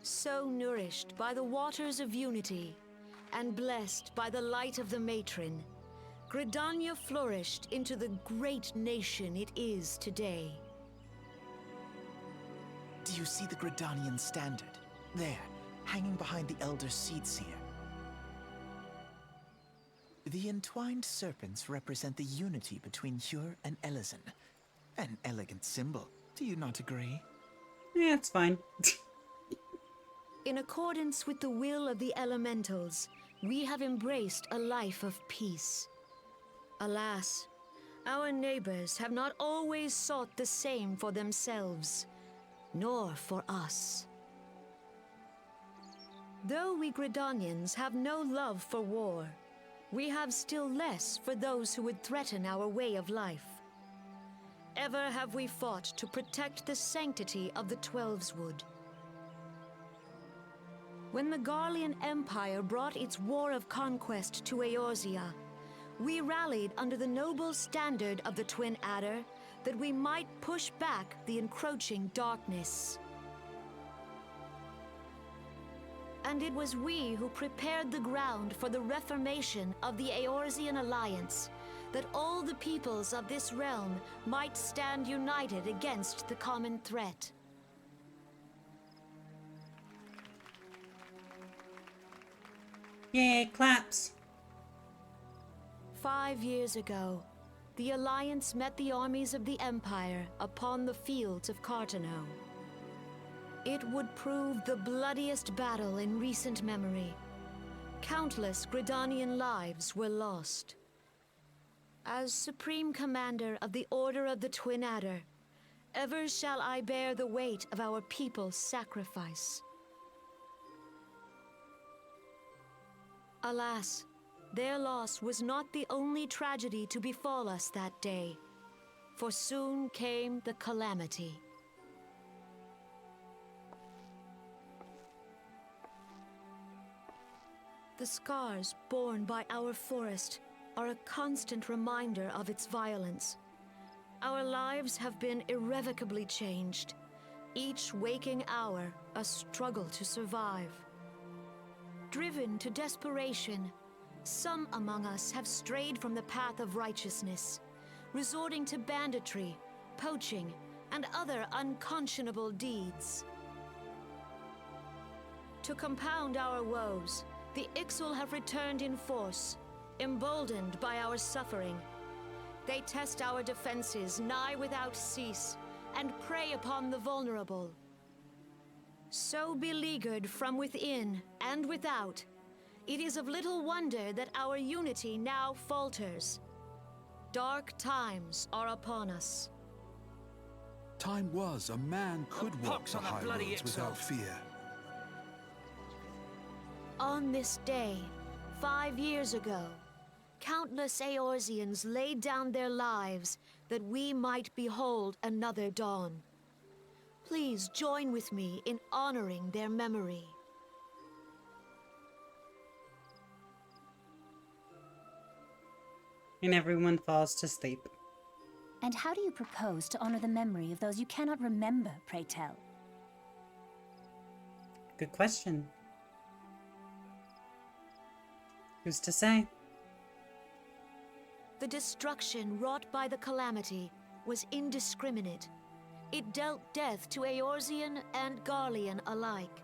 So nourished by the waters of unity, and blessed by the light of the matron, Gridania flourished into the great nation it is today. Do you see the Gridanian standard? There, hanging behind the Elder Seedseer. The entwined serpents represent the unity between Hyur and Elysian. An elegant symbol, do you not agree? Yeah, it's fine. In accordance with the will of the elementals, we have embraced a life of peace. Alas, our neighbors have not always sought the same for themselves, nor for us. Though we Gridanians have no love for war, we have still less for those who would threaten our way of life. ever have we fought to protect the sanctity of the Twelveswood. When the Garlean Empire brought its war of conquest to Eorzea, we rallied under the noble standard of the Twin Adder that we might push back the encroaching darkness. And it was we who prepared the ground for the reformation of the Eorzean Alliance, that all the peoples of this realm might stand united against the common threat. Yay, claps! 5 years ago, the Alliance met the armies of the Empire upon the fields of Cartano. It would prove the bloodiest battle in recent memory. Countless Gridanian lives were lost. As Supreme Commander of the Order of the Twin Adder, ever shall I bear the weight of our people's sacrifice. Alas, their loss was not the only tragedy to befall us that day, for soon came the calamity. The scars borne by our forest are a constant reminder of its violence. Our lives have been irrevocably changed, each waking hour a struggle to survive. Driven to desperation, some among us have strayed from the path of righteousness, resorting to banditry, poaching, and other unconscionable deeds. To compound our woes, the Ixal have returned in force, emboldened by our suffering. They test our defenses nigh without cease, and prey upon the vulnerable. So beleaguered from within and without, it is of little wonder that our unity now falters. Dark times are upon us. Time was a man could walk the high roads without fear. On this day, 5 years ago, countless Eorzeans laid down their lives that we might behold another dawn. Please join with me in honoring their memory. And everyone falls to sleep. And how do you propose to honor the memory of those you cannot remember, pray tell? Good question. Who's to say? The destruction wrought by the calamity was indiscriminate. It dealt death to Eorzean and Garlean alike.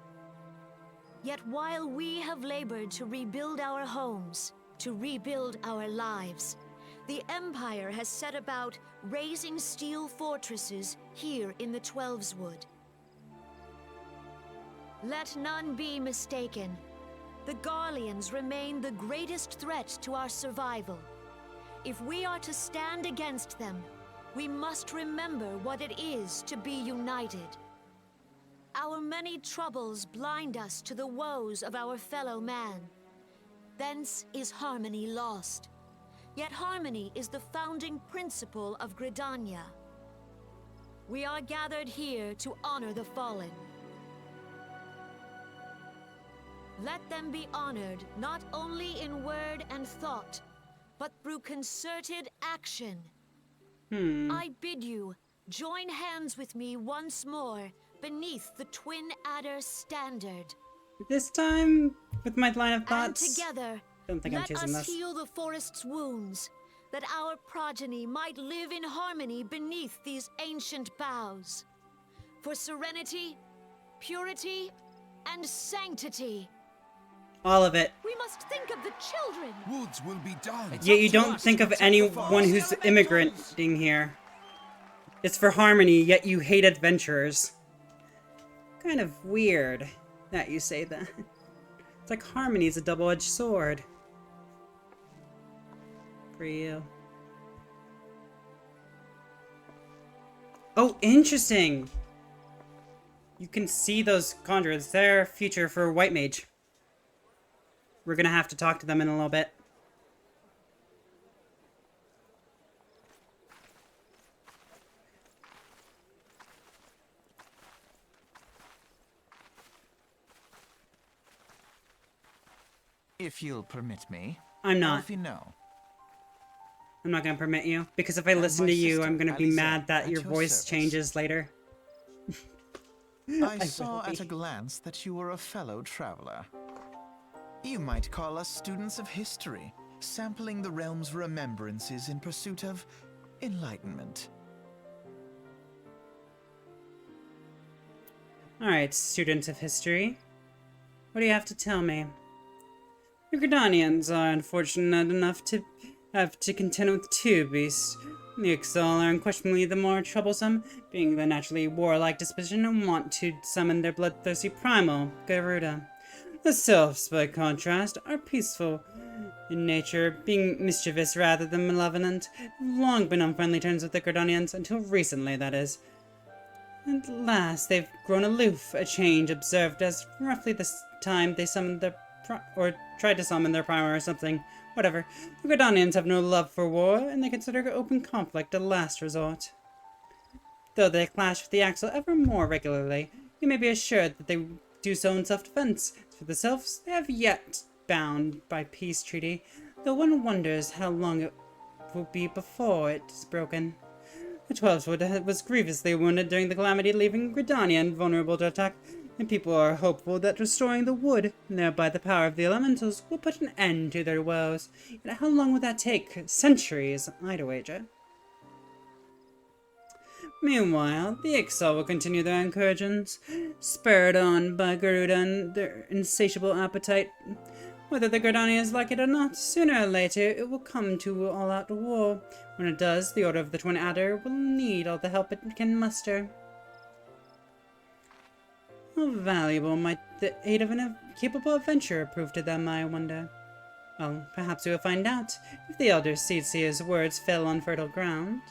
Yet while we have labored to rebuild our homes, to rebuild our lives, the Empire has set about raising steel fortresses here in the Twelveswood. Let none be mistaken. The Garleans remain the greatest threat to our survival. If we are to stand against them, we must remember what it is to be united. Our many troubles blind us to the woes of our fellow man. Thence is harmony lost. Yet harmony is the founding principle of Gridania. We are gathered here to honor the fallen. Let them be honored not only in word and thought, but through concerted action. I bid you, join hands with me once more beneath the Twin Adder standard. This time, with my line of And thoughts, together, don't think I'm let choosing us this. heal the forest's wounds, that our progeny might live in harmony beneath these ancient boughs. For serenity, purity, and sanctity. All of it. We must think of the children. Woods will be done. Yet you don't think of anyone who's immigrating here. It's for harmony, yet you hate adventurers. Kind of weird that you say that. It's like harmony is a double-edged sword. For you. Oh, interesting! You can see those conjurers. They're future for White Mage. We're gonna have to talk to them in a little bit. If you'll permit me. I'm not. If you know. I'm not gonna permit you, because if I And listen my to you, sister, I'm gonna be Alize, mad that at your your voice service. changes later. I will saw at be. a glance that you were a fellow traveler. You might call us students of history, sampling the realm's remembrances in pursuit of enlightenment. Alright, student of history. What do you have to tell me? The Gridanians are unfortunate enough to have to contend with two beasts. The Ixal are unquestionably the more troublesome, being the naturally warlike disposition and want to summon their bloodthirsty primal, Garuda. The Sylphs, by contrast, are peaceful in nature, being mischievous rather than malevolent. Have long been on friendly terms with the Gridanians, until recently, that is. At last, they've grown aloof, a change observed as roughly the time they summoned their or tried to summon their primer or something. Whatever. The Gridanians have no love for war, and they consider open conflict a last resort. Though they clash with the Axel ever more regularly, you may be assured that they do so in self-defense. As for the Sylphs, they have yet bound by peace treaty, though one wonders how long it will be before it is broken. The Twelveswood was grievously wounded during the calamity, leaving Gridania vulnerable to attack, and people are hopeful that restoring the wood, and thereby the power of the elementals, will put an end to their woes. Yet how long would that take? Centuries, I'd wager. Meanwhile, the Ixal will continue their incursions, spurred on by Garuda and their insatiable appetite. Whether the Gridanians like it or not, sooner or later it will come to all-out war. When it does, the Order of the Twin Adder will need all the help it can muster. How valuable might the aid of a capable adventurer prove to them, I wonder? Well, perhaps we will find out, if the Elder Seedseer's words fell on fertile ground.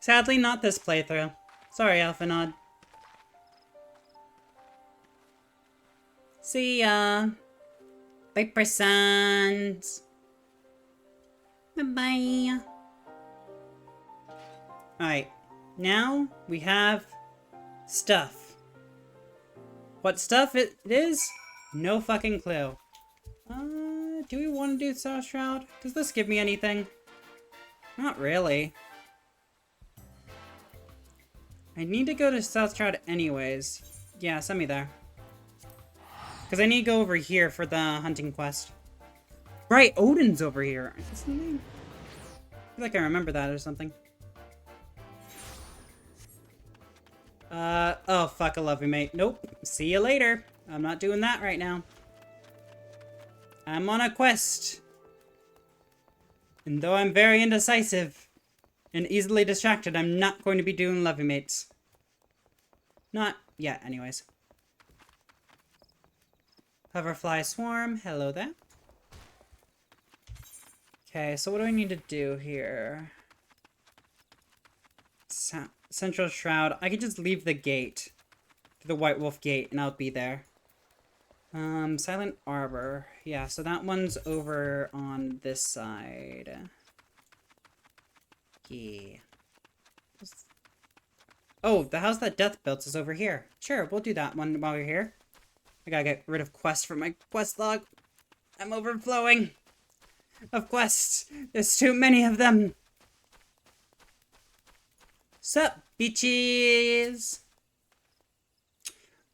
Sadly, not this playthrough. Sorry, Alphanod. See ya. Bye, sons. Bye-bye. Alright. Now, we have stuff. What stuff it is? No fucking clue. Do we want to do South Shroud? Does this give me anything? Not really. I need to go to South Shroud anyways. Yeah, send me there. Because I need to go over here for the hunting quest. Right, Odin's over here. Is this the name? I feel like I remember that or something. Oh fuck, I love you, mate. Nope. See you later. I'm not doing that right now. I'm on a quest. And though I'm very indecisive and easily distracted, I'm not going to be doing lovey mates. Not yet, anyways. Hoverfly Swarm, hello there. Okay, so what do I need to do here? Central Shroud. I could just leave the gate. The White Wolf Gate, and I'll be there. Silent Arbor. Yeah, so that one's over on this side. Yeah. Oh, the house that Death built is over here. Sure, we'll do that one while we're here. I gotta get rid of quests from my quest log. I'm overflowing of quests. There's too many of them. Sup, bitches?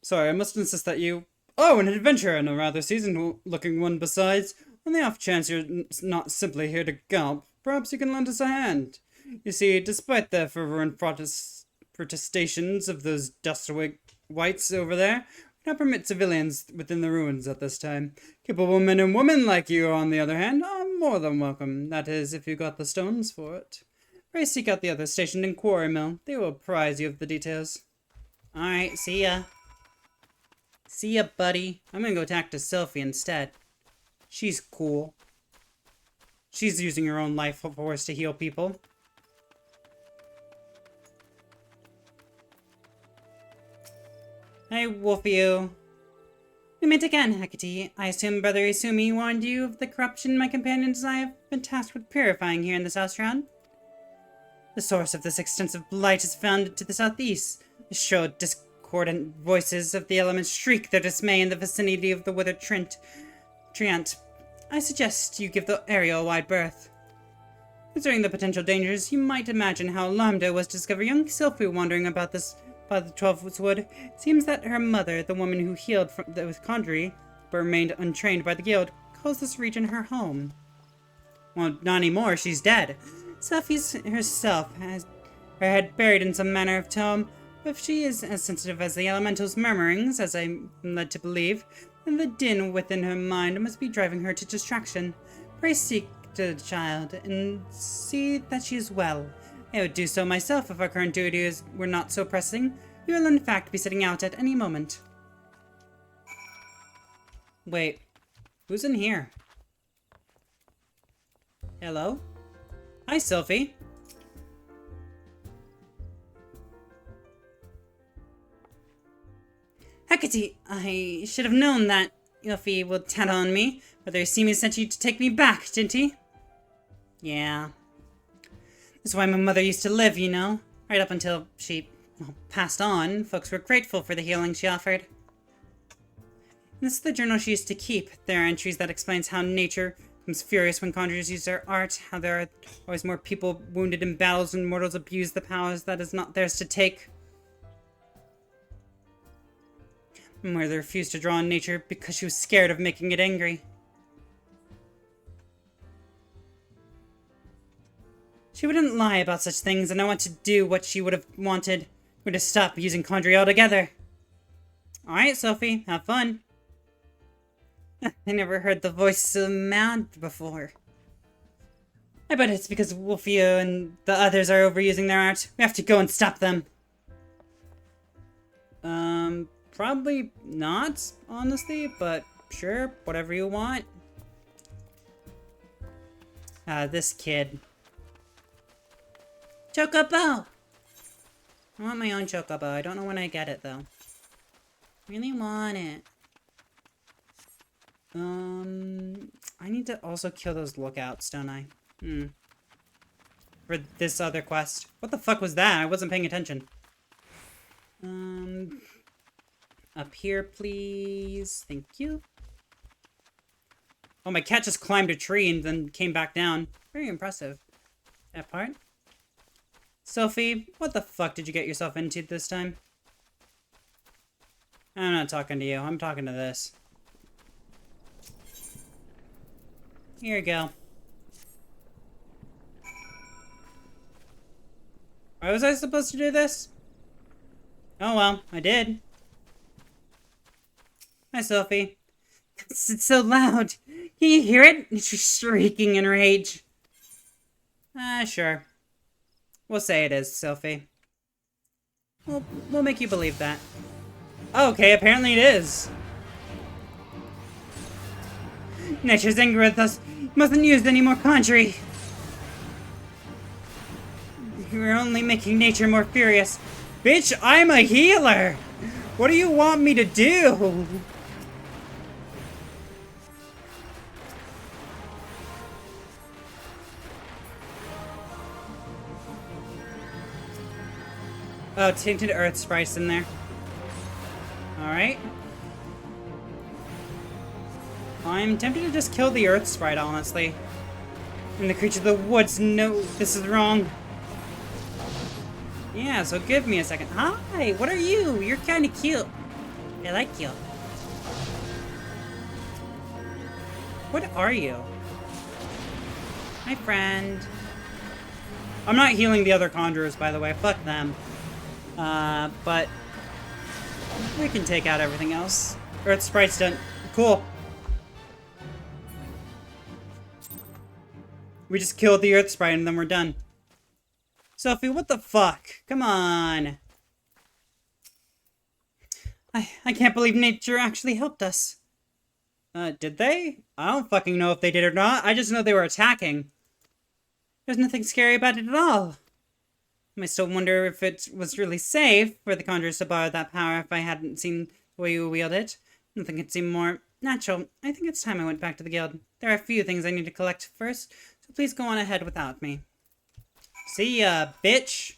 Sorry, I must insist that you... Oh, an adventurer, and a rather seasoned-looking one besides. On the off chance you're not simply here to gulp, perhaps you can lend us a hand. You see, despite the fervent protestations of those dustwig whites over there, we now permit civilians within the ruins at this time. Capable men and women like you, on the other hand, are more than welcome. That is, if you got the stones for it. Pray seek out the others stationed in Quarry Mill. They will apprise you of the details. Alright, see ya. See ya, buddy. I'm gonna go talk to Sylphie instead. She's cool. She's using her own life force to heal people. Hey, Wolfio. We meet again, Hecate. I assume Brother Isumi warned you of the corruption my companions and I have been tasked with purifying here in the South Shroud. The source of this extensive blight is found to the southeast. The shroud discordant voices of the elements shriek their dismay in the vicinity of the withered treant. I suggest you give the area a wide berth. Considering the potential dangers, you might imagine how alarmed I was to discover young Sylphie wandering about this by the 12 Wood. It seems that her mother, the woman who healed with conjury, but remained untrained by the guild, calls this region her home. Well, not anymore, she's dead. Sylphie herself has her head buried in some manner of tome. If she is as sensitive as the elemental's murmurings, as I'm led to believe, then the din within her mind must be driving her to distraction. Pray seek to the child, and see that she is well. I would do so myself if our current duties were not so pressing. We will in fact be setting out at any moment. Wait, who's in here? Hello? Hi, Sylphie. Hecate, I should have known that Sylphie would tat on me. Brother Simi sent you to take me back, didn't he? Yeah. That's why my mother used to live, you know. Right up until she, well, passed on, folks were grateful for the healing she offered. This is the journal she used to keep. There are entries that explains how nature becomes furious when conjurers use their art, how there are always more people wounded in battles when mortals abuse the powers that is not theirs to take. And where they refused to draw on nature because she was scared of making it angry. She wouldn't lie about such things, and I want to do what she would have wanted. We're to stop using conjuring altogether. Alright, Sylphie, have fun. I never heard the voice so mad before. I bet it's because Wolfio and the others are overusing their art. We have to go and stop them. Probably not, honestly, but sure, whatever you want. This kid. Chocobo! I want my own chocobo. I don't know when I get it, though. Really want it. I need to also kill those lookouts, don't I? For this other quest. What the fuck was that? I wasn't paying attention. Up here, please. Thank you. Oh, my cat just climbed a tree and then came back down. Very impressive. That part. Sylphie, what the fuck did you get yourself into this time? I'm not talking to you. I'm talking to this. Here you go. Why was I supposed to do this? Oh well, I did. Hi, Sylphie. It's so loud. Can you hear it? She's shrieking in rage. Sure. We'll say it is, Sylphie. We'll make you believe that. Okay, apparently it is. Nature's angry with us. Mustn't use any more conjuring. You're only making nature more furious. Bitch, I'm a healer! What do you want me to do? Oh, Tainted Earth Sprites in there. Alright. I'm tempted to just kill the Earth Sprite, honestly. And the creature of the woods know this is wrong. Yeah, so give me a second. Hi, what are you? You're kind of cute. I like you. What are you? My friend. I'm not healing the other conjurers, by the way. Fuck them. But we can take out everything else. Earth Sprite's done. Cool. We just killed the Earth Sprite and then we're done. Sylphie, what the fuck? Come on. I can't believe nature actually helped us. Did they? I don't fucking know if they did or not. I just know they were attacking. There's nothing scary about it at all. I still wonder if it was really safe for the conjurers to borrow that power if I hadn't seen the way you wield it. Nothing could seem more natural. I think it's time I went back to the guild. There are a few things I need to collect first, so please go on ahead without me. See ya, bitch!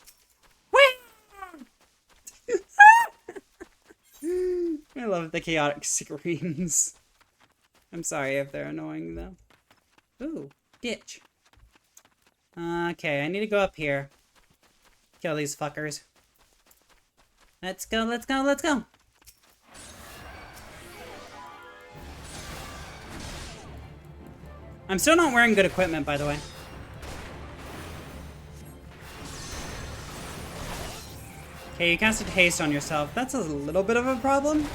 I love the chaotic screams. I'm sorry if they're annoying, though. Ooh, ditch. Okay, I need to go up here. Kill these fuckers. Let's go, let's go, let's go! I'm still not wearing good equipment, by the way. Okay, you casted haste on yourself. That's a little bit of a problem.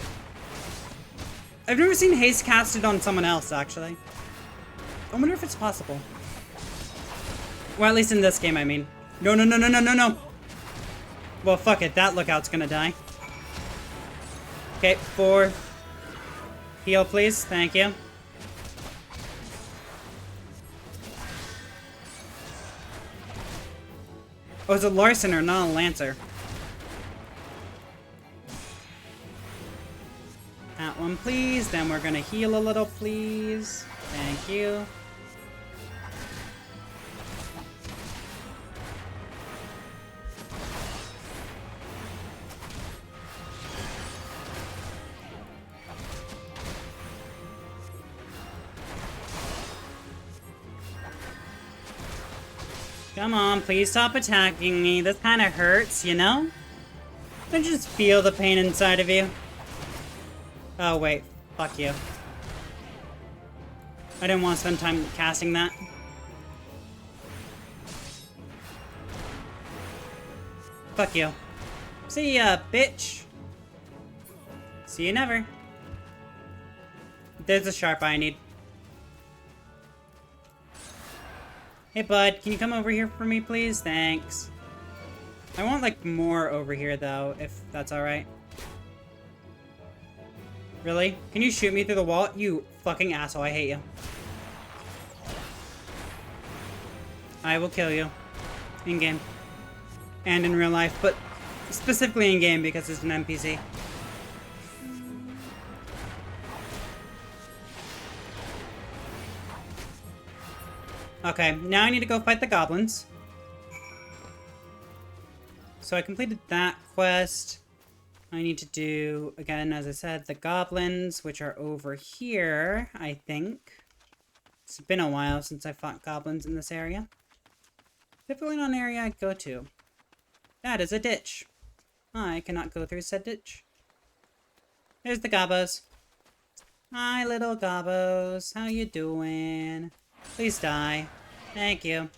I've never seen haste casted on someone else, actually. I wonder if it's possible. Well, at least in this game, I mean. No, no, no, no, no, no, no! Well, fuck it. That lookout's gonna die. Okay, 4. Heal, please. Thank you. Oh, it's a Larcener, not a Lancer. That one, please. Then we're gonna heal a little, please. Thank you. Come on, please stop attacking me. This kind of hurts, you know? I just feel the pain inside of you. Oh, wait. Fuck you. I didn't want to spend time casting that. Fuck you. See ya, bitch. See you never. There's a sharp eye I need. Hey, bud, can you come over here for me, please? Thanks. I want, like, more over here, though, if that's alright. Really? Can you shoot me through the wall? You fucking asshole, I hate you. I will kill you. In-game. And in real life, but specifically in-game because it's an NPC. Okay, now I need to go fight the goblins. So I completed that quest. I need to do, again, as I said, the goblins, which are over here, I think. It's been a while since I fought goblins in this area. Typically not an area I'd go to. That is a ditch. I cannot go through said ditch. There's the gobbos. Hi, little gobbos. How you doing? Please die. Thank you.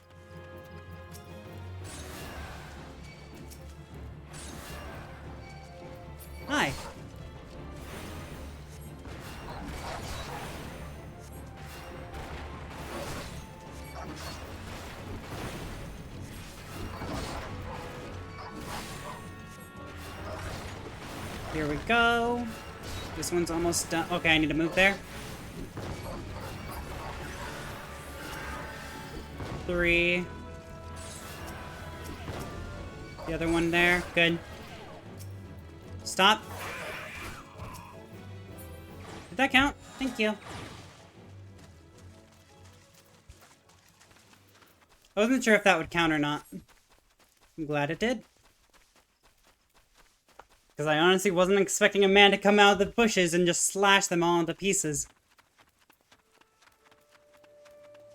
Hi. Here we go. This one's almost done. Okay, I need to move there. 3. The other one there. Good. Stop. Did that count? Thank you. I wasn't sure if that would count or not. I'm glad it did. Because I honestly wasn't expecting a man to come out of the bushes and just slash them all into pieces.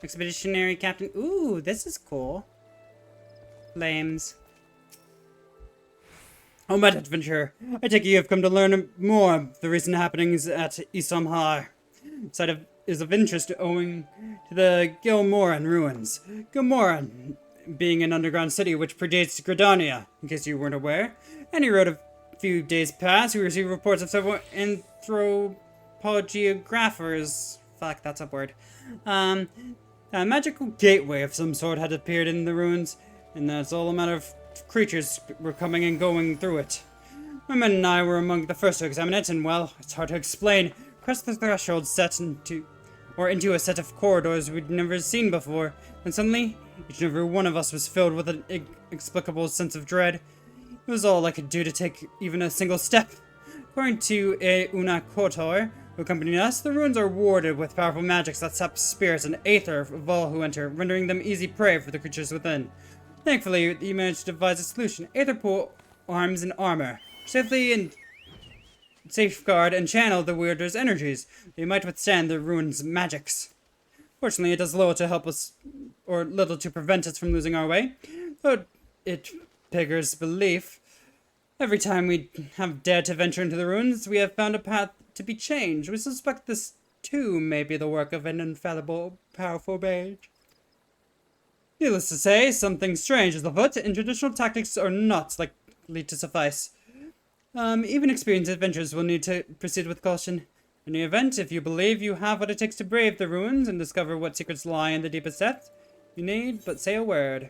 Expeditionary Captain. Ooh, this is cool. Flames. Oh, my adventurer. I take it you have come to learn more of the recent happenings at Isamhar. Site is of interest owing to the Gilmoran ruins. Gilmoran being an underground city which predates Gridania, in case you weren't aware. And he wrote a few days past, we received reports of several anthropogiographers. Fuck, that's a word. A magical gateway of some sort had appeared in the ruins, and that's all a matter of creatures were coming and going through it. My men and I were among the first to examine it, and well, it's hard to explain. Crossed the threshold into a set of corridors we'd never seen before, and suddenly, each and every one of us was filled with an inexplicable sense of dread. It was all I could do to take even a single step. According to Una Kotor, who accompanied us, the ruins are warded with powerful magics that sap spirits and aether of all who enter, rendering them easy prey for the creatures within. Thankfully, you managed to devise a solution. Aether pool arms and armor. Safely and safeguard and channel the wielder's energies. They might withstand the ruin's magics. Fortunately, it does little to help us, or little to prevent us from losing our way. Though it beggars belief. Every time we have dared to venture into the ruins, we have found a path to be changed. We suspect this, too, may be the work of an infallible, powerful mage. Needless to say, something strange is afoot, and traditional tactics are not likely to suffice. Even experienced adventurers will need to proceed with caution. In the event, if you believe you have what it takes to brave the ruins and discover what secrets lie in the deepest depths, you need but say a word.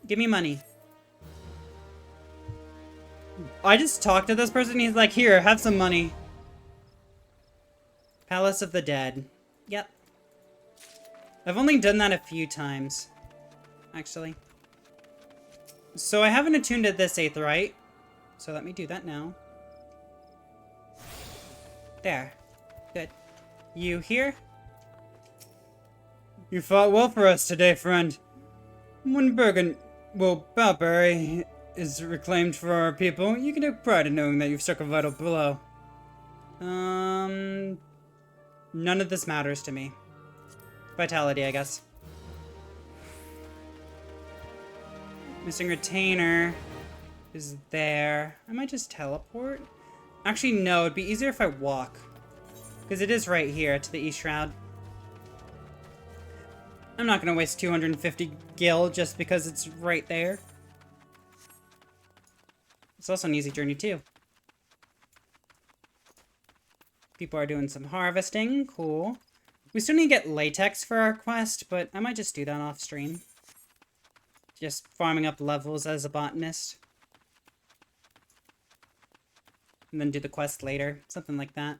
Give me money. I just talked to this person, he's like, here, have some money. Palace of the Dead. Yep. I've only done that a few times, actually. So I haven't attuned to this aetheryte, so let me do that now. There. Good. You here? You fought well for us today, friend. When Balberry is reclaimed for our people, you can take pride in knowing that you've struck a vital blow. None of this matters to me. Vitality, I guess. Missing retainer is there. I might just teleport. Actually, no, it'd be easier if I walk. Because it is right here to the East Shroud. I'm not going to waste 250 gil just because it's right there. It's also an easy journey, too. People are doing some harvesting. Cool. We still need to get latex for our quest, but I might just do that off stream. Just farming up levels as a botanist. And then do the quest later. Something like that.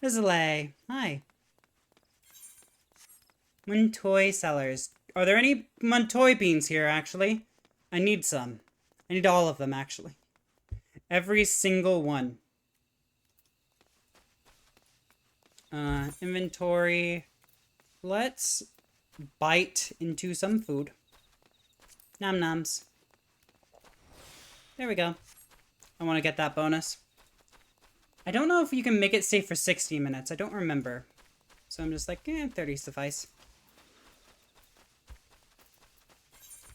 Isekai'd. Hi. Muntoy sellers. Are there any Muntoy beans here, actually? I need some. I need all of them, actually. Every single one. Inventory. Let's bite into some food. Nom noms. There we go. I want to get that bonus. I don't know if you can make it stay for 60 minutes. I don't remember. So I'm just like, 30 suffice.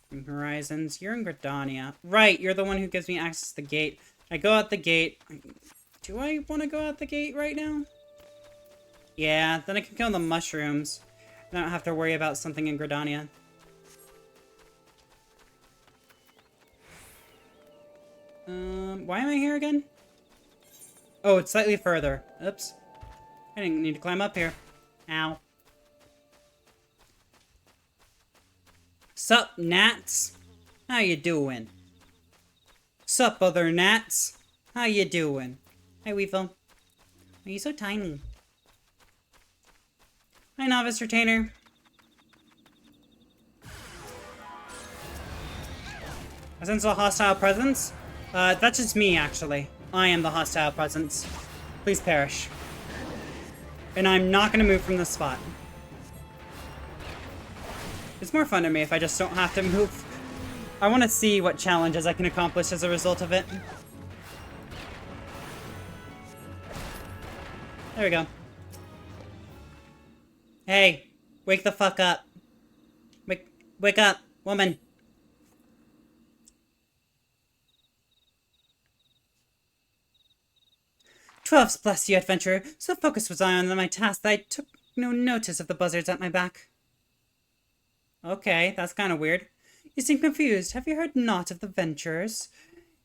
From Horizons. You're in Gridania. Right, you're the one who gives me access to the gate. I go out the gate. Do I want to go out the gate right now? Yeah, then I can kill the mushrooms. I don't have to worry about something in Gridania. Why am I here again? Oh, it's slightly further. Oops. I didn't need to climb up here. Ow. Sup, gnats? How you doing? Sup, other gnats? How you doing? Hi, Weevil. Are you so tiny? Hi, Novice Retainer. I sense a hostile presence. That's just me, actually. I am the hostile presence. Please perish. And I'm not going to move from this spot. It's more fun to me if I just don't have to move. I want to see what challenges I can accomplish as a result of it. There we go. Hey, wake the fuck up. Wake up, woman. "12 bless you, adventurer. So focused was I on my task that I took no notice of the buzzards at my back." Okay, that's kind of weird. "You seem confused. Have you heard naught of the Venturers?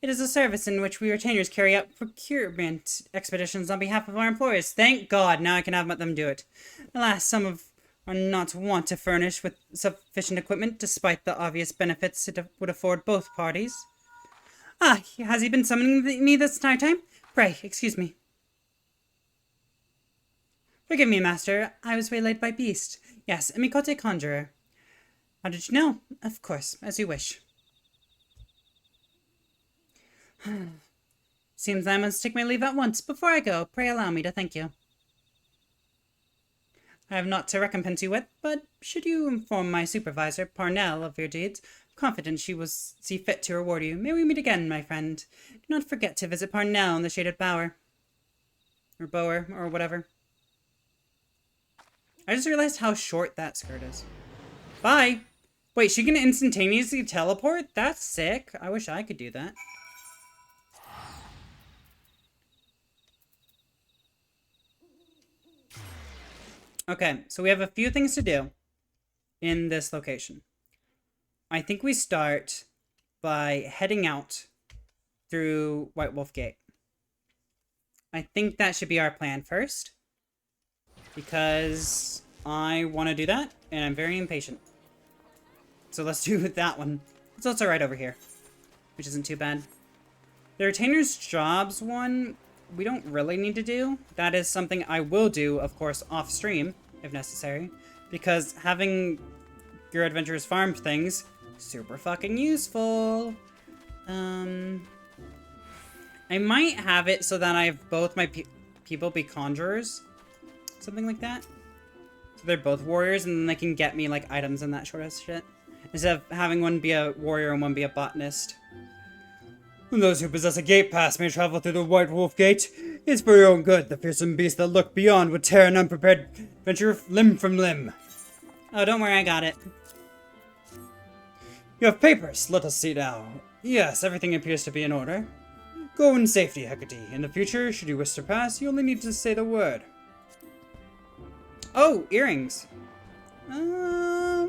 It is a service in which we retainers carry out procurement expeditions on behalf of our employers." Thank God, now I can have them do it. Alas, some are not wont to furnish with sufficient equipment, despite the obvious benefits it would afford both parties. "Ah, has he been summoning me this entire time? Pray, excuse me." "Forgive me, master. I was waylaid by beast. Yes, a Mikote conjurer." "How did you know?" "Of course, as you wish." "Seems I must take my leave at once. Before I go, pray allow me to thank you." "I have naught to recompense you with, but should you inform my supervisor, Parnell, of your deeds, confident she will see fit to reward you. May we meet again, my friend. Do not forget to visit Parnell in the Shaded Bower." Or bower, or whatever. I just realized how short that skirt is. Bye! Wait, she can instantaneously teleport? That's sick. I wish I could do that. Okay, so we have a few things to do in this location. I think we start by heading out through White Wolf Gate. I think that should be our plan first, because I want to do that, and I'm very impatient. So let's do that one. It's also right over here, which isn't too bad. The Retainer's Jobs one, we don't really need to do. That is something I will do, of course, off-stream, if necessary, because having your adventurers farm things, super fucking useful. I might have it so that I have both my people be conjurers. Something like that. So they're both warriors, and then they can get me, like, items and that sort of shit. Instead of having one be a warrior and one be a botanist. And those who possess a gate pass may travel through the White Wolf Gate. It's for your own good. The fearsome beast that lurk beyond would tear an unprepared venture limb from limb. Oh, don't worry, I got it. You have papers. Let us see now. Yes, everything appears to be in order. Go in safety, Hecate. In the future, should you wish to pass, you only need to say the word. Oh, earrings. Nah,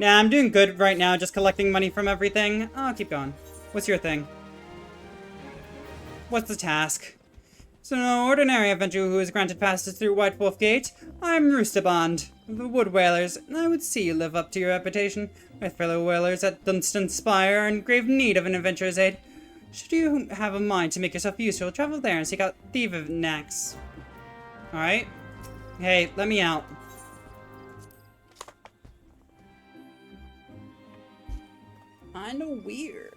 I'm doing good right now, just collecting money from everything. I'll keep going. What's your thing? What's the task? So no ordinary adventurer who is granted passes through White Wolf Gate. I'm Roostabond of the Wood Whalers, and I would see you live up to your reputation. My fellow whalers at Dunstan Spire are in grave need of an adventurer's aid. Should you have a mind to make yourself useful, travel there and seek out Thievnax. Alright. Hey, let me out. Kinda weird.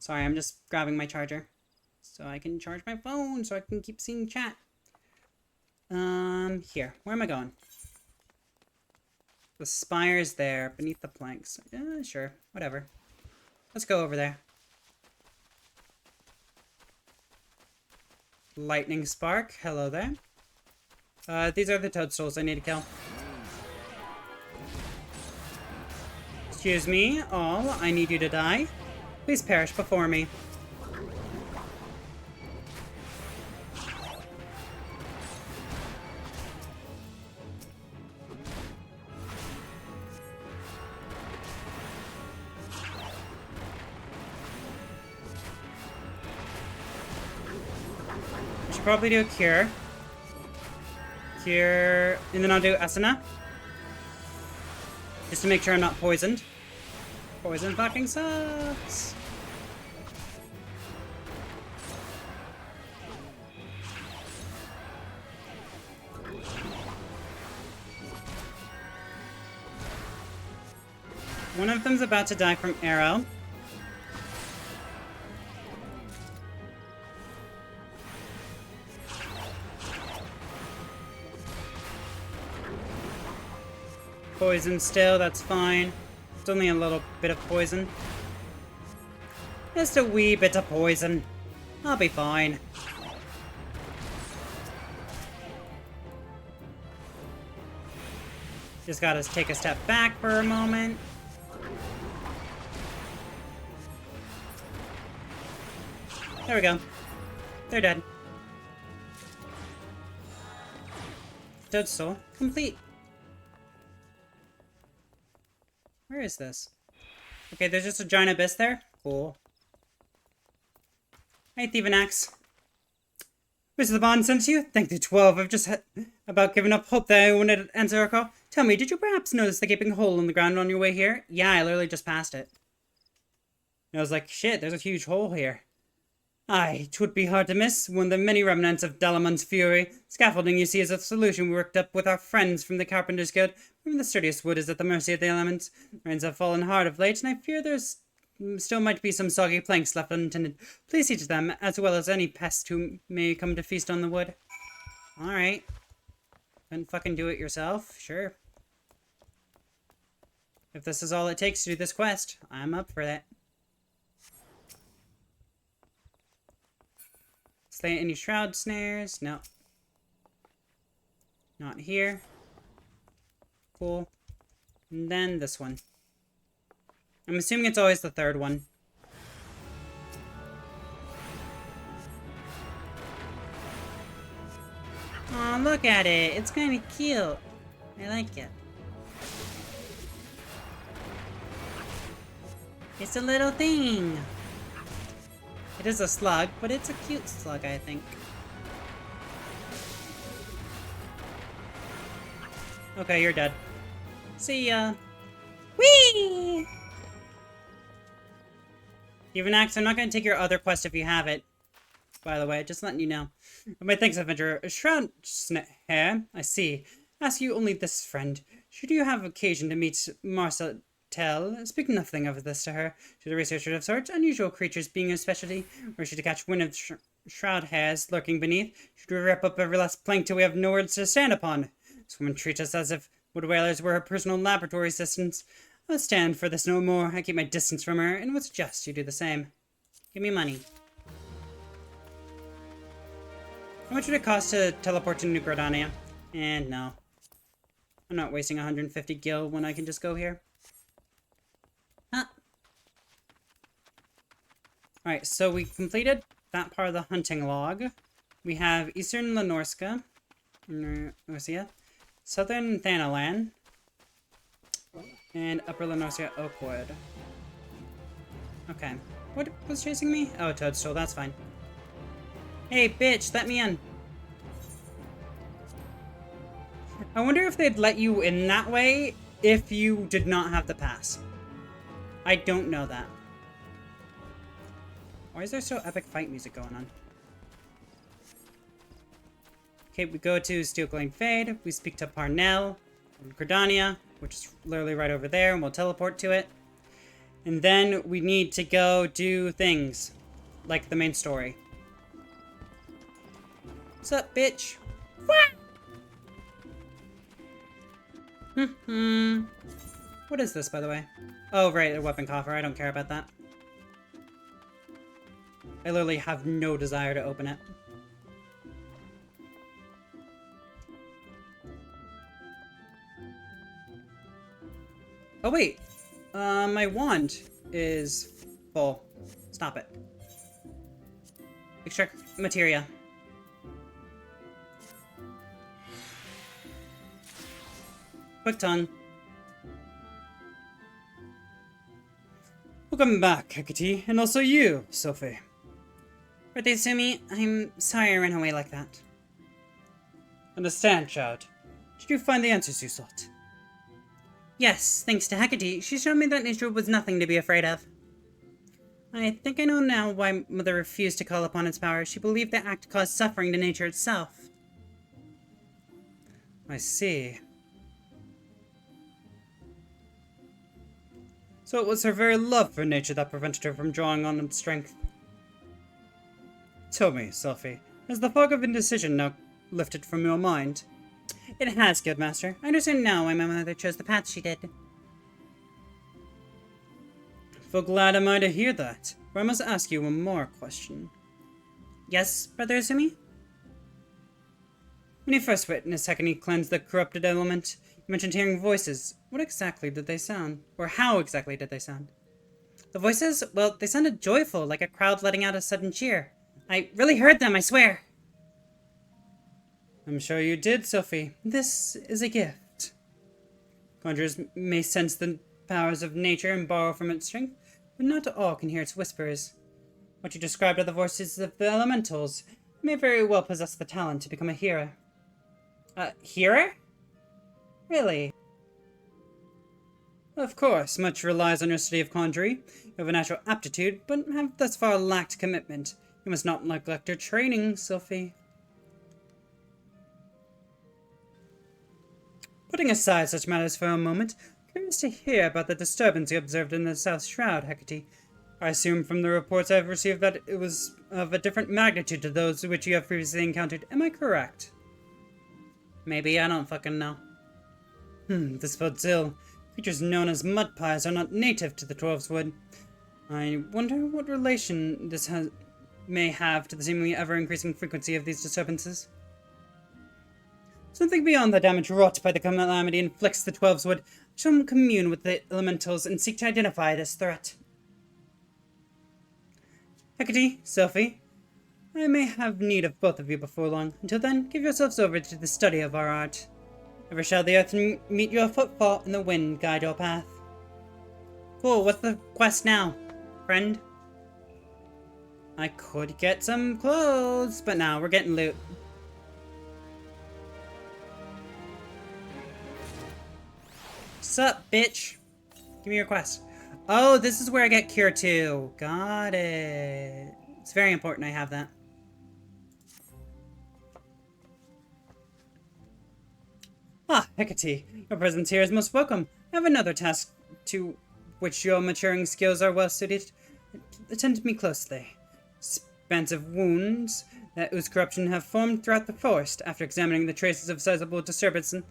Sorry, I'm just grabbing my charger. So I can charge my phone, so I can keep seeing chat. Here. Where am I going? The spire's there, beneath the planks. Sure. Whatever. Let's go over there. Lightning Spark. Hello there. These are the toadstools I need to kill. Excuse me, all. I need you to die. Please perish before me. Probably do a cure. Cure, and then I'll do Asana. Just to make sure I'm not poisoned. Poison fucking sucks. One of them's about to die from arrow. Poison still, that's fine. It's only a little bit of poison. Just a wee bit of poison. I'll be fine. Just gotta take a step back for a moment. There we go. They're dead. Toadstool complete. Where is this? Okay, there's just a giant abyss there. Cool. Hey, Thievnax. Mr. Bond sent you? Thank the 12. I've just about given up hope that I wouldn't answer a call. Tell me, did you perhaps notice the gaping hole in the ground on your way here? Yeah, I literally just passed it. And I was like, shit, there's a huge hole here. Aye, 'twould be hard to miss. One of the many remnants of Dalaman's fury. Scaffolding, you see, is a solution we worked up with our friends from the Carpenter's Guild. Even the sturdiest wood is at the mercy of the elements. Rains have fallen hard of late, and I fear there's still might be some soggy planks left unattended. Please see to them, as well as any pest who may come to feast on the wood. Alright. Couldn't fucking do it yourself? Sure. If this is all it takes to do this quest, I'm up for that. Slay any shroud snares? No. Not here. Cool. And then this one. I'm assuming it's always the third one. Aw, look at it. It's kind of cute. I like it. It's a little thing. It is a slug, but it's a cute slug, I think. Okay, you're dead. See ya. Whee! Even Axe, I'm not going to take your other quest if you have it. By the way, just letting you know. But my thanks, Adventurer. Shroud hair, I see. Ask you only this, friend. Should you have occasion to meet Marcel, speak nothing of this to her. She's a researcher of sorts, unusual creatures being her specialty. Were she to catch wind of shroud hairs lurking beneath, she'd rip up every last plank till we have no words to stand upon. This woman treats us as if wood whalers were her personal laboratory assistants. I'll stand for this no more. I keep my distance from her, and would suggest you do the same. Give me money. How much would it cost to teleport to New Gridania? And no. I'm not wasting 150 gil when I can just go here. Huh. Alright, so we completed that part of the hunting log. We have Eastern Lenorska, Southern Thanalan, and Upper Lenorska Oakwood. Okay. What was chasing me? Oh, Toadstool, that's fine. Hey, bitch, let me in. I wonder if they'd let you in that way if you did not have the pass. I don't know that. Why is there so epic fight music going on? Okay, we go to Steelglade Fade. We speak to Parnell in Gridania, which is literally right over there, and we'll teleport to it. And then we need to go do things, like the main story. What's up, bitch? What is this, by the way? Oh, right, a weapon coffer. I don't care about that. I literally have no desire to open it. Oh, wait. My wand is full. Stop it. Extract materia. Quick tongue. Welcome back, Hecate, and also you, Sophie. Birthday, Sumi, I'm sorry I ran away like that. Understand, child. Did you find the answers you sought? Yes, thanks to Hecate, she showed me that nature was nothing to be afraid of. I think I know now why Mother refused to call upon its power. She believed the act caused suffering to nature itself. I see. So it was her very love for nature that prevented her from drawing on its strength. Tell me, Sophie, has the fog of indecision now lifted from your mind? It has, Guildmaster. I understand now why my mother chose the path she did. Full glad am I to hear that, but I must ask you one more question. Yes, Brother Izumi? When you first witnessed Hecate cleanse the corrupted element, you mentioned hearing voices. What exactly did they sound? Or how exactly did they sound? The voices? Well, they sounded joyful, like a crowd letting out a sudden cheer. I really heard them, I swear. I'm sure you did, Sophie. This is a gift. Conjurers may sense the powers of nature and borrow from its strength, but not all can hear its whispers. What you described are the voices of the elementals. You may very well possess the talent to become a healer. Healer? Really? Of course, much relies on your study of conjuring. You have a natural aptitude, but have thus far lacked commitment. You must not neglect your training, Sophie. Putting aside such matters for a moment, curious to hear about the disturbance you observed in the South Shroud, Hecate. I assume from the reports I've received that it was of a different magnitude to those which you have previously encountered. Am I correct? Maybe, I don't fucking know. This bodes ill. Creatures known as mud pies are not native to the Dwarves' Wood. I wonder what relation this has may have to the seemingly ever-increasing frequency of these disturbances. Something beyond the damage wrought by the calamity inflicts the Twelves would shall commune with the elementals and seek to identify this threat. Hecate, Sophie, I may have need of both of you before long. Until then, give yourselves over to the study of our art. Ever shall the earth meet your footfall and the wind guide your path. Cool, what's the quest now, friend? I could get some clothes, but now we're getting loot. Sup, bitch? Give me your quest. Oh, this is where I get Cure 2. Got it. It's very important I have that. Ah, Hecate, your presence here is most welcome. I have another task to which your maturing skills are well suited. Attend to me closely. Expansive wounds that ooze corruption have formed throughout the forest. After examining the traces of sizable disturbance in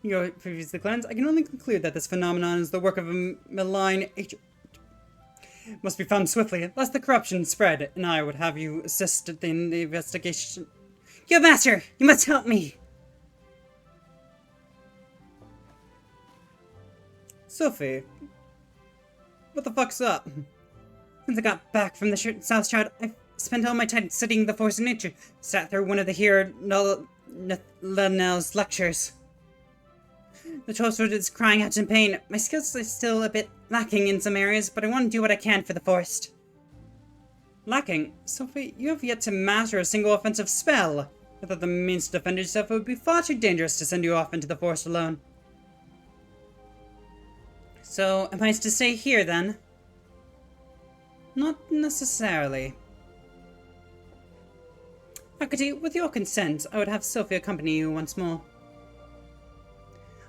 your previously cleansed, I can only conclude that this phenomenon is the work of a malign agent. It must be found swiftly, lest the corruption spread, and I would have you assist in the investigation. Yo, Master! You must help me! Sophie, what the fuck's up? Since I got back from the South Shroud, I've spent all my time studying the force of nature. Sat through one of the hero Lanel's lectures. The Trollsword is crying out in pain. My skills are still a bit lacking in some areas, but I want to do what I can for the forest. Lacking? Sophie, you have yet to master a single offensive spell. Without the means to defend yourself, it would be far too dangerous to send you off into the forest alone. So, am I to stay here then? Not necessarily. Hecate, with your consent, I would have Sophie accompany you once more.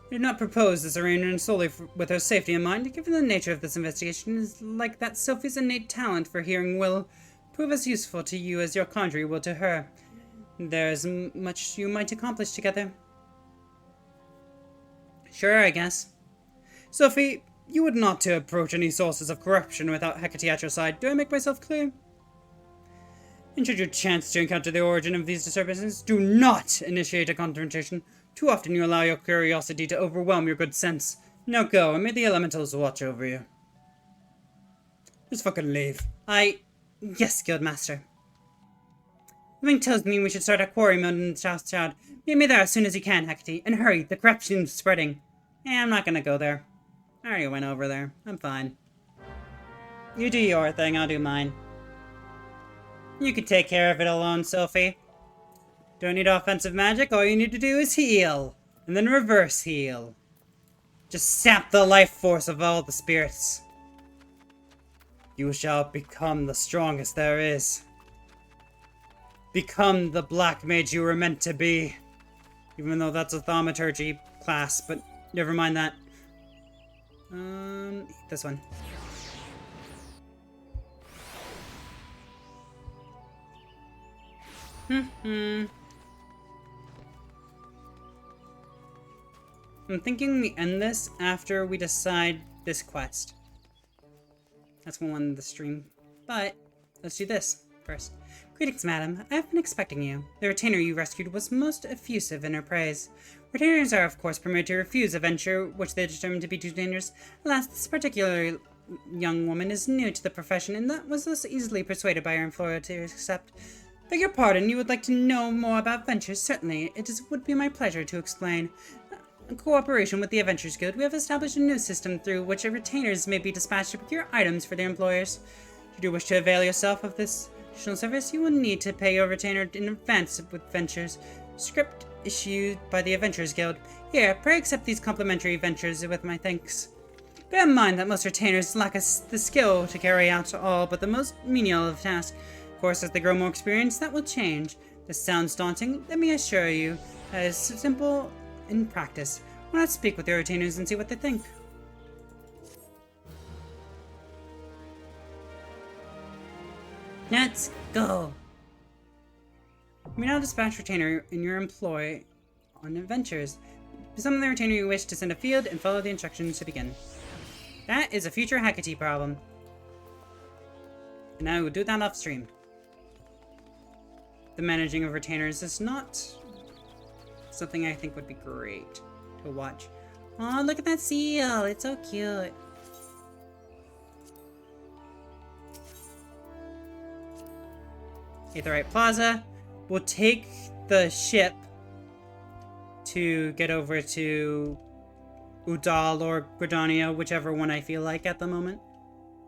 I did not propose this arrangement solely with her safety in mind. Given the nature of this investigation, it is like that Sophie's innate talent for hearing will prove as useful to you as your conjuring will to her. There is much you might accomplish together. Sure, I guess. Sophie, you would not to approach any sources of corruption without Hecate at your side. Do I make myself clear? And should you chance to encounter the origin of these disturbances, do not initiate a confrontation. Too often you allow your curiosity to overwhelm your good sense. Now go, and may the elementals watch over you. Just fucking leave. Yes, Guildmaster. Something tells me we should start a quarry mode in the South Shroud. Meet me there as soon as you can, Hecate. And hurry, the corruption's spreading. I'm not gonna go there. I already went over there. I'm fine. You do your thing, I'll do mine. You can take care of it alone, Sophie. Don't need offensive magic, all you need to do is heal. And then reverse heal. Just sap the life force of all the spirits. You shall become the strongest there is. Become the black mage you were meant to be. Even though that's a thaumaturgy class, but never mind that. This one. I'm thinking we end this after we decide this quest. That's one on the stream. But, let's do this first. Greetings, madam. I have been expecting you. The retainer you rescued was most effusive in her praise. Retainers are, of course, permitted to refuse a venture which they determine to be too dangerous. Alas, this particular young woman is new to the profession, and that was thus easily persuaded by her employer to accept. Beg your pardon, you would like to know more about ventures? Certainly, would be my pleasure to explain. In cooperation with the Adventurers Guild, we have established a new system through which retainers may be dispatched to procure items for their employers. Should you wish to avail yourself of this additional service, you will need to pay your retainer in advance with ventures. Script issued by the Adventurers Guild. Here, pray accept these complimentary ventures with my thanks. Bear in mind that most retainers lack the skill to carry out all but the most menial of tasks. Of course, as they grow more experienced, that will change. This sounds daunting, let me assure you, that is simple in practice. Why not speak with your retainers and see what they think? Let's go! You may now dispatch retainer in your employ on adventures. Summon the retainer you wish to send afield and follow the instructions to begin. That is a future Hecate problem. And I will do that off stream. the managing of retainers is not something I think would be great to watch. Oh, look at that seal. It's so cute. Aetheryte Plaza. We'll take the ship to get over to Udal or Gridania, whichever one I feel like at the moment.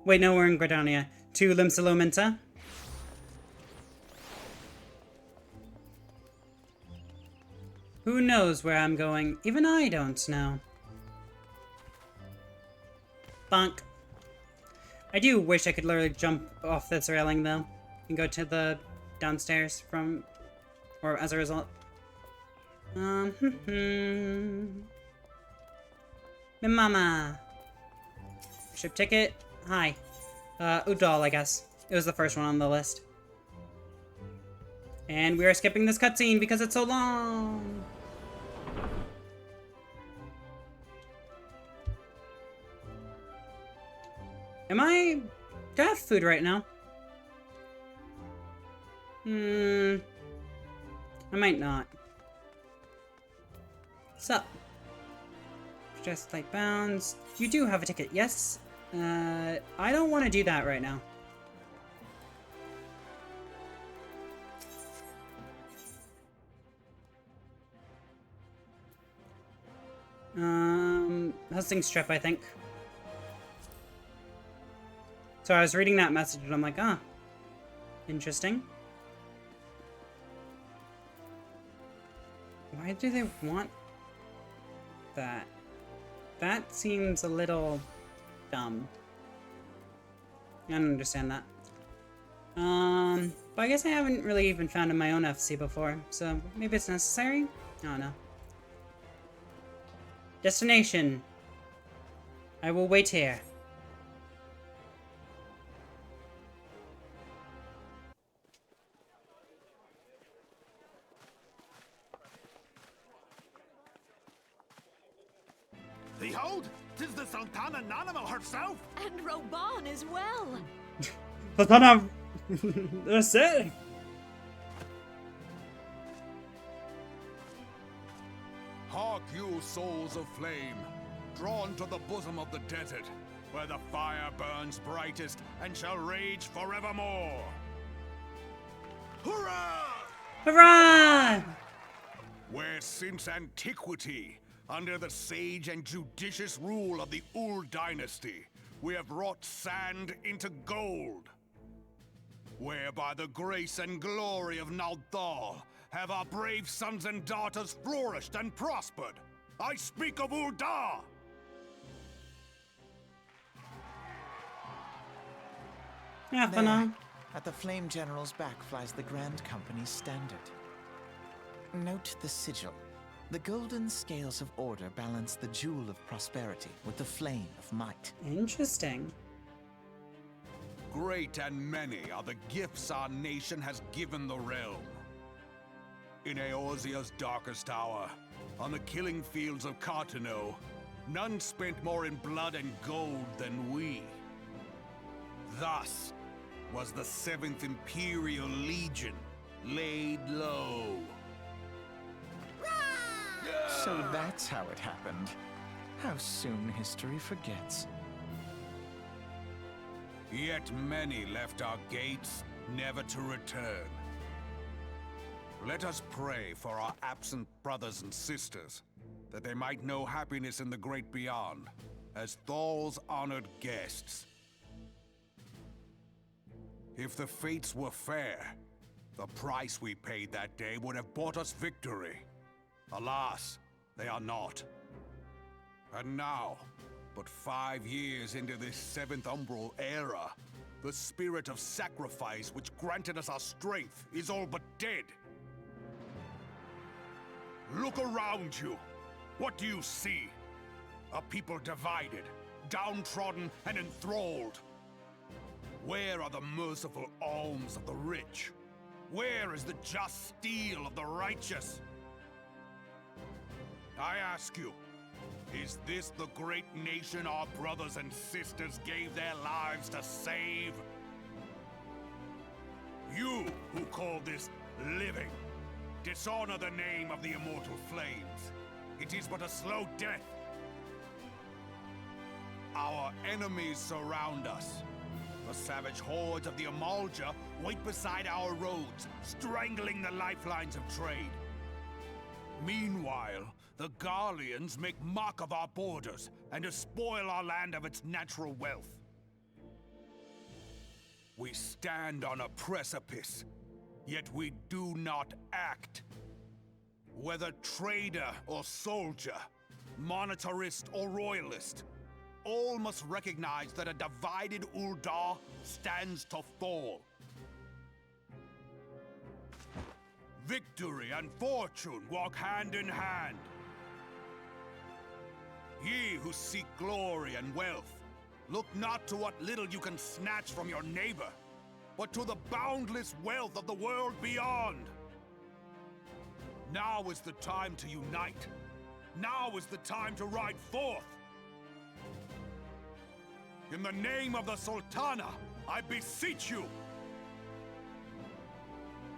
Wait, no, we're in Gridania. To Limsalomenta. Who knows where I'm going? Even I don't know. Bonk. I do wish I could literally jump off this railing, though, and go to the downstairs from, or as a result. My mama. Ship ticket. Hi. Udal, I guess. It was the first one on the list. And we are skipping this cutscene because it's so long. Do I have food right now? I might not. Sup? Just like bounds. You do have a ticket, yes? I don't want to do that right now. Hustling strip, I think. So I was reading that message and I'm like, ah, interesting. Why do they want that? That seems a little dumb. I don't understand that. But I guess I haven't really even found my own FC before, so maybe it's necessary? I don't know. Destination. I will wait here. Behold, 'tis the Sultana Nanimo herself! And Reborn as well. Sultana, that's it. Hark you, souls of flame, drawn to the bosom of the desert, where the fire burns brightest and shall rage forevermore. Hurrah! Hurrah! Where since antiquity, under the sage and judicious rule of the Ul dynasty, we have wrought sand into gold. Where by the grace and glory of Naldal have our brave sons and daughters flourished and prospered. I speak of Ul'dah! Yeah, for There, now. at the Flame General's back flies the Grand Company's standard. Note the sigil. The golden scales of order balance the jewel of prosperity with the flame of might. Interesting. Great and many are the gifts our nation has given the realm. In Eorzea's darkest hour, on the killing fields of Cartano, none spent more in blood and gold than we. Thus was the 7th Imperial Legion laid low. So that's how it happened. How soon history forgets. Yet many left our gates, never to return. Let us pray for our absent brothers and sisters, that they might know happiness in the great beyond, as Thal's honored guests. If the fates were fair, the price we paid that day would have bought us victory. Alas, they are not. And now, but 5 years into this 7th Umbral era, the spirit of sacrifice which granted us our strength is all but dead. Look around you. What do you see? A people divided, downtrodden, and enthralled. Where are the merciful alms of the rich? Where is the just steel of the righteous? I ask you, is this the great nation our brothers and sisters gave their lives to save? You who call this living. Dishonor the name of the immortal flames. It is but a slow death. Our enemies surround us. The savage hordes of the Amalja wait beside our roads, strangling the lifelines of trade. Meanwhile, the Garleans make mock of our borders and despoil our land of its natural wealth. We stand on a precipice, yet we do not act. Whether trader or soldier, monetarist or royalist, all must recognize that a divided Ul'dah stands to fall. Victory and fortune walk hand in hand. Ye who seek glory and wealth, look not to what little you can snatch from your neighbor, but to the boundless wealth of the world beyond. Now is the time to unite. Now is the time to ride forth. In the name of the Sultana, I beseech you.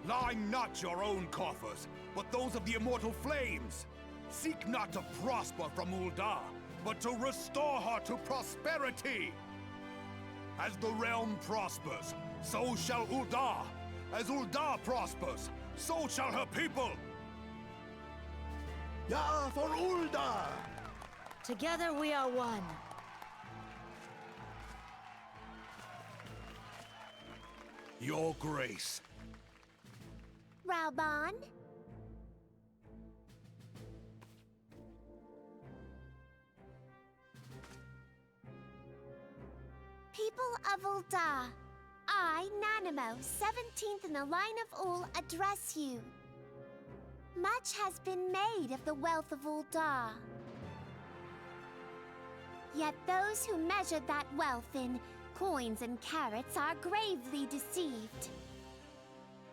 Line not your own coffers, but those of the immortal flames. Seek not to prosper from Ul'dah, but to restore her to prosperity. As the realm prospers, so shall Ul'dah. As Ul'dah prospers, so shall her people. Ya for Ul'dah! Together we are one. Your grace. Reborn? People of Ul'dah, I, Nanamo, 17th in the line of Ul, address you. Much has been made of the wealth of Ul'dah. Yet those who measured that wealth in coins and carats are gravely deceived.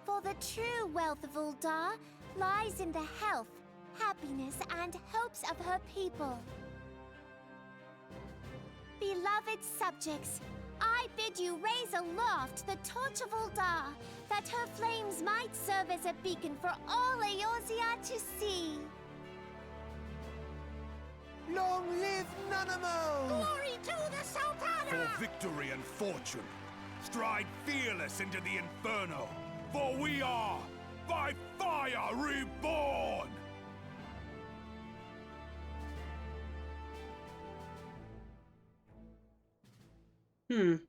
For the true wealth of Ul'dah lies in the health, happiness, and hopes of her people. Beloved subjects, I bid you raise aloft the torch of Ul'dah, that her flames might serve as a beacon for all Eorzea to see. Long live Nanamo! Glory to the Sultana! For victory and fortune, stride fearless into the Inferno, for we are, by fire, reborn! Don't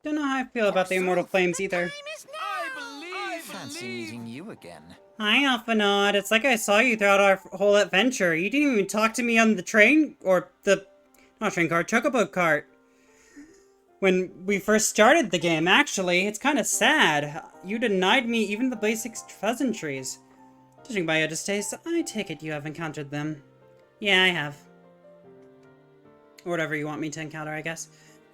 know how I feel about the Immortal Flames either. I fancy meeting you again. Hi, Alphanod. It's like I saw you throughout our whole adventure. You didn't even talk to me on the train, or the, not train cart, chocobo cart. When we first started the game, actually. It's kind of sad. You denied me even the basic pleasantries. Judging by your distaste, I take it you have encountered them. Yeah, I have. Or whatever you want me to encounter, I guess.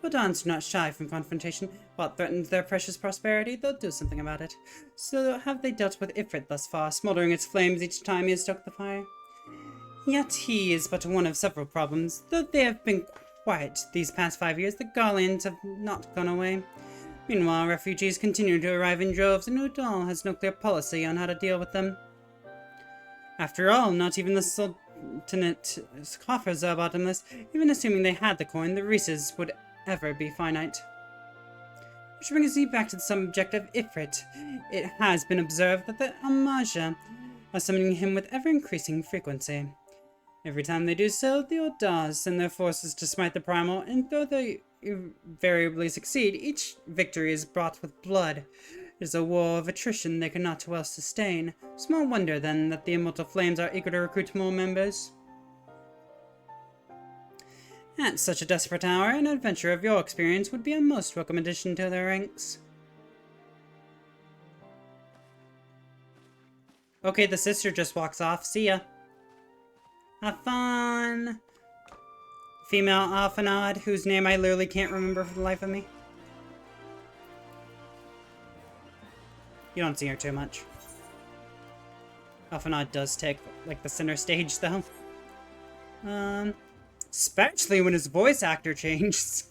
Bodans do not shy from confrontation. What threatens their precious prosperity, they'll do something about it. So have they dealt with Ifrit thus far, smoldering its flames each time he has stoked the fire? Yet he is but one of several problems. Though they have been quiet these past 5 years, the Garleans have not gone away. Meanwhile, refugees continue to arrive in droves, and Udal has no clear policy on how to deal with them. After all, not even the Sultanate coffers are bottomless. Even assuming they had the coin, the Reeses would ever be finite. Which brings me back to the subject of Ifrit. It has been observed that the Amaja are summoning him with ever-increasing frequency. Every time they do so, the Ul'dah send their forces to smite the Primal, and though they invariably succeed, each victory is brought with blood. It is a war of attrition they cannot well sustain. Small wonder, then, that the Immortal Flames are eager to recruit more members. At such a desperate hour, an adventure of your experience would be a most welcome addition to their ranks. Okay, the sister just walks off. See ya. Have fun! Female Alphanod, whose name I literally can't remember for the life of me. You don't see her too much. Alphanod does take, like, the center stage, though. Especially when his voice actor changes.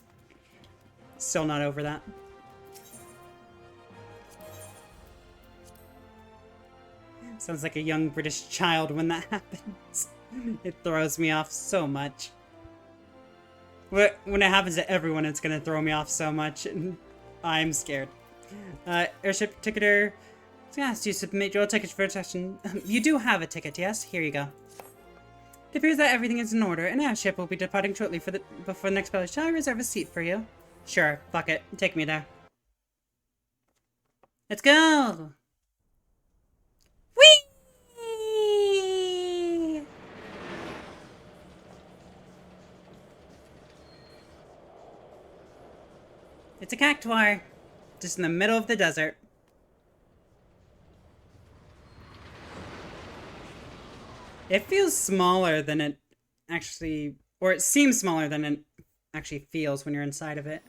Still not over that. Sounds like a young British child when that happens. It throws me off so much. When it happens to everyone, it's gonna throw me off so much, and I'm scared. Airship ticketer. I was gonna ask you to submit your ticket for attraction. You do have a ticket, yes? Here you go. It appears that everything is in order. An airship will be departing shortly before the next village. Shall I reserve a seat for you? Sure, fuck it. Take me there. Let's go! Whee! It's a cactuar, just in the middle of the desert. It feels smaller than it actually, or it seems smaller than it actually feels when you're inside of it.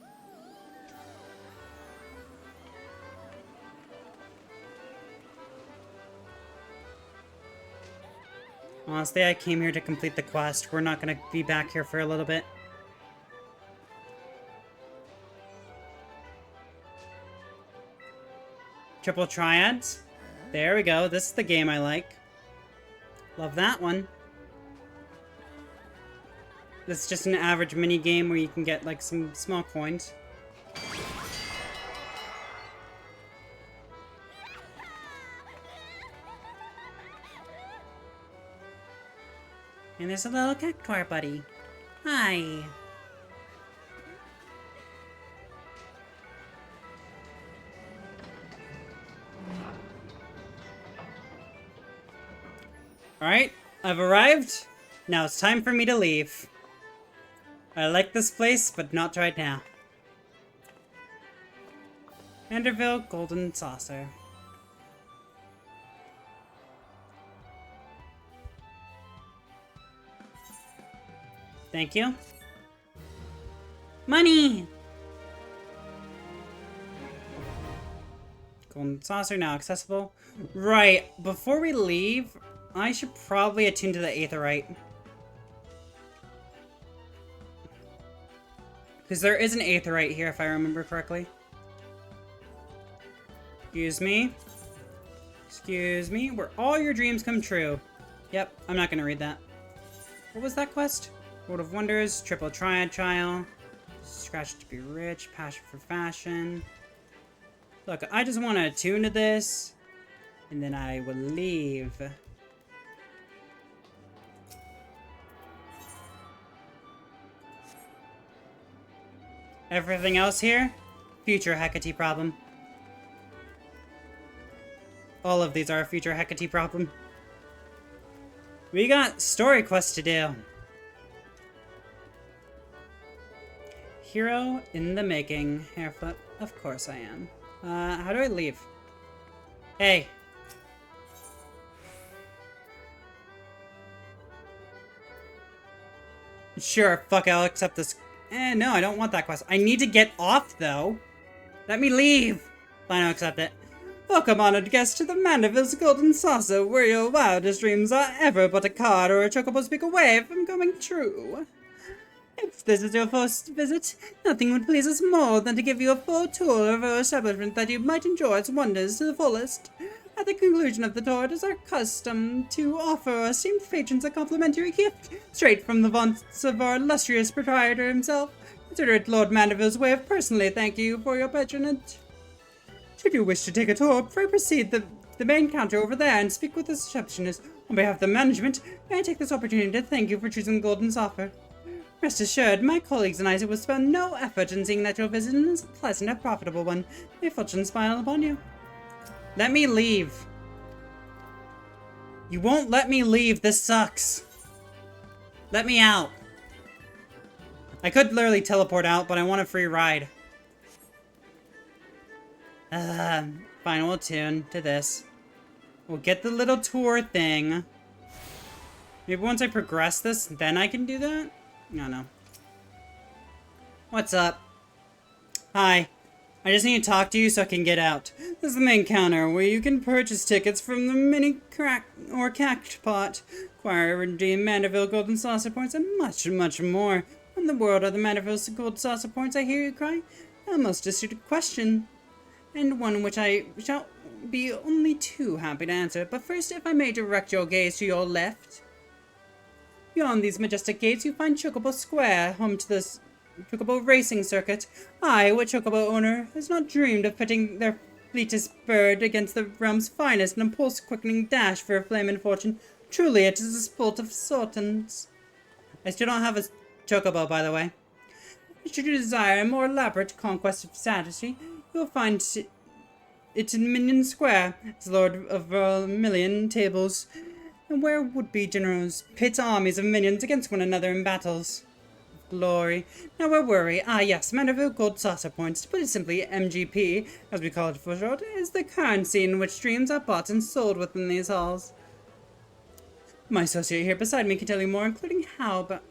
Honestly, I came here to complete the quest. We're not going to be back here for a little bit. Triple triads. There we go. This is the game I like. Love that one. This is just an average mini game where you can get like some small coins. And there's a little cactuar buddy. Hi. Alright, I've arrived. Now it's time for me to leave. I like this place, but not right now. Vanderville Golden Saucer. Thank you. Money! Golden Saucer now accessible. Right, before we leave, I should probably attune to the Aetheryte. Because there is an Aetheryte here, if I remember correctly. Excuse me. Excuse me. Where all your dreams come true. Yep, I'm not going to read that. What was that quest? World of Wonders, Triple Triad Trial. Scratch to be rich, passion for fashion. Look, I just want to attune to this. And then I will leave. Everything else here, future Hecate problem. All of these are a future Hecate problem. We got story quests to do. Hero in the making. Hairflip. Of course I am. How do I leave? Hey. Sure, fuck, I'll accept this. No, I don't want that quest. I need to get off, though. Let me leave. Fine, I'll accept it. Welcome, honored guest, to the Mandeville's Golden Saucer, where your wildest dreams are ever but a card or a chocobo speak away from coming true. If this is your first visit, nothing would please us more than to give you a full tour of our establishment that you might enjoy its wonders to the fullest. At the conclusion of the tour, it is our custom to offer our esteemed patrons a complimentary gift, straight from the vaults of our illustrious proprietor himself. Consider it Lord Mandeville's way of personally thanking you for your patronage. Should you wish to take a tour, pray proceed to the main counter over there and speak with the receptionist. On behalf of the management, may I take this opportunity to thank you for choosing the Golden Saucer. Rest assured, my colleagues and I will spend no effort in seeing that your visit is a pleasant and profitable one. May fortune smile upon you. Let me leave. You won't let me leave. This sucks. Let me out. I could literally teleport out, but I want a free ride. Fine, we'll attune to this. We'll get the little tour thing. Maybe once I progress this, then I can do that? No, no. What's up? Hi. I just need to talk to you so I can get out. This is the main counter, where you can purchase tickets from the mini crack or cactpot, acquire and redeem Mandeville Golden Saucer points, and much, much more. In the world of the Mandeville Golden Saucer points, I hear you cry. A most astute question, and one which I shall be only too happy to answer, but first, if I may direct your gaze to your left. Beyond these majestic gates, you find Chocobo Square, home to this Chocobo racing circuit. I, what Chocobo owner, has not dreamed of pitting their fleetest bird against the realm's finest in a pulse-quickening dash for a flame and fortune. Truly, it is a sport of sultans. I still don't have a Chocobo, by the way. Should you desire a more elaborate conquest of strategy, you'll find it in Minion Square, as lord of a million tables, and where would-be generals pit armies of minions against one another in battles. Glory. Now where were we? Ah yes, Manderville Gold Saucer Points. To put it simply, MGP, as we call it for short, is the currency in which dreams are bought and sold within these halls. My associate here beside me can tell you more, including how about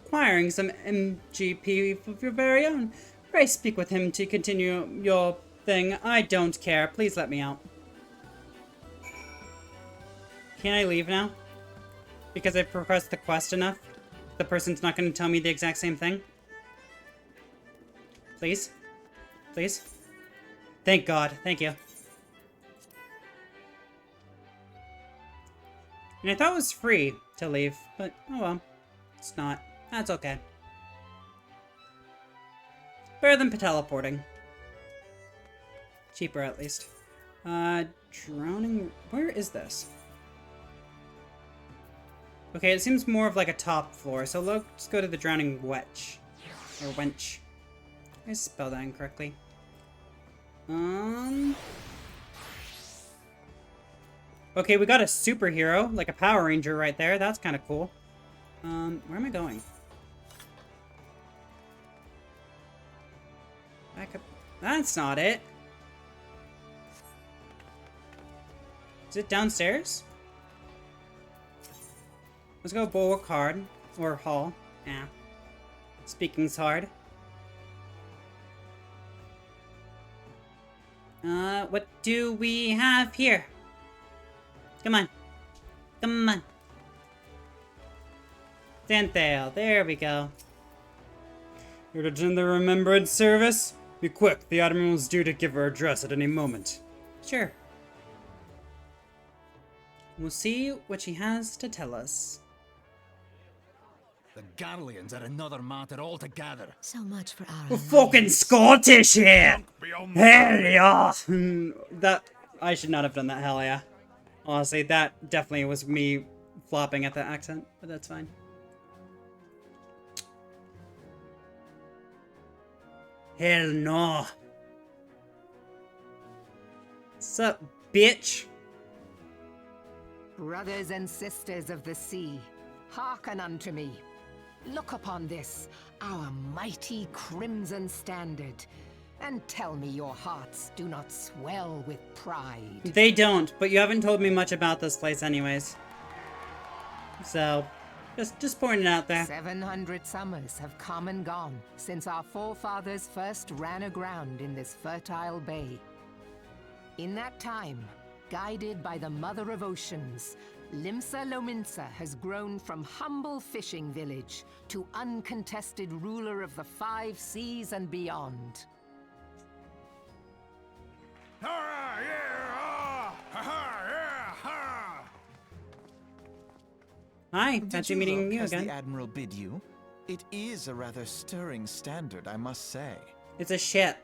acquiring some MGP of your very own. Pray speak with him to continue your thing. I don't care. Please let me out. Can I leave now? Because I've progressed the quest enough? The person's not going to tell me the exact same thing? Please? Please? Thank God. Thank you. And I thought it was free to leave, but oh well. It's not. That's okay. Better than teleporting. Cheaper, at least. Drowning... Where is this? Okay, it seems more of like a top floor, so let's go to the Drowning Wench. Or Wench. I spelled that incorrectly. Okay, we got a superhero, like a Power Ranger right there. That's kind of cool. Where am I going? Back up. That's not it. Is it downstairs? Let's go Bulwark Hard. Or Hall. Yeah. Speaking's hard. What do we have here? Come on. Come on. Sandale. There we go. Here to attend the remembrance service? Be quick. The Admiral's due to give her address at any moment. Sure. We'll see what she has to tell us. The Garleans are another matter altogether. So much for our We're fucking Scottish here! Beyond Hell yeah! That... I should not have done that, hell yeah. Honestly, that definitely was me flopping at the accent, but that's fine. Hell no. Sup, bitch? Brothers and sisters of the sea, hearken unto me. Look upon this, our mighty crimson standard, and tell me your hearts do not swell with pride. They don't, but you haven't told me much about this place anyways. So, just pointing it out there. 700 summers have come and gone since our forefathers first ran aground in this fertile bay. In that time, guided by the Mother of Oceans, Limsa Lominsa has grown from humble fishing village to uncontested ruler of the 5 seas and beyond. Ah, yeah, ah, ha, ha, yeah, ha. Hi, Did fancy you meeting look you as again. the Admiral bid you? It is a rather stirring standard, I must say. It's a ship.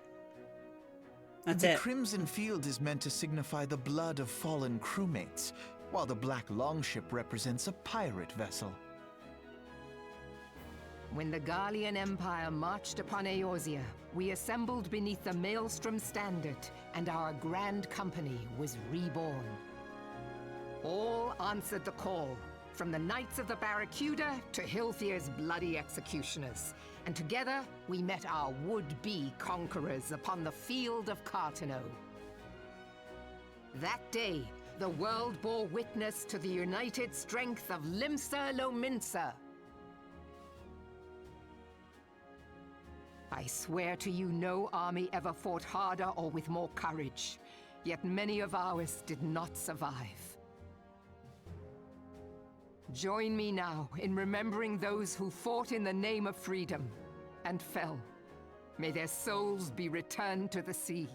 That's the it. Crimson Field is meant to signify the blood of fallen crewmates, while the Black Longship represents a pirate vessel. When the Garlean Empire marched upon Eorzea, we assembled beneath the Maelstrom Standard, and our grand company was reborn. All answered the call, from the Knights of the Barracuda to Hilthier's bloody executioners, and together we met our would-be conquerors upon the field of Cartano. That day, the world bore witness to the united strength of Limsa Lominsa. I swear to you, no army ever fought harder or with more courage, yet many of ours did not survive. Join me now in remembering those who fought in the name of freedom and fell. May their souls be returned to the sea.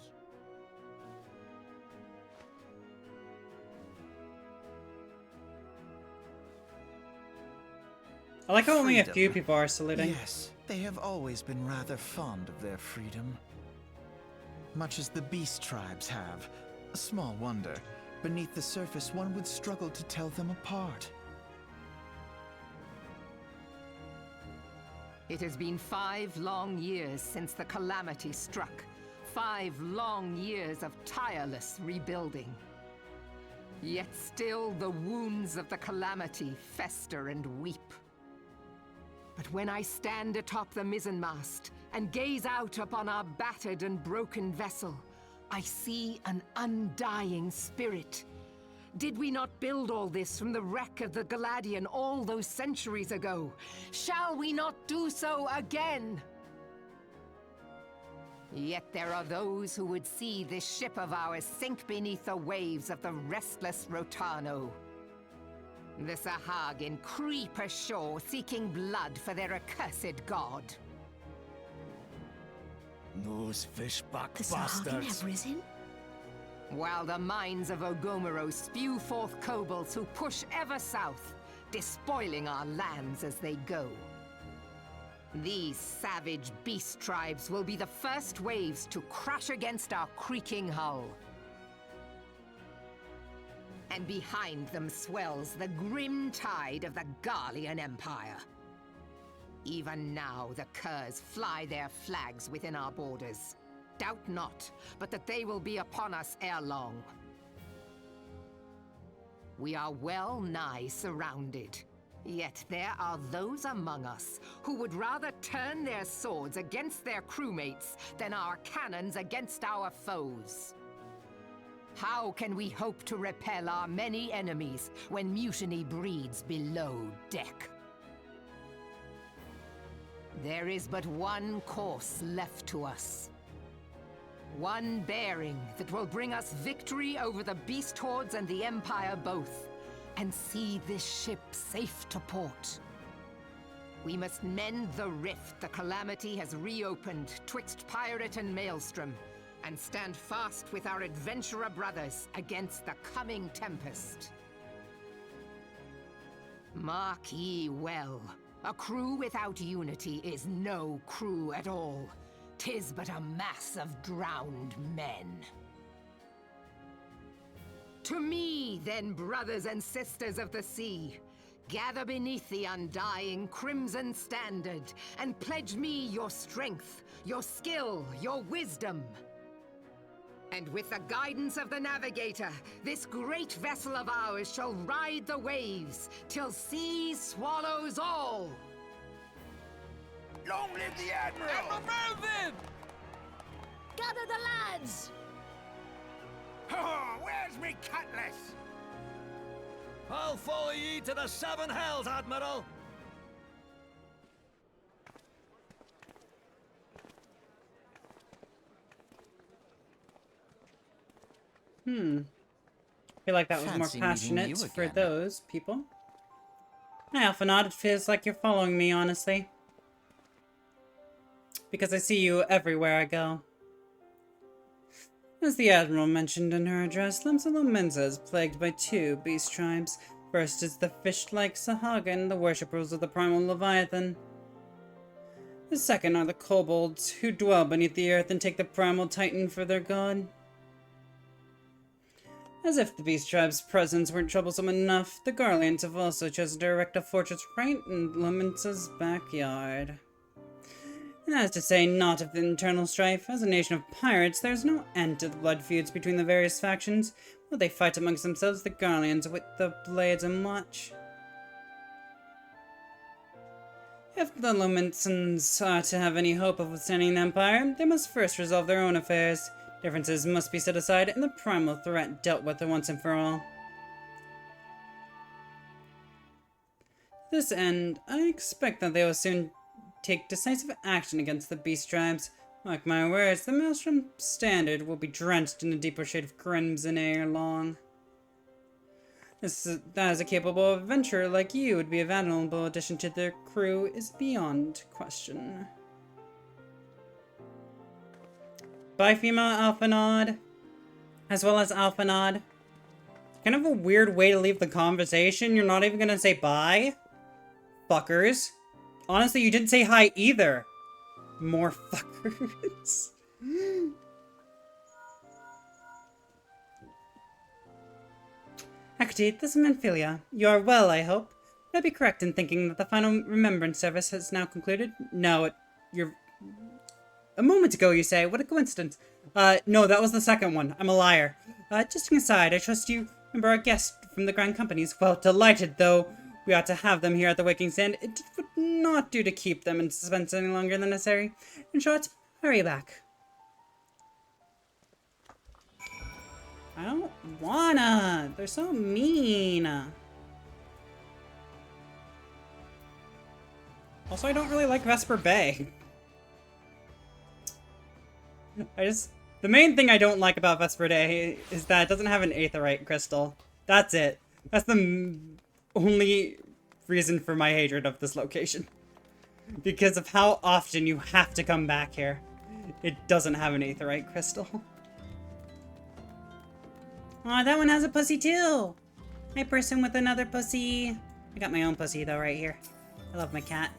I like how only a few Freedom. people are saluting. Yes, they have always been rather fond of their freedom. Much as the beast tribes have. Small wonder. Beneath the surface, one would struggle to tell them apart. It has been 5 long years since the calamity struck. 5 long years of tireless rebuilding. Yet still the wounds of the calamity fester and weep. But when I stand atop the mizzenmast and gaze out upon our battered and broken vessel, I see an undying spirit. Did we not build all this from the wreck of the Galadian all those centuries ago? Shall we not do so again? Yet there are those who would see this ship of ours sink beneath the waves of the restless Rotano. The Sahagin creep ashore seeking blood for their accursed god. Those fishback The Sahagin bastards. have risen? While the mines of Ogomero spew forth kobolds who push ever south, despoiling our lands as they go. These savage beast tribes will be the first waves to crash against our creaking hull. And behind them swells the grim tide of the Garlean Empire. Even now the curs fly their flags within our borders. Doubt not, but that they will be upon us ere long. We are well nigh surrounded. Yet there are those among us who would rather turn their swords against their crewmates than our cannons against our foes. How can we hope to repel our many enemies when mutiny breeds below deck? There is but one course left to us. One bearing that will bring us victory over the beast hordes and the Empire both, and see this ship safe to port. We must mend the rift the calamity has reopened twixt pirate and maelstrom, and stand fast with our adventurer brothers against the coming tempest. Mark ye well, a crew without unity is no crew at all. 'Tis but a mass of drowned men. To me, then, brothers and sisters of the sea, gather beneath the undying crimson standard, and pledge me your strength, your skill, your wisdom. And with the guidance of the navigator, this great vessel of ours shall ride the waves, till sea swallows all! Long live the Admiral! Melvin! Gather the lads! Oh, where's me cutlass? I'll follow ye to the 7 hells, Admiral! I feel like that was more Fancy meeting passionate you for again. those people. Hi, Alphanod. It feels like you're following me, honestly. Because I see you everywhere I go. As the Admiral mentioned in her address, Limsa Mensa is plagued by 2 beast tribes. First is the fish-like Sahagin, the worshippers of the primal Leviathan. The second are the kobolds, who dwell beneath the earth and take the primal titan for their god. As if the beast tribe's presence weren't troublesome enough, the Garleans have also chosen to erect a fortress right in Lemensa's backyard. And as to say naught of the internal strife, as a nation of pirates, there is no end to the blood feuds between the various factions. Will they fight amongst themselves, the Garleans with the blades and much? If the Lumensans are to have any hope of withstanding the Empire, they must first resolve their own affairs. Differences must be set aside and the primal threat dealt with once and for all. To this end, I expect that they will soon take decisive action against the beast tribes. Mark my words, the Maelstrom Standard will be drenched in a deeper shade of crimson ere long. That is a capable adventurer like you would be a valuable addition to their crew is beyond question. Bye, female Alphanod. As well as Alphanod. Kind of a weird way to leave the conversation. You're not even gonna say bye? fuckers. Honestly, you didn't say hi either. More fuckers. Hecate, this is Menphilia. You are well, I hope. Would I be correct in thinking that the final remembrance service has now concluded? No, you're... A moment ago, you say. What a coincidence. No, that was the second one. I'm a liar. Just an aside, I trust you remember our guest from the Grand Companies. Well, delighted, though we ought to have them here at the Waking Stand. It would not do to keep them in suspense any longer than necessary. In short, hurry back. I don't wanna. They're so mean. Also, I don't really like Vesper Bay. The main thing I don't like about Vesper Bay is that it doesn't have an aetheryte crystal. That's it. That's the only reason for my hatred of this location. Because of how often you have to come back here. It doesn't have an aetheryte crystal. Aw, that one has a pussy too! My person with another pussy. I got my own pussy though right here. I love my cat.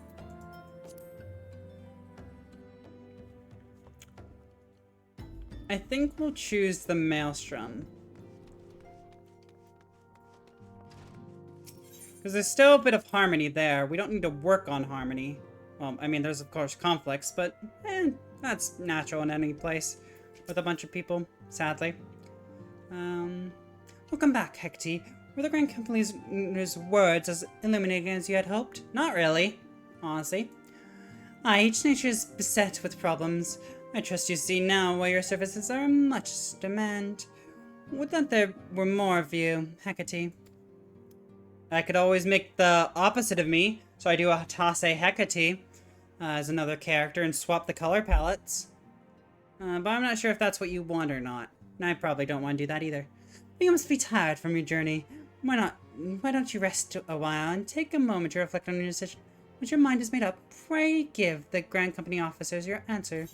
I think we'll choose the Maelstrom. Because there's still a bit of harmony there. We don't need to work on harmony. Well, I mean, there's of course conflicts, but that's natural in any place with a bunch of people, sadly. Welcome back, Hecate. Were the Grand Company's words as illuminating as you had hoped? Not really, honestly. Each nature is beset with problems. I trust you see now why your services are in much demand. Would that there were more of you, Hecate. I could always make the opposite of me, so I do a Tase Hecate as another character and swap the color palettes. But I'm not sure if that's what you want or not. And I probably don't want to do that either. But you must be tired from your journey. Why don't you rest a while and take a moment to reflect on your decision? Once your mind is made up, pray give the Grand Company officers your answer.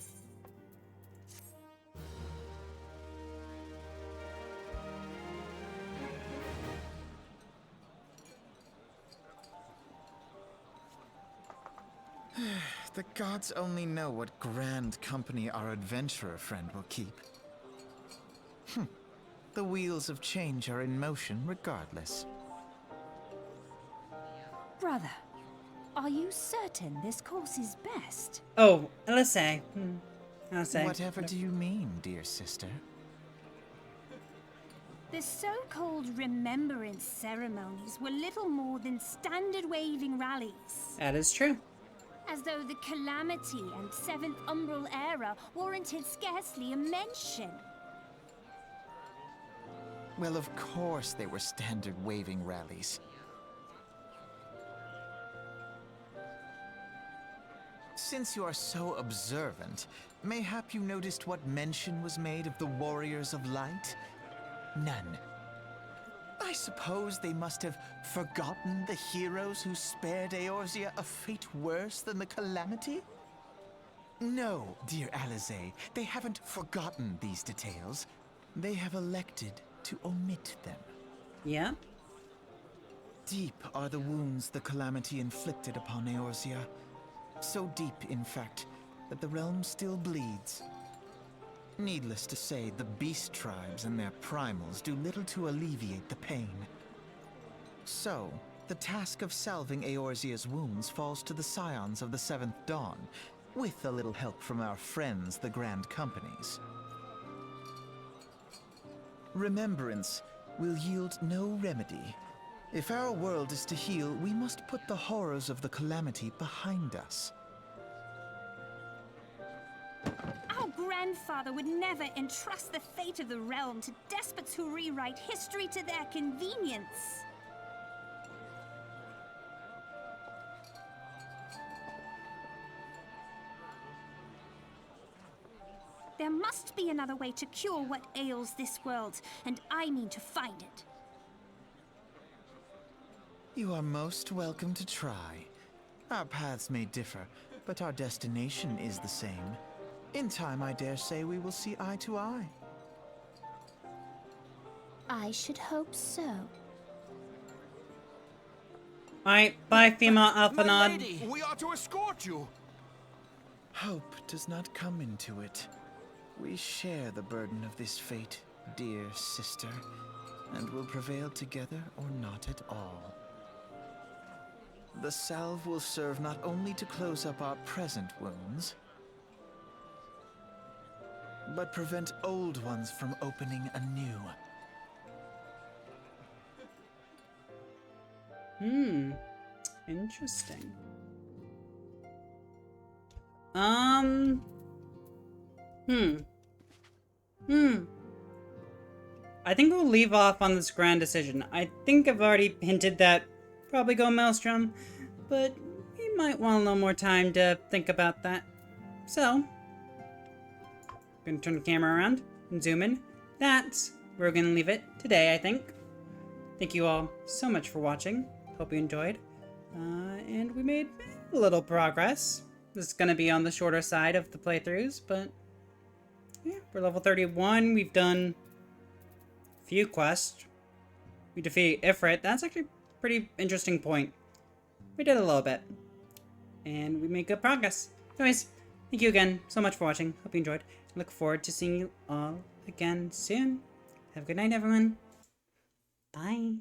The gods only know what grand company our adventurer friend will keep. The wheels of change are in motion regardless. Brother, are you certain this course is best? Oh, let's say. I'll say. Whatever do you mean, dear sister? The so-called remembrance ceremonies were little more than standard waving rallies. That is true. As though the Calamity and Seventh Umbral Era warranted scarcely a mention. Well, of course they were standard waving rallies. Since you are so observant, mayhap you noticed what mention was made of the Warriors of Light? None. I suppose they must have forgotten the heroes who spared Eorzea a fate worse than the Calamity? No, dear Alisaie, they haven't forgotten these details. They have elected to omit them. Yeah? Deep are the wounds the Calamity inflicted upon Eorzea. So deep, in fact, that the realm still bleeds. Needless to say, the beast tribes and their primals do little to alleviate the pain. So, the task of salving Eorzea's wounds falls to the scions of the Seventh Dawn, with a little help from our friends, the Grand Companies. Remembrance will yield no remedy. If our world is to heal, we must put the horrors of the Calamity behind us. Our grandfather would never entrust the fate of the realm to despots who rewrite history to their convenience. There must be another way to cure what ails this world, and I mean to find it. You are most welcome to try. Our paths may differ, but our destination is the same. In time, I dare say we will see eye to eye. I should hope so. Alright, bye, female alpha My nod. lady! We are to escort you. Hope does not come into it. We share the burden of this fate, dear sister, and will prevail together or not at all. The salve will serve not only to close up our present wounds, but prevent old ones from opening anew. Interesting. I think we'll leave off on this grand decision. I think I've already hinted that probably go Maelstrom, but we might want a little more time to think about that. So, I'm gonna turn the camera around and zoom in. That's where we're gonna leave it today, I think. Thank you all so much for watching. Hope you enjoyed. And we made a little progress. This is gonna be on the shorter side of the playthroughs, but yeah, we're level 31. We've done a few quests. We defeated Ifrit. That's actually a pretty interesting point. We did a little bit. And we made good progress. Anyways, thank you again so much for watching. Hope you enjoyed. I look forward to seeing you all again soon. Have a good night, everyone. Bye.